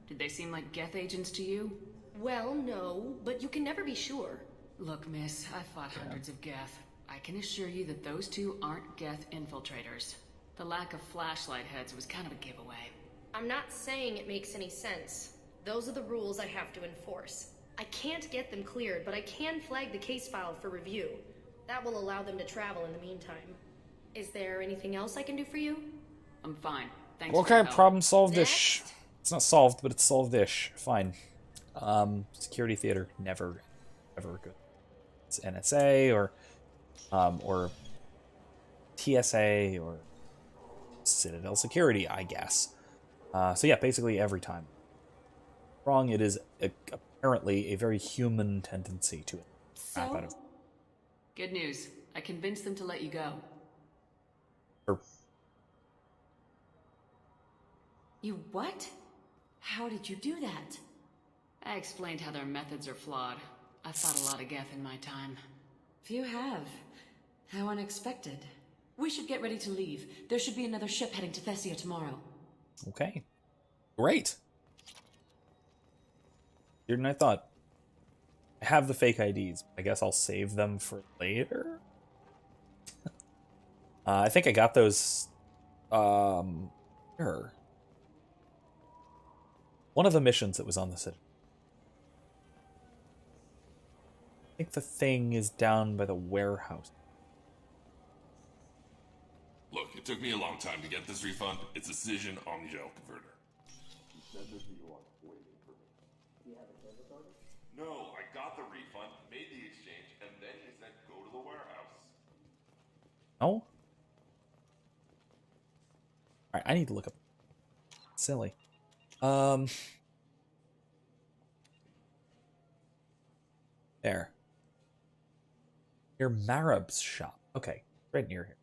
Did they seem like Geth agents to you? Well, no, but you can never be sure. Look, miss, I've fought hundreds of Geth. I can assure you that those two aren't Geth infiltrators. The lack of flashlight heads was kind of a giveaway. I'm not saying it makes any sense. Those are the rules I have to enforce. I can't get them cleared, but I can flag the case file for review. That will allow them to travel in the meantime. Is there anything else I can do for you? I'm fine. Thanks for Okay, your help. problem solved-ish. It's not solved, but it's solved-ish. Fine. Security theater, never, ever good. It's NSA or TSA or Citadel Security, I guess. So yeah, basically every time. Wrong, it is apparently a very human tendency to crap out of. Good news. I convinced them to let you go. You what? How did you do that? I explained how their methods are flawed. I've fought a lot of Geth in my time. Few have. How unexpected. We should get ready to leave. There should be another ship heading to Thessia tomorrow. Okay. Great. Weirder than I thought. I have the fake IDs. I guess I'll save them for later. I think I got those. Here. One of the missions that was on the city. I think the thing is down by the warehouse. Look, it took me a long time to get this refund. It's a Cision Omnigel converter. No, I got the refund, made the exchange, and then he said go to the warehouse. Oh? Alright, I need to look up. Silly. There. Near Marab's shop. Okay, right near here.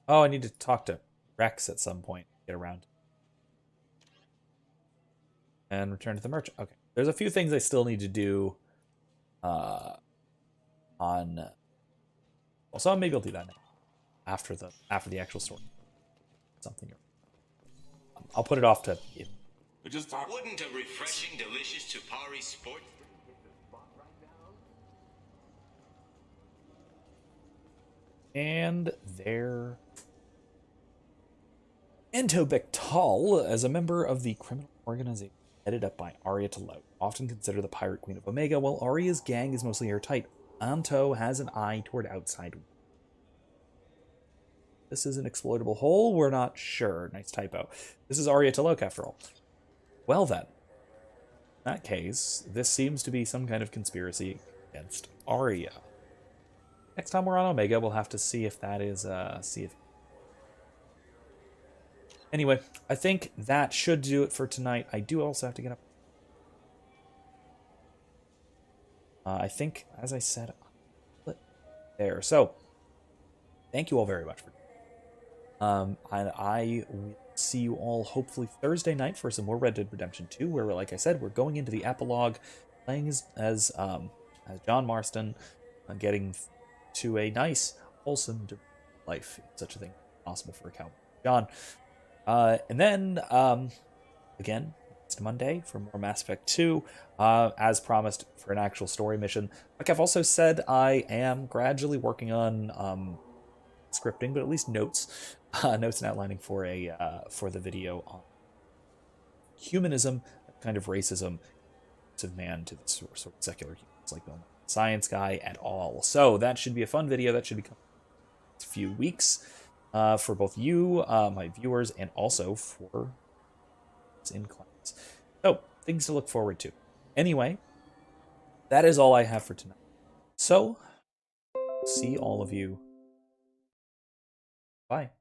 Oh, I need to talk to Rex at some point. Get around. And return to the merchant. Okay. There's a few things I still need to do on... Well, so maybe I'll do that now. After the actual story. Something. I'll put it off to... Wouldn't a refreshing, delicious Chupari sport? And there... Ento Bektal, as a member of the criminal organization headed up by Arya Talo, often considered the pirate queen of Omega, while Arya's gang is mostly airtight. Anto has an eye toward outside. This is an exploitable hole? We're not sure. Nice typo. This is Arya Talok, after all. Well then, in that case, this seems to be some kind of conspiracy against Arya. Next time we're on Omega, we'll have to see if that is, Anyway, I think that should do it for tonight. I do also have to get up. I think, as I said, there. So, thank you all very much for. And I will see you all hopefully Thursday night for some more Red Dead Redemption 2, where, like I said, we're going into the epilogue, playing as John Marston, getting to a nice, wholesome life, if such a thing possible for a cowboy. John. And then, again, next Monday for more Mass Effect 2, as promised, for an actual story mission. Like I've also said, I am gradually working on scripting, but at least notes and outlining for the video on humanism, kind of racism, of man to the sort of secular humans, like no science guy at all. So that should be a fun video. That should be coming in a few weeks. For both you, my viewers, and also for in class. So, things to look forward to. Anyway, that is all I have for tonight. So, see all of you. Bye.